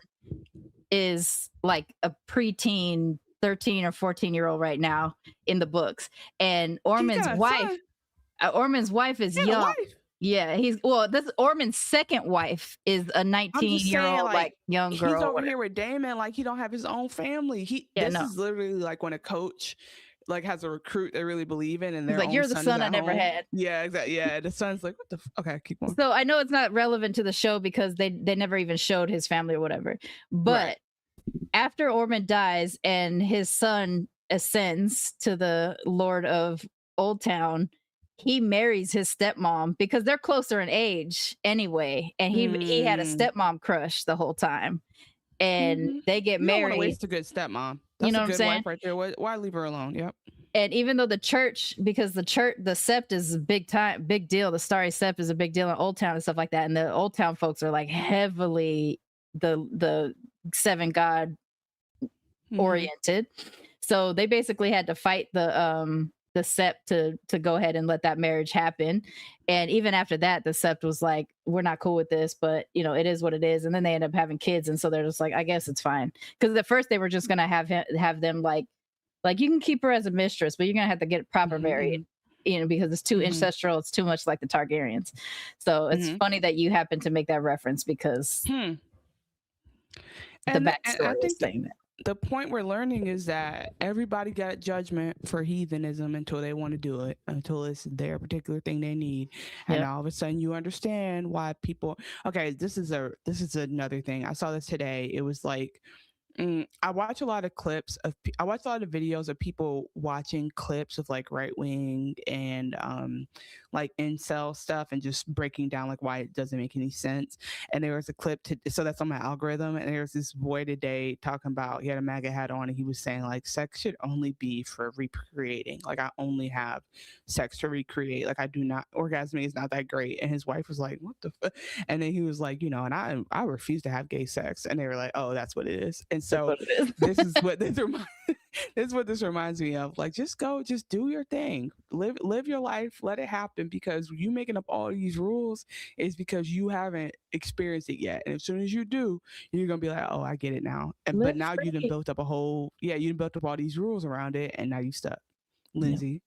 is like a preteen, 13 or 14-year-old right now in the books. And Ormond's wife is young. Yeah, this Ormond's second wife is a 19-year-old like young girl. He's over here with Daemon, like he don't have his own family. This is literally like when a coach like has a recruit they really believe in, and they're like, "You're the son I never had." Yeah, exactly. Yeah, the son's like, "What the? Okay, keep going." So I know it's not relevant to the show because they never even showed his family or whatever. But after Ormond dies and his son ascends to the Lord of Old Town, he marries his stepmom because they're closer in age anyway. And he had a stepmom crush the whole time. And they get married. You don't waste a good stepmom. That's you know a what good I'm saying? Wife right there. Why leave her alone? Yep. And even though the church, because the Sept is a big deal. The Starry Sept is a big deal in Old Town and stuff like that. And the Old Town folks are like heavily the seven god oriented. So they basically had to fight the Sept to go ahead and let that marriage happen. And even after that, the Sept was like, we're not cool with this, but you know, it is what it is. And then they end up having kids. And so they're just like, I guess it's fine. Because at first they were just going to have them like you can keep her as a mistress, but you're going to have to get proper married, you know, because it's too ancestral. It's too much like the Targaryens. So it's funny that you happen to make that reference because the backstory is saying that. The point we're learning is that everybody got judgment for heathenism until they want to do it, until it's their particular thing they need. And all of a sudden you understand why people, okay, this is another thing. I saw this today. It was like, I watch a lot of clips of. I watch a lot of videos of people watching clips of like right wing and like incel stuff and just breaking down like why it doesn't make any sense. And there was a clip so that's on my algorithm. And there was this boy today talking about he had a MAGA hat on and he was saying like sex should only be for recreating. Like I only have sex to recreate. Like I do not orgasming is not that great. And his wife was like, "What the?" And then he was like, you know, and I refuse to have gay sex. And they were like, "Oh, that's what it is." And so this is what this reminds me of. Like, just go, just do your thing, live your life, let it happen. Because you making up all these rules is because you haven't experienced it yet. And as soon as you do, you're gonna be like, "Oh, I get it now." And but now you done built up all these rules around it, and now you stuck. Lindsay,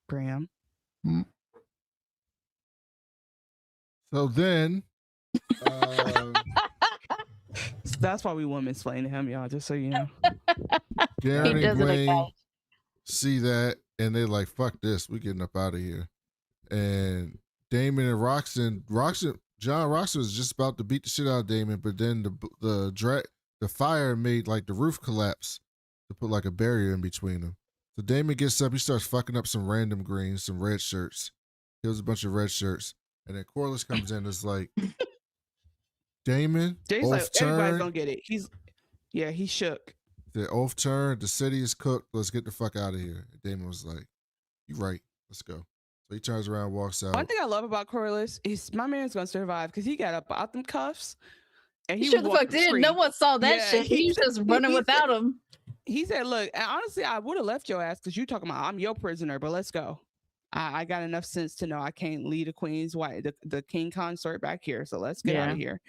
Graham. So then. So that's why we women slaying him, y'all. Just so you know. Garen and Gwen see that and they're like, "Fuck this, we getting up out of here." And Daemon and Roxanne, John Roxanne was just about to beat the shit out of Daemon, but then the fire made like the roof collapse to put like a barrier in between them. So Daemon gets up, he starts fucking up some random greens, some red shirts, kills a bunch of red shirts, and then Corlys comes in and is like, Daemon, like, everybody's gonna get it. He's shook. The oath turned, the city is cooked, let's get the fuck out of here. And Daemon was like, "You right, let's go." So he turns around, walks out. One thing I love about Corlys is my man's gonna survive because he got up out them cuffs and he sure the fuck did. No one saw that shit. He's just running without him. He said, "Look, and honestly, I would have left your ass because you talking about I'm your prisoner, but let's go. I got enough sense to know I can't lead a queen's wife, the king consort back here. So let's get out of here."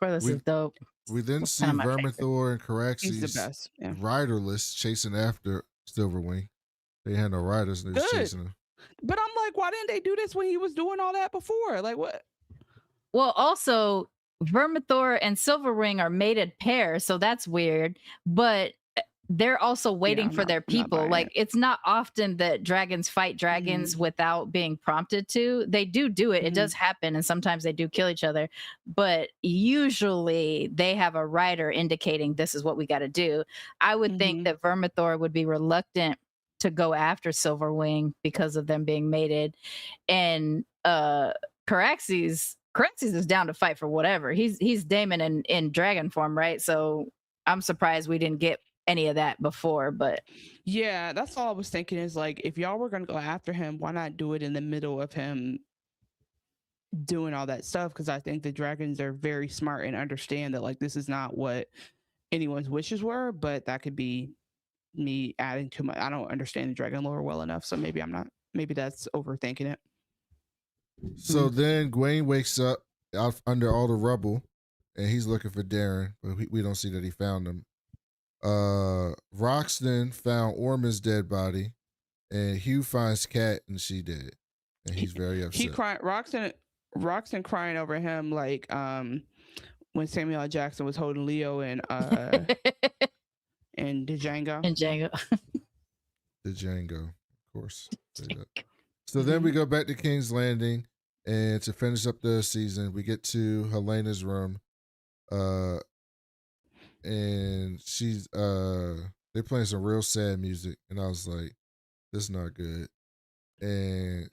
Corlys is dope. We then see Vermithor and Caraxes riderless chasing after Silverwing. They had no riders and they was chasing him. But I'm like, why didn't they do this when he was doing all that before? Like what? Well, also Vermithor and Silverwing are mated pairs, so that's weird. But they're also waiting for their people. Like it's not often that dragons fight dragons without being prompted to. They do it. It does happen. And sometimes they do kill each other. But usually they have a rider indicating this is what we got to do. I would think that Vermithor would be reluctant to go after Silverwing because of them being mated. And Caraxes is down to fight for whatever. He's Daemon in dragon form, right? So I'm surprised we didn't get any of that before, but yeah, that's all I was thinking is like, if y'all were gonna go after him, why not do it in the middle of him doing all that stuff? Because I think the dragons are very smart and understand that like this is not what anyone's wishes were, but that could be me adding too much. I don't understand the dragon lore well enough, so maybe I'm not. Maybe that's overthinking it. So then Gwaine wakes up out under all the rubble, and he's looking for Darren, but we don't see that he found him. Roxton found Ormund's dead body, and Hugh finds Kat and she dead, and he's very upset. He cried. Roxton crying over him like when Samuel L. Jackson was holding Leo and and Django. Django, of course. So then we go back to King's Landing, and to finish up the season, we get to Helena's room. And she's they're playing some real sad music, and I was like, this is not good. And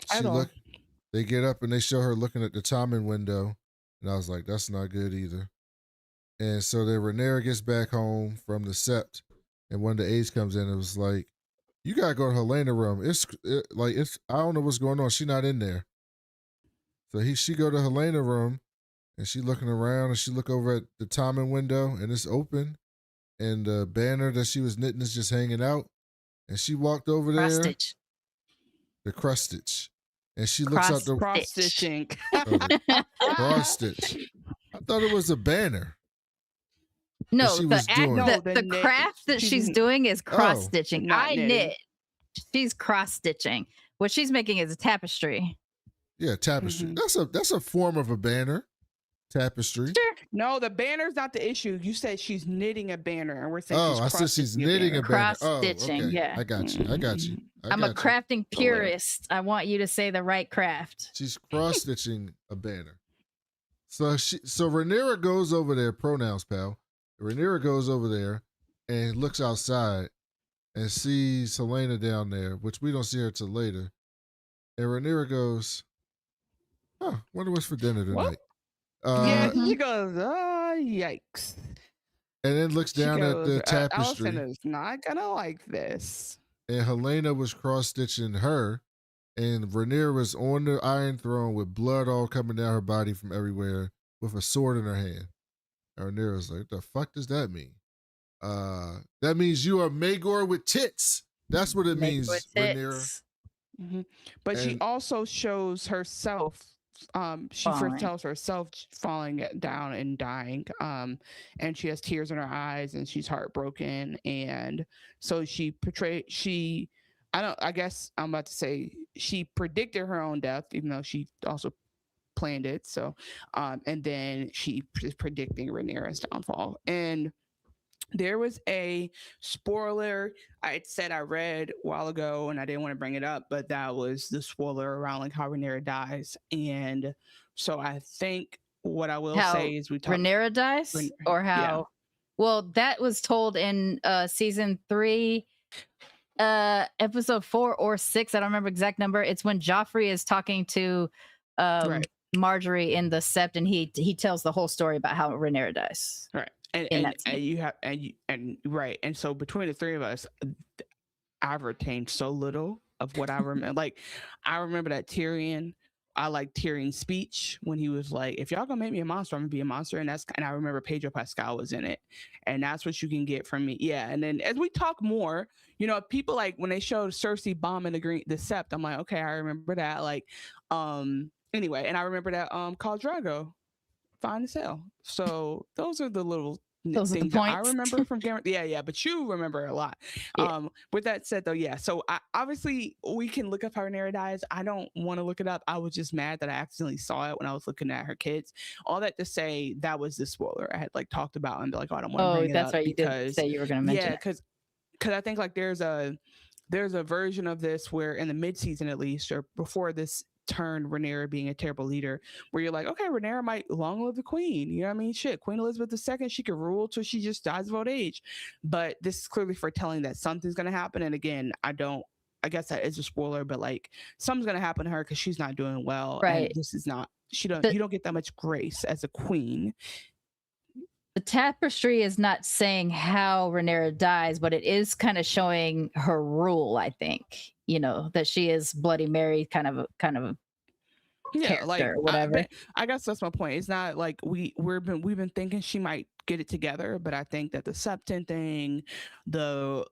they get up and they show her looking at the Tommen window, and I was like, that's not good either. And so then Rhaenyra gets back home from the Sept, and one of the aides comes in and was like, "You gotta go to Helena's room. It's I don't know what's going on. She's not in there." So she go to Helena's room, and she looking around, and she look over at the Tommen window, and it's open, and the banner that she was knitting is just hanging out. And she walked over there. The cross stitch. And she looks out the cross stitching. Cross stitch. I thought it was a banner. No, the craft that she's doing is cross stitching. I knit. She's cross stitching. What she's making is a tapestry. Yeah, tapestry. That's a form of a banner. Tapestry. Sure. No, the banner's not the issue. You said she's knitting a banner, and we're saying I said she's knitting a banner. Cross stitching. Okay. Yeah, I got you. I'm a crafting purist. I want you to say the right craft. She's cross stitching a banner. So Rhaenyra goes over there. Pronouns, pal. Rhaenyra goes over there, and looks outside and sees Helaena down there, which we don't see her till later. And Rhaenyra goes, "Oh, wonder what's for dinner tonight." Yeah, she goes, "Oh, yikes!" And then looks down at the tapestry. Alicent is not gonna like this. And Helaena was cross-stitching her, and Rhaenyra was on the Iron Throne with blood all coming down her body from everywhere, with a sword in her hand. And Rhaenyra was like, "What the fuck does that mean?" That means you are Maegor with tits. That's what it means, Rhaenyra. Mm-hmm. But she also shows herself. She first tells herself falling down and dying. And she has tears in her eyes and she's heartbroken. And so I guess I'm about to say she predicted her own death, even though she also planned it. So, and then she is predicting Rhaenyra's downfall. And there was a spoiler I said I read a while ago and I didn't want to bring it up, but that was the spoiler around like how Rhaenyra dies. And so I think what I will say is Rhaenyra dies or how? Yeah. Well, that was told in season 3, episode 4 or 6. I don't remember exact number. It's when Joffrey is talking to Marjorie in the Sept, and he tells the whole story about how Rhaenyra dies. Right. And so between the three of us, I've retained so little of what I remember. Like, I remember that Tyrion. I like Tyrion's speech when he was like, "If y'all gonna make me a monster, I'm gonna be a monster." And I remember Pedro Pascal was in it, and that's what you can get from me. Yeah. And then as we talk more, people like when they showed Cersei bombing the Sept, I'm like, okay, I remember that. Like, anyway, and I remember that Khal Drogo, fine as hell. So those are the little things that I remember from Game. Yeah, but you remember a lot. Yeah. With that said, though, yeah. So obviously we can look up how Rhaenyra dies. I don't want to look it up. I was just mad that I accidentally saw it when I was looking at her kids. All that to say, that was the spoiler I had like talked about and be like, oh, I don't want to bring it up. That's right. You did say you were going to mention. Yeah, because I think like there's a version of this where in the mid-season at least, or before this turned Rhaenyra being a terrible leader, where you're like, okay, Rhaenyra might long live the queen. You know what I mean? Shit, Queen Elizabeth II, she could rule till she just dies of old age. But this is clearly foretelling that something's going to happen. And again, I guess that is a spoiler, but like something's going to happen to her because she's not doing well. Right. And this is not, you don't get that much grace as a queen. The tapestry is not saying how Rhaenyra dies, but it is kind of showing her rule, I think. That she is Bloody Mary kind of yeah, like or whatever. I guess that's my point. It's not like we've been thinking she might get it together, but I think that the Septon thing, the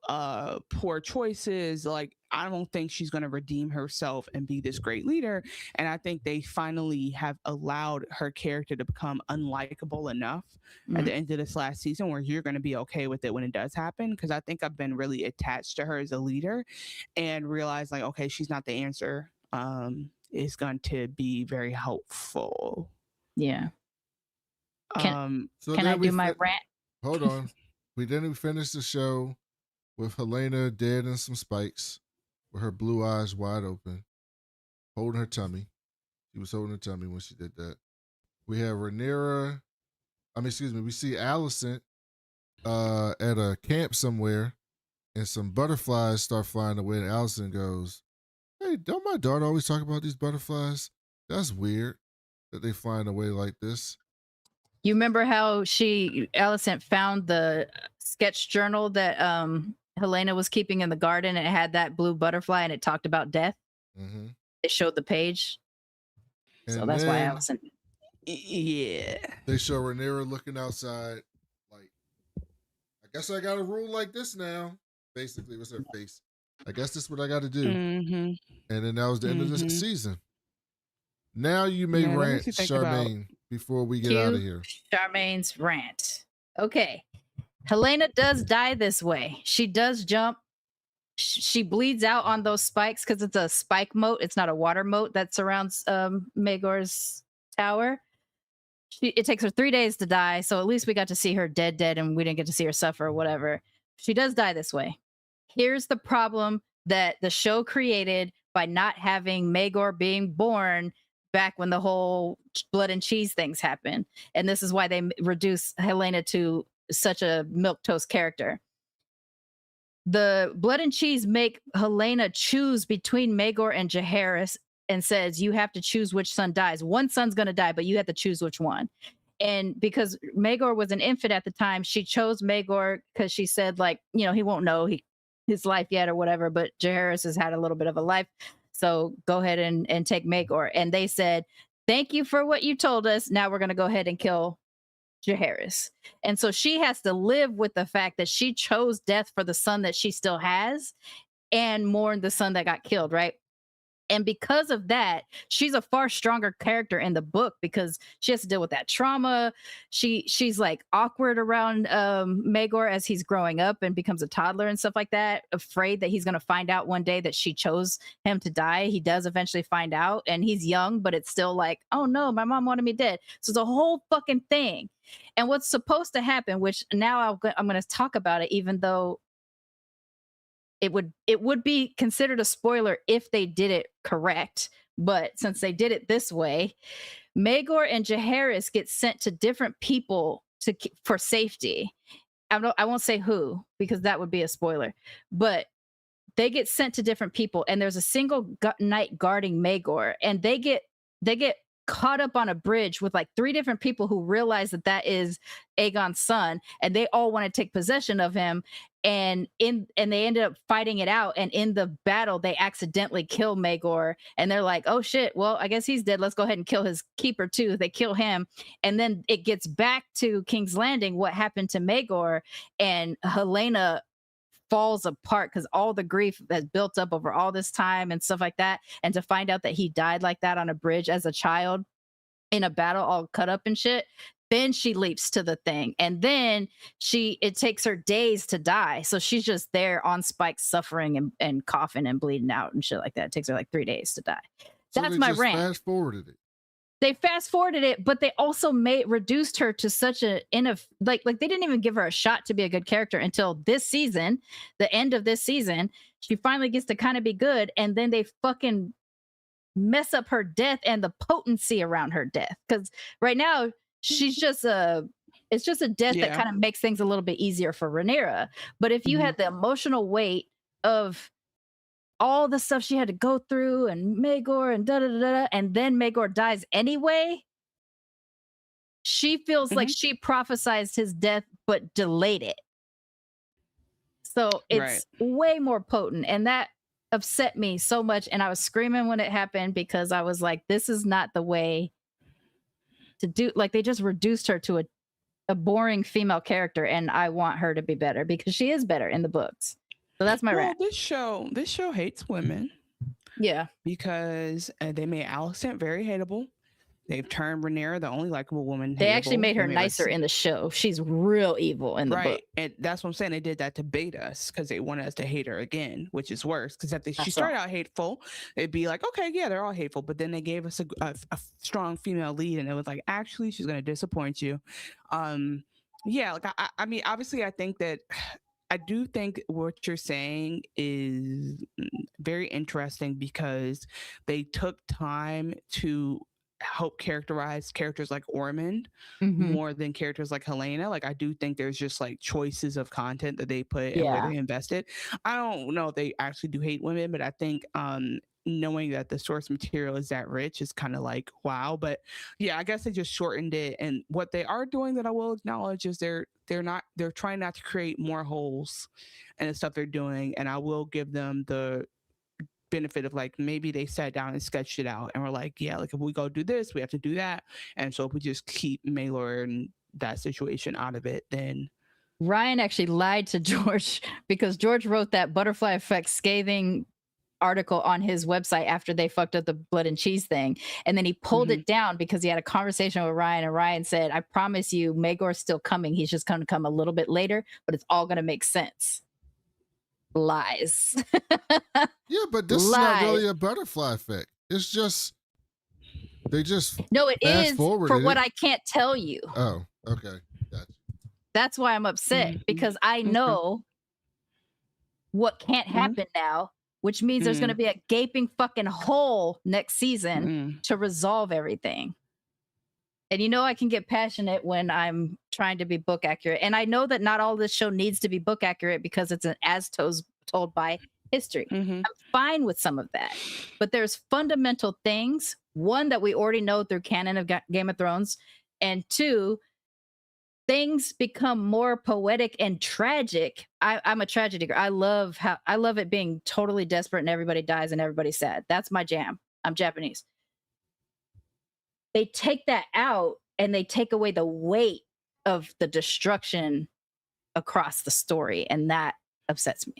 poor choices, like I don't think she's going to redeem herself and be this great leader. And I think they finally have allowed her character to become unlikable enough at the end of this last season where you're going to be okay with it when it does happen. Because I think I've been really attached to her as a leader and realized like, okay, she's not the answer. Is going to be very helpful. Yeah. Can I do my rant? Hold on. We didn't finish the show with Helaena dead in some spikes with her blue eyes wide open, holding her tummy. She was holding her tummy when she did that. We have Rhaenyra. We see Alicent at a camp somewhere, and some butterflies start flying away, and Alicent goes, "Hey, don't my daughter always talk about these butterflies? That's weird that they flying away like this." You remember how Alicent found the sketch journal that Helaena was keeping in the garden, and it had that blue butterfly and it talked about death? Mm-hmm. It showed the page. And so that's why Alicent. Yeah. They show Rhaenyra looking outside like, I guess I got a rule like this now. Basically, was her face. I guess this is what I got to do. Mm-hmm. And then that was the end of the season. Now you may rant, Sharmane, before we get out of here. Charmaine's rant. Okay. Helaena does die this way. She does jump. She bleeds out on those spikes because it's a spike moat. It's not a water moat that surrounds Maegor's tower. It takes her 3 days to die, so at least we got to see her dead, and we didn't get to see her suffer or whatever. She does die this way. Here's the problem that the show created by not having Maegor being born back when the whole blood and cheese things happened. And this is why they reduce Helaena to such a milquetoast character. the Blood and Cheese make Helaena choose between Maegor and Jaehaerys and says, you have to choose which son dies. One son's going to die, but you have to choose which one. And because Maegor was an infant at the time, she chose Maegor because she said, like, you know, he won't know his life yet or whatever, but Jaehaerys has had a little bit of a life. So go ahead and take Maegor. And they said, thank you for what you told us. Now we're going to go ahead and kill Jaehaerys. And so she has to live with the fact that she chose death for the son that she still has and mourn the son that got killed, right? And because of that, she's a far stronger character in the book because she has to deal with that trauma. She's like awkward around Maegor as he's growing up and becomes a toddler and stuff like that, afraid that he's going to find out one day that she chose him to die. He does eventually find out, and he's young, but it's still like, oh no, my mom wanted me dead. So it's a whole fucking thing. And what's supposed to happen, which now I'm going to talk about it, even though it would be considered a spoiler if they did it correct. But since they did it this way, Maegor and Jaehaerys get sent to different people for safety. I won't say who because that would be a spoiler, but they get sent to different people, and there's a single knight guarding Maegor, and they get caught up on a bridge with like 3 different people who realize that is Aegon's son, and they all want to take possession of him. And they ended up fighting it out, and in the battle they accidentally kill Maegor, and they're like, oh shit, well I guess he's dead, let's go ahead and kill his keeper too. They kill him, and then it gets back to King's Landing, what happened to Maegor, and Helaena falls apart because all the grief that's built up over all this time and stuff like that, and to find out that he died like that on a bridge as a child in a battle all cut up and shit, then she leaps to the thing, and then it takes her days to die, so she's just there on spikes suffering and coughing and bleeding out and shit like that. It takes her like 3 days to die. So that's my rant. Fast forwarded it. They fast forwarded it, but they also reduced her to such like they didn't even give her a shot to be a good character until this season, the end of this season. She finally gets to kind of be good, and then they fucking mess up her death and the potency around her death. Because right now she's just it's just a death that kind of makes things a little bit easier for Rhaenyra. But if you had the emotional weight of all the stuff she had to go through and Maegor and and then Maegor dies anyway, she feels like she prophesized his death but delayed it. So it's way more potent, and that upset me so much, and I was screaming when it happened because I was like, this is not the way to do. Like, they just reduced her to a boring female character, and I want her to be better because she is better in the books. So that's my rant. This show hates women. Yeah. Because they made Alicent very hateable. They've turned Rhaenyra, the only likable woman, they actually made her nicer in the show. She's real evil in the book. And that's what I'm saying. They did that to bait us because they wanted us to hate her again, which is worse. Because if she started out hateful, it'd be like, okay, yeah, they're all hateful. But then they gave us a strong female lead, and it was like, actually, she's going to disappoint you. Yeah, like I mean, obviously, I do think what you're saying is very interesting because they took time to help characterize characters like Ormund more than characters like Helaena. Like, I do think there's just like choices of content that they put and where they invested. I don't know if they actually do hate women, but I think knowing that the source material is that rich is kind of like, wow. But yeah, I guess they just shortened it. And what they are doing that I will acknowledge is they're trying not to create more holes in the stuff they're doing. And I will give them the benefit of like, maybe they sat down and sketched it out and were like, yeah, like if we go do this, we have to do that. And so if we just keep Maegor and that situation out of it, then Ryan actually lied to George because George wrote that Butterfly Effect scathing article on his website after they fucked up the Blood and Cheese thing, and then he pulled it down because he had a conversation with Ryan, and Ryan said, I promise you Maegor's still coming, he's just going to come a little bit later, but it's all going to make sense. Lies. Yeah, but this is not really a butterfly effect. It's just they just no, it is for what I can't tell you. Oh, okay, gotcha. That's why I'm upset because I know what can't happen now, which means there's going to be a gaping fucking hole next season to resolve everything. And you know, I can get passionate when I'm trying to be book accurate. And I know that not all this show needs to be book accurate because it's an told by history. I'm fine with some of that. But there's fundamental things. One, that we already know through canon of Game of Thrones. And two, things become more poetic and tragic. I'm a tragedy girl. I love it being totally desperate and everybody dies and everybody's sad. That's my jam. I'm Japanese. They take that out and they take away the weight of the destruction across the story, and that upsets me.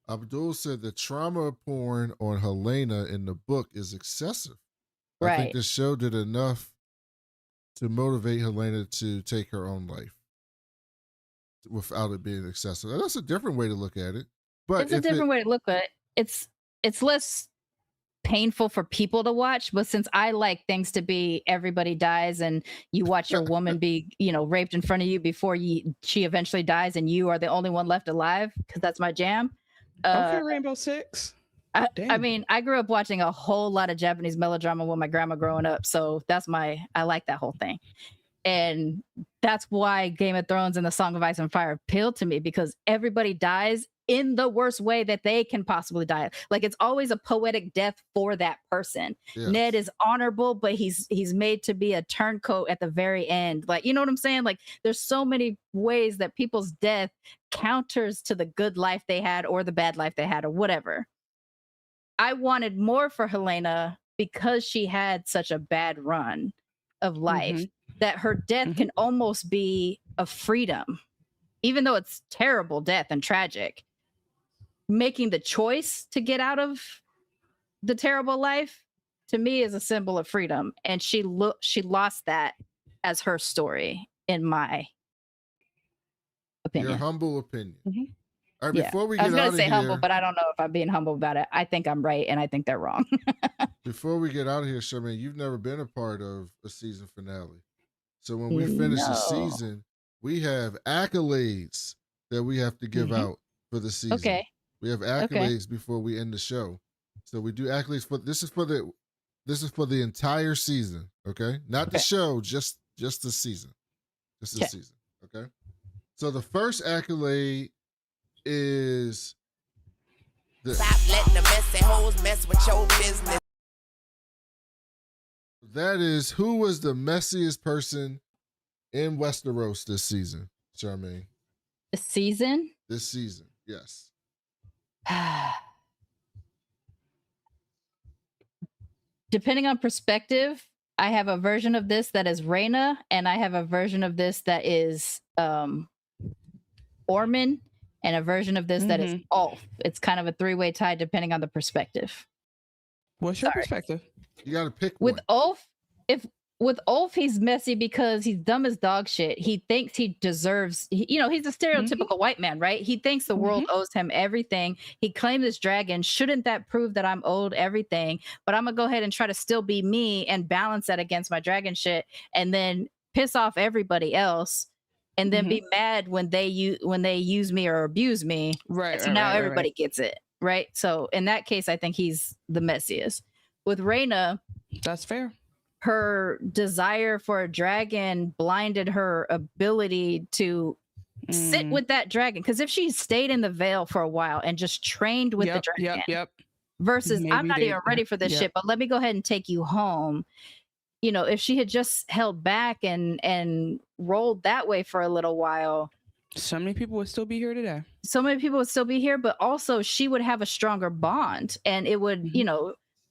Abdul said the trauma porn on Helaena in the book is excessive. Right. I think the show did enough to motivate Helaena to take her own life without it being excessive. That's a different way to look at it. But it's a different way to look at it. It's less painful for people to watch, but since I like things to be everybody dies and you watch your woman be, raped in front of you before she eventually dies and you are the only one left alive, because that's my jam. Okay, Rainbow Six. I mean, I grew up watching a whole lot of Japanese melodrama with my grandma growing up, so I like that whole thing. And that's why Game of Thrones and the Song of Ice and Fire appealed to me, because everybody dies in the worst way that they can possibly die. Like, it's always a poetic death for that person. Yes. Ned is honorable, but he's made to be a turncoat at the very end. Like, you know what I'm saying? Like, there's so many ways that people's death counters to the good life they had or the bad life they had or whatever. I wanted more for Helaena because she had such a bad run of life that her death can almost be a freedom, even though it's terrible death and tragic. Making the choice to get out of the terrible life, to me, is a symbol of freedom. And she lost that as her story, in my opinion. Your humble opinion. All right, Yeah. before we get I was going to say here, humble, but I don't know if I'm being humble about it. I think I'm right, and I think they're wrong. Before we get out of here, Sharmane, you've never been a part of a season finale. So when we finish the season, we have accolades that we have to give out for the season. Okay. We have accolades before we end the show. So we do accolades for this is for the entire season, okay? Not the show, just the season. Just the season, okay? So the first accolade is stop letting the messy hoes mess with your business. That is, who was the messiest person in Westeros this season, Sharmane? This season? This season, yes. Depending on perspective, I have a version of this that is Rhaenyra, and I have a version of this that is Ormund, and a version of this that is Ulf. It's kind of a three-way tie depending on the perspective. What's your perspective? You got to pick with one. Ulf. With Ulf, he's messy because he's dumb as dog shit. He thinks he deserves, he's a stereotypical white man, right? He thinks the world owes him everything. He claimed this dragon. Shouldn't that prove that I'm owed everything? But I'm going to go ahead and try to still be me and balance that against my dragon shit, and then piss off everybody else, and then be mad when they use me or abuse me. Right. So now everybody gets it, right? So in that case, I think he's the messiest. With Rhaenyra, that's fair. Her desire for a dragon blinded her ability to sit with that dragon. Because if she stayed in the Vale for a while and just trained with the dragon, versus maybe I'm not even ready for this shit, but let me go ahead and take you home. If she had just held back and rolled that way for a little while, so many people would still be here today. So many people would still be here, but also she would have a stronger bond, and it would,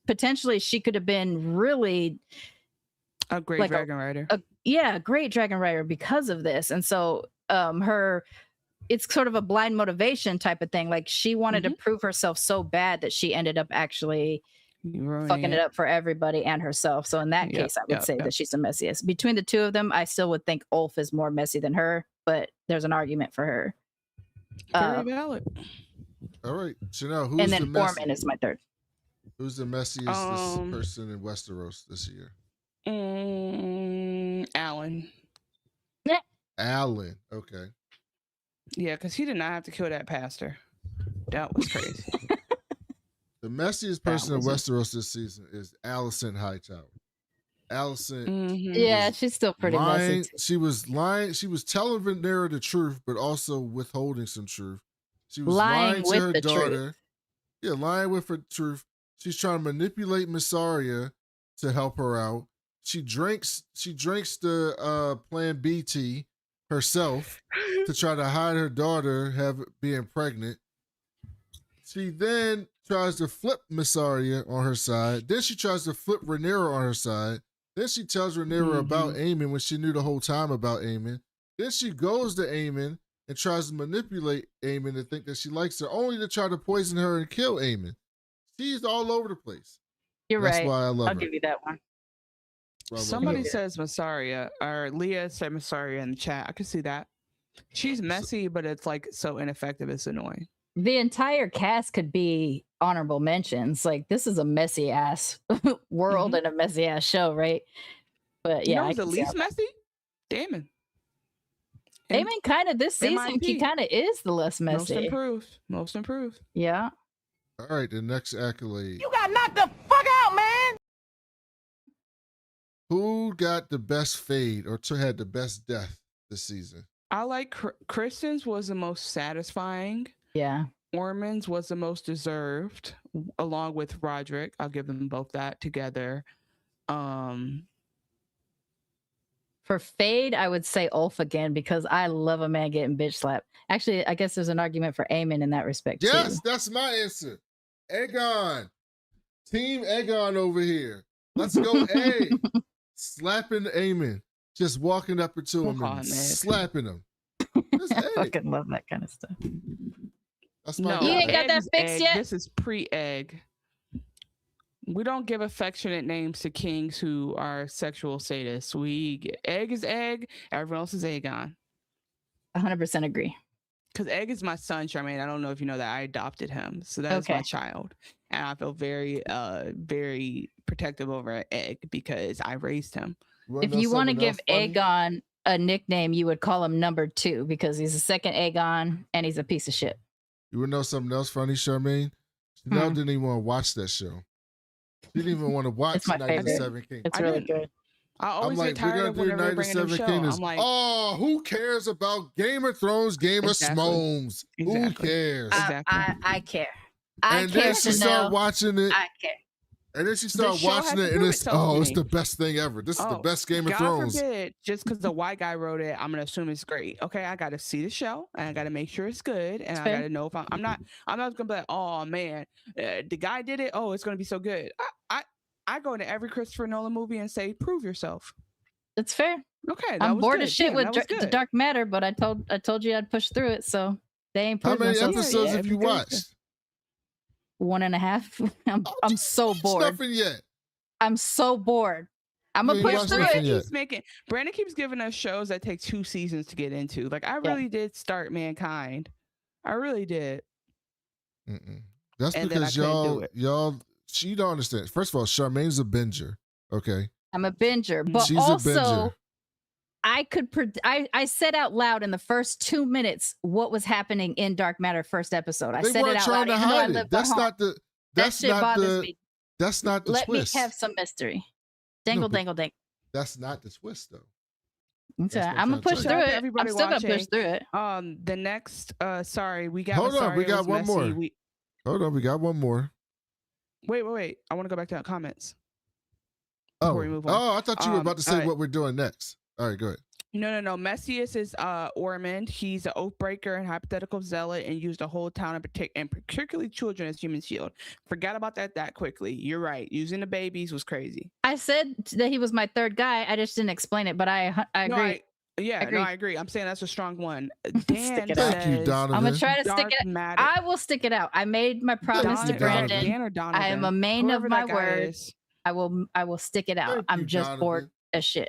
potentially she could have been really a great dragon rider. A great dragon rider because of this. And so it's sort of a blind motivation type of thing. Like, she wanted to prove herself so bad that she ended up actually fucking it up for everybody and herself. So in that case, I would say that she's the messiest. Between the two of them, I still would think Ulf is more messy than her, but there's an argument for her. Very valid. All right. So now who's and then the Ormond is my third. Who's the messiest person in Westeros this year? Alan. Alan. Okay. Yeah, because he did not have to kill that pastor. That was crazy. The messiest person in Westeros this season is Alicent Hightower. Alicent. Yeah, she's still pretty lying. messy. She was lying. She was telling Rhaenyra the truth, but also withholding some truth. She was lying to her daughter. Yeah, lying with her truth. She's trying to manipulate Mysaria to help her out. She drinks the Plan B tea herself to try to hide her daughter being pregnant. She then tries to flip Mysaria on her side. Then she tries to flip Rhaenyra on her side. Then she tells Rhaenyra about Aemon when she knew the whole time about Aemon. Then she goes to Aemon and tries to manipulate Aemon to think that she likes her, only to try to poison her and kill Aemon. She's all over the place. You're right. That's why I love her. I'll give you that one. Somebody says Mysaria, or Leah said Mysaria in the chat. I can see that. She's messy, but it's like so ineffective. It's annoying. The entire cast could be honorable mentions. Like, this is a messy ass world and a messy ass show, right? But yeah, you know who's the least messy? Daemon. Daemon kind of this season, he kind of is the less messy. Most improved. Yeah. All right, the next accolade. You got knocked the fuck out, man. Who got the best fade or had the best death this season? I like Kristen's was the most satisfying. Yeah. Ormond's was the most deserved, along with Roderick. I'll give them both that together. For fade, I would say Ulf again because I love a man getting bitch slapped. Actually, I guess there's an argument for Aemon in that respect. Yes, too. that's my answer. Aegon. Team Aegon over here. Let's go, A. Slapping Aemon. Just walking up into him and slapping him. I fucking love that kind of stuff. That's my you ain't got that fixed yet? This is pre-egg. We don't give affectionate names to kings who are sexual sadists. Egg is egg. Everyone else is Aegon. 100% agree. Because Egg is my son, Sharmane. I don't know if you know that I adopted him, so that is my child, and I feel very, very protective over Egg because I raised him. If you want to give Aegon a nickname, you would call him number 2 because he's the second Aegon and he's a piece of shit. You would know something else funny, Sharmane? Chanel didn't even want to watch that show. She didn't even want to watch Night of the Seven Kingdoms. It's really good. I always get tired of whenever they bring a new show. I'm like, oh, who cares about Game of Thrones, Game of Smones? Who cares? I care. I and care. Then she started watching it. I care. And then she started watching it, and it's the best thing ever. This is the best Game of Thrones. God forbid, just because the white guy wrote it, I'm gonna assume it's great. Okay, I gotta see the show, and I gotta make sure it's good, and I gotta know if I'm not gonna be like, oh man, the guy did it. Oh, it's gonna be so good. I go into every Christopher Nolan movie and say, prove yourself. That's fair. Okay, I'm bored as shit with the Dark Matter, but I told you I'd push through it, so they ain't proved themselves. How many themselves. episodes have you watched? 1.5. I'm so bored. Nothing yet. I'm so bored. I'm gonna push through it. Brandon keeps giving us shows that take 2 seasons to get into. Like I really did start Mankind. I really did. That's because y'all. You don't understand. First of all, Charmaine's a binger. Okay. I'm a binger, but she's also a binger. I said out loud in the first 2 minutes what was happening in Dark Matter first episode. I said it out loud. To hide it. That's not the. That's not the. That's not the twist. Let me have some mystery. Dangle. That's not the twist, though. Okay. I'm gonna push through it. I'm still gonna push through it. The next. Sorry, we got. Hold on, we got one more. Hold on, we got one more. Wait. I want to go back to the comments. Oh, I thought you were about to say what we're doing next. All right, go ahead. No. Messiest is Ormond. He's an oathbreaker and hypothetical zealot and used the whole town and particularly children as human shield. Forgot about that quickly. You're right. Using the babies was crazy. I said that he was my third guy. I just didn't explain it, but I agree. I agree. I'm saying that's a strong one. Dan says, Thank you, Donovan. I'm gonna try to stick it. I will stick it out. I made my promise to Brandon. Dan or Donovan, I am a man of my word. I will stick it out. I'm just bored as shit.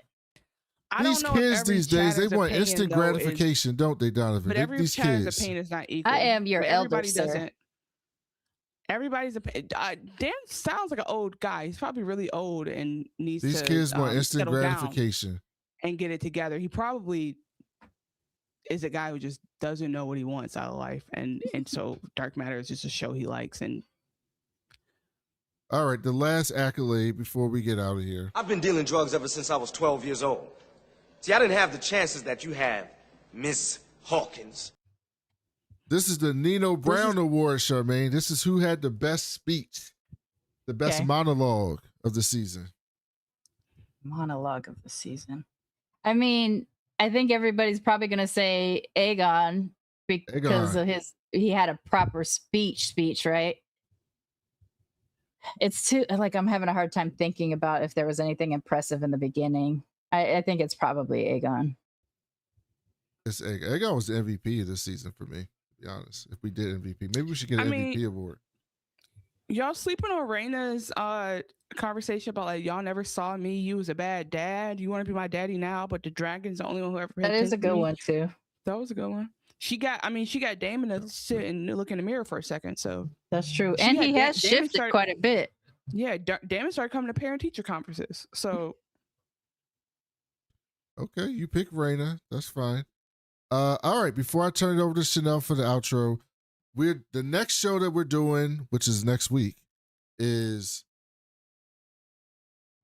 These kids these days, they want instant gratification, don't they, Donovan? But every these child's opinion is not equal. I am your elder, sir. Everybody's opinion. Dan sounds like an old guy. He's probably really old and needs these to. These kids want instant gratification and get it together. He probably is a guy who just doesn't know what he wants out of life, and so Dark Matter is just a show he likes. And All right, the last accolade before we get out of here. I've been dealing drugs ever since I was 12 years old. See, I didn't have the chances that you have, Miss Hawkins. This is the Nino Brown Award, Sharmane. This is who had the best speech, the best monologue of the season. Monologue of the season. I mean, I think everybody's probably going to say Aegon because of he had a proper speech, right? It's too, like, I'm having a hard time thinking about if there was anything impressive in the beginning. I think it's probably Aegon. It's Aegon was the MVP of this season for me, to be honest. If we did MVP, maybe we should get an MVP award. Y'all sleeping on Rhaenyra's conversation about, like, y'all never saw me. You was a bad dad. You want to be my daddy now, but the dragon's the only one who ever. That is a good one too. That was a good one. She got Damon to sit and look in the mirror for a second. So that's true, and he has shifted quite a bit. Yeah, Damon started coming to parent-teacher conferences. So okay, you pick Rhaenyra. That's fine. All right. Before I turn it over to Chanel for the outro, the next show that we're doing, which is next week, is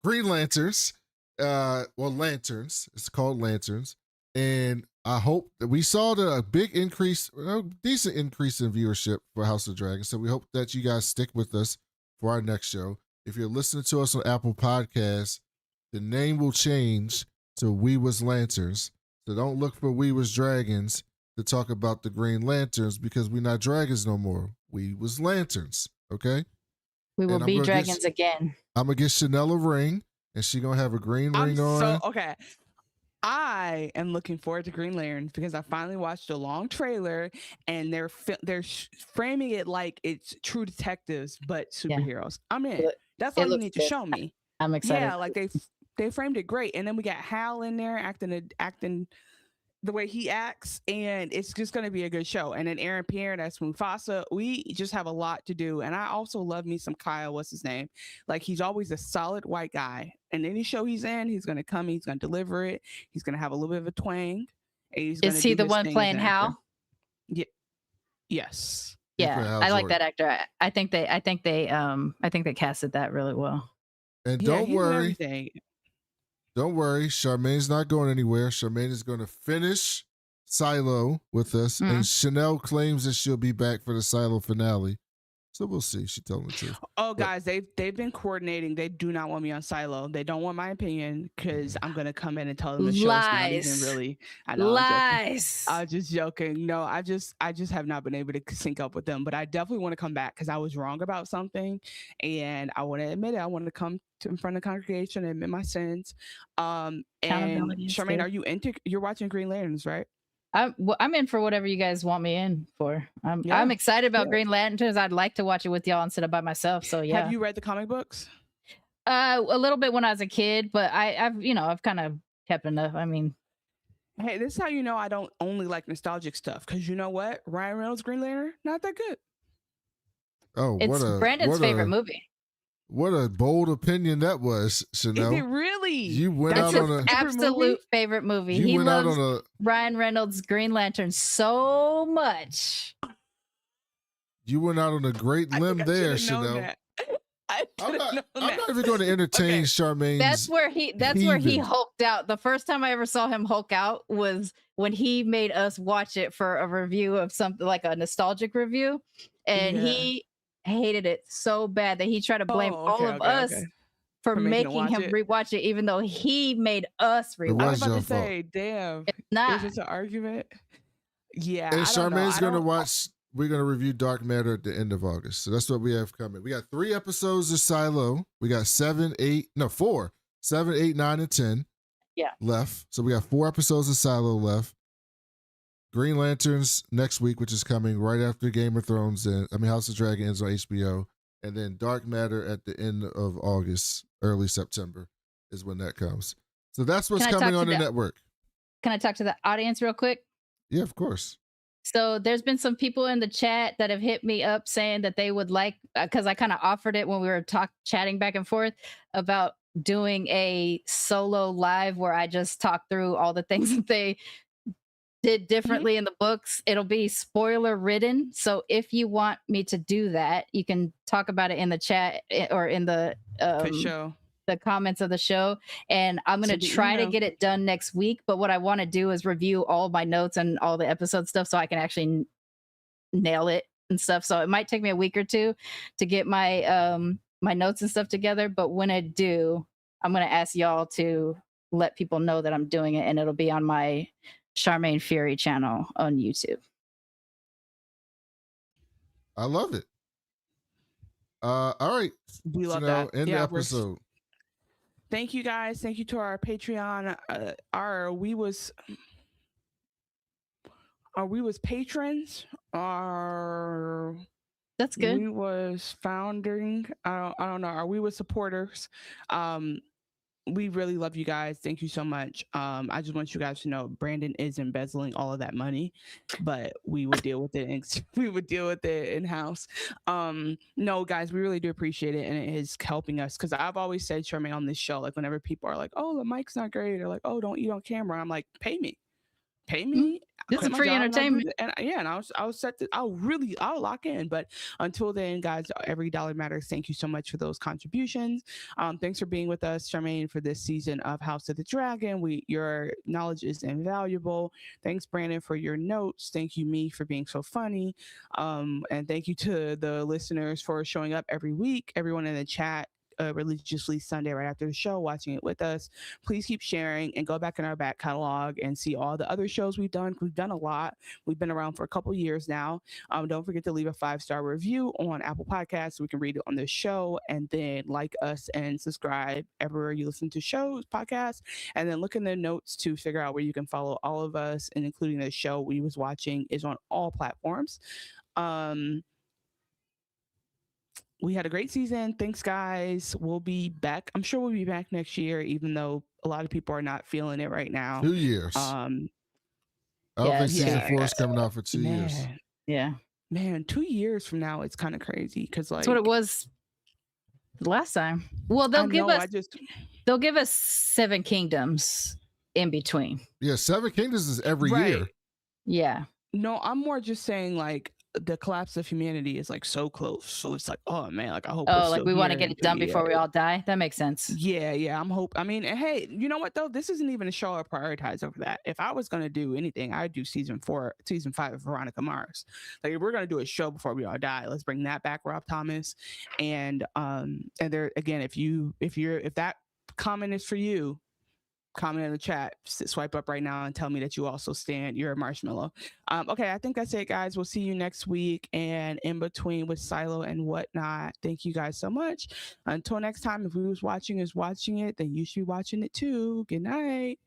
Green Lanterns. Lanterns. It's called Lanterns, and I hope that we saw a big increase, a decent increase in viewership for House of Dragons. So we hope that you guys stick with us for our next show. If you're listening to us on Apple Podcasts, the name will change to We Was Lanterns. So don't look for We Was Dragons to talk about the Green Lanterns because we're not dragons no more. We was lanterns, okay? We will be dragons again. I'm going to get Chanel a ring, and she's going to have a green ring on. Okay. I am looking forward to Green Lanterns because I finally watched a long trailer, and they're framing it like it's True Detectives, but superheroes. I'm in. That's all you need to show me. I'm excited. Yeah, like they framed it great, and then we got Hal in there acting the way he acts, and it's just going to be a good show. And then Aaron Pierre, that's Mufasa. We just have a lot to do, and I also love me some Kyle. What's his name? Like, he's always a solid white guy, and any show he's in, he's going to come, he's going to deliver it. He's going to have a little bit of a twang. And is he the one playing Hal? Yeah. Yes. Yeah, I like that actor. I think they casted that really well. And don't worry, Charmaine's not going anywhere. Sharmane is going to finish Silo with us, and Chanel claims that she'll be back for the Silo finale. So we'll see. She told me to. Oh, guys, they've been coordinating. They do not want me on Silo. They don't want my opinion because I'm gonna come in and tell them the show's not even really. I know, lies. I was just joking. No, I just have not been able to sync up with them. But I definitely want to come back because I was wrong about something, and I want to admit it. I want to come in front of the congregation and admit my sins. And Charmaine, you're watching Green Lanterns, right? I'm in for whatever you guys want me in for. I'm excited about Green Lanterns. I'd like to watch it with y'all instead of by myself. So yeah. Have you read the comic books? A little bit when I was a kid, but I've kind of kept enough. I mean, hey, this is how you know I don't only like nostalgic stuff, because you know what? Ryan Reynolds' Green Lantern, not that good. Oh, it's Brandon's favorite movie. What a bold opinion that was, Chanel. Is it really? You went That's out on his absolute favorite movie. He loves Ryan Reynolds' Green Lantern so much. You went out on a great limb there, Chanel. I'm not even going to entertain Charmaine. That's where he hulked out. The first time I ever saw him hulk out was when he made us watch it for a review of something like a nostalgic review, and he hated it so bad that he tried to blame all of us for making him rewatch it, even though he made us rewatch it. I was about to say, damn, it's not. Is it an argument? Yeah. And Charmaine's going to watch. We're going to review Dark Matter at the end of August. So that's what we have coming. We got 3 episodes of Silo. We got 4, 7, 8, 9, and 10 left. So we got 4 episodes of Silo left. Green Lanterns next week, which is coming right after Game of Thrones and House of Dragons on HBO. And then Dark Matter at the end of August, early September is when that comes. So that's what's coming on the network. Can I talk to the audience real quick? Yeah, of course. So there's been some people in the chat that have hit me up saying that they would like, because I kind of offered it when we were chatting back and forth about doing a solo live where I just talk through all the things that they did differently in the books. It'll be spoiler ridden. So if you want me to do that, you can talk about it in the chat or in the show. The comments of the show. And I'm going to try to get it done next week. But what I want to do is review all my notes and all the episode stuff so I can actually nail it and stuff. So it might take me a week or two to get my my notes and stuff together. But when I do, I'm going to ask y'all to let people know that I'm doing it, and it'll be on my Sharmane Fury channel on YouTube. I love it. All right. We love that. End the episode. Thank you guys. Thank you to our Patreon. Are we was patrons? That's good. We was founding. I don't know. Are we was supporters? We really love you guys. Thank you so much. I just want you guys to know Brandon is embezzling all of that money, but we would deal with it. We would deal with it in house. No, guys, we really do appreciate it, and it is helping us. Because I've always said, Sharmane, on this show, like whenever people are like, "Oh, the mic's not great," or like, "Oh, don't eat on camera," I'm like, "Pay me." This is free entertainment. And I'll lock in. But until then, guys, every dollar matters. Thank you so much for those contributions. Thanks for being with us, Sharmane, for this season of House of the Dragon. Your knowledge is invaluable. Thanks, Brandon, for your notes. Thank you, me, for being so funny. And thank you to the listeners for showing up every week. Everyone in the chat. Religiously Sunday right after the show, watching it with us. Please keep sharing and go back in our back catalog and see all the other shows we've done. We've done a lot. We've been around for a couple years now. Don't forget to leave a 5-star review on Apple Podcasts so we can read it on the show, and then like us and subscribe everywhere you listen to shows, podcasts, and then look in the notes to figure out where you can follow all of us, and including the show we was watching is on all platforms. We had a great season. Thanks, guys. We'll be back. I'm sure we'll be back next year, even though a lot of people are not feeling it right now. 2 years. I don't think season 4 is coming out for 2 years. Yeah. Man, 2 years from now, it's kind of crazy because that's what it was last time. Well, they'll give us 7 kingdoms in between. Yeah, 7 kingdoms is every year. Yeah. No, I'm more just saying like the collapse of humanity is like so close. So it's like, oh man, like I hope. Oh, like we want to get it done before we all die. That makes sense. Yeah. I mean, hey, you know what though? This isn't even a show I prioritize over that. If I was gonna do anything, I'd do season 5 of Veronica Mars. Like if we're gonna do a show before we all die, let's bring that back, Rob Thomas. And there again, if that comment is for you, comment in the chat, swipe up right now and tell me that you also stand. You're a marshmallow. Okay, I think that's it, guys. We'll see you next week, and in between with Silo and whatnot. Thank you guys so much. Until next time, if we was watching it, then you should be watching it too. Good night.